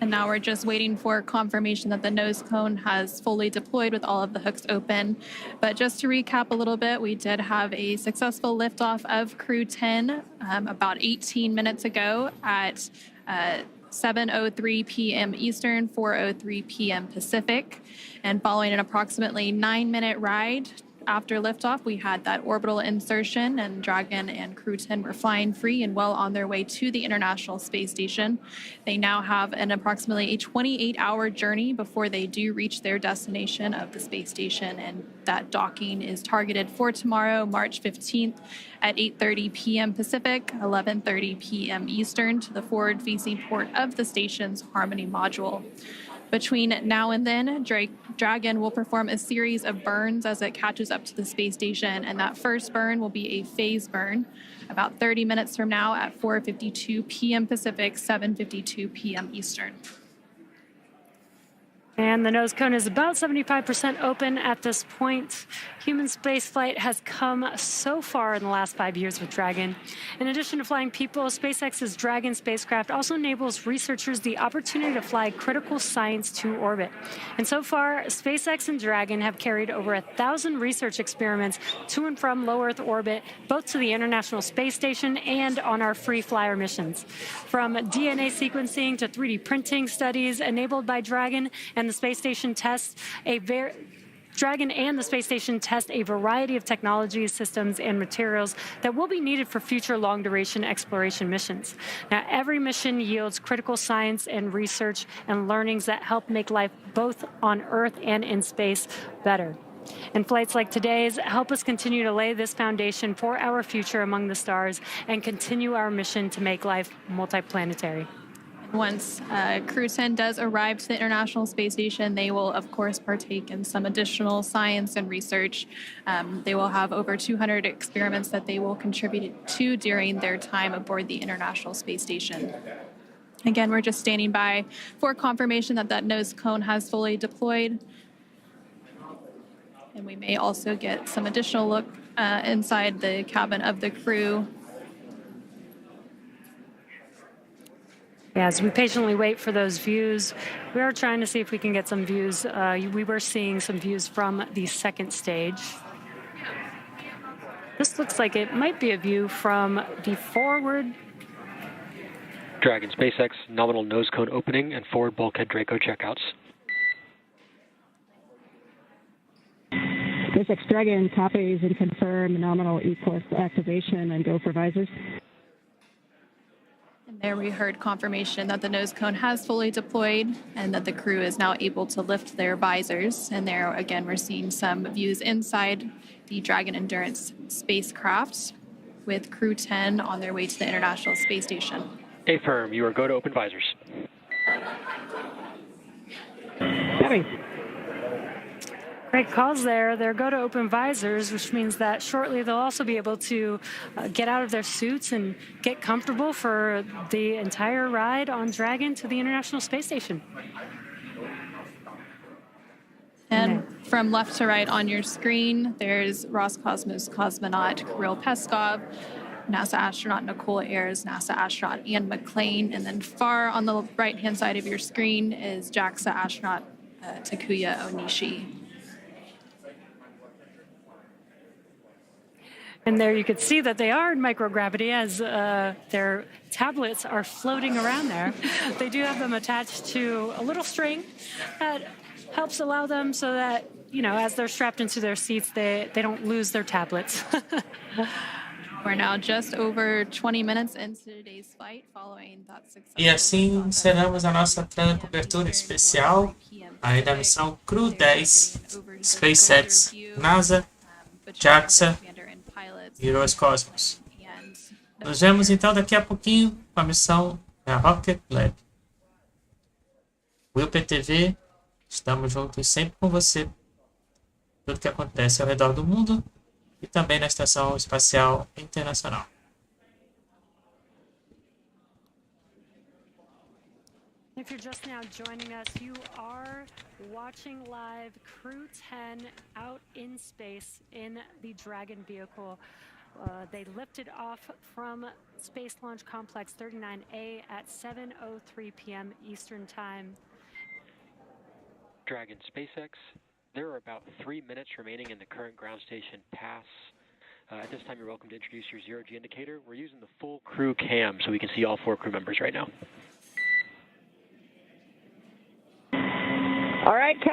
And now we're just waiting for confirmation that the nose cone has fully deployed with all of the hooks open. But just to recap a little bit, we did have a successful liftoff of Crew 10 about 18 minutes ago at 7:03 p.m. Eastern, 4:03 p.m. Pacific. And following an approximately 9-minute ride, after liftoff, we had that orbital insertion, and Dragon and Crew-10 were flying free and well on their way to the International Space Station. They now have an approximately a 28-hour journey before they do reach their destination of the space station, and that docking is targeted for tomorrow, March 15th at 8:30 p.m. Pacific, 11:30 p.m. Eastern to the forward-facing port of the station's Harmony module. Between now and then, Dragon will perform a series of burns as it catches up to the space station, and that first burn will be a phase burn about 30 minutes from now at 4:52 p.m. Pacific, 7:52 p.m. Eastern. And the nose cone is about 75% open at this point. Human spaceflight has come so far in the last 5 years with Dragon. In addition to flying people, SpaceX's Dragon spacecraft also enables researchers the opportunity to fly critical science to orbit. And so far, SpaceX and Dragon have carried over 1,000 research experiments to and from low Earth orbit, both to the International Space Station and on our free flyer missions. From DNA sequencing to 3D printing studies enabled by Dragon and the space station tests Dragon and the space station test a variety of technologies, systems, and materials that will be needed for future long-duration exploration missions. Now, every mission yields critical science and research and learnings that help make life both on Earth and in space better. And flights like today's help us continue to lay this foundation for our future among the stars and continue our mission to make life multiplanetary. Once Crew-10 does arrive to the International Space Station, they will, of course, partake in some additional science and research. They will have over 200 experiments that they will contribute to during their time aboard the International Space Station. Again, we're just standing by for confirmation that that nose cone has fully deployed. And we may also get some additional look inside the cabin of the crew. As we patiently wait for those views, we are trying to see if we can get some views. We were seeing some views from the second stage. This looks like it might be a view from the forward. Dragon SpaceX, nominal nose cone opening and forward bulkhead Draco checkouts. SpaceX Dragon copies and confirm nominal E-course activation and go for visors. And there we heard confirmation that the nose cone has fully deployed and that the crew is now able to lift their visors. And there, again, we're seeing some views inside the Dragon Endurance spacecraft with Crew-10 on their way to the International Space Station. Affirm, you are go to open visors. Copy. Great calls there. They're go to open visors, which means that shortly they'll also be able to get out of their suits and get comfortable for the entire ride on Dragon to the International Space Station. And from left to right on your screen, there's Roscosmos cosmonaut Kirill Peskov, NASA astronaut Nichole, Ayers, NASA astronaut McClain, and then far on the right-hand side of your screen is Jaxa astronaut Takuya Onishi. And there you could see that they are in microgravity as their tablets are floating around there. They do have them attached to a little string that helps allow them so that, you know, as they're strapped into their seats, they don't lose their tablets. We're now just over 20 minutes into today's flight following that successful... E assim encerramos a nossa telecobertura especial aí da missão CREW-10, SpaceX, NASA, Jaxa e Roscosmos. Nos vemos então daqui a pouquinho com a missão da Rocket Lab. WillPTV, estamos juntos sempre com você. Tudo que acontece ao redor do mundo e também na Estação Espacial Internacional. If you're just now joining us, you are watching live Crew-10 out in space in the Dragon vehicle. They lifted off from Space Launch Complex 39A at 7:03 p.m. Eastern Time. Dragon SpaceX, there are about 3 minutes remaining in the current ground station pass. At this time, you're welcome to introduce your zero-G indicator. We're using the full crew cam so we can see all 4 crew members right now. All right.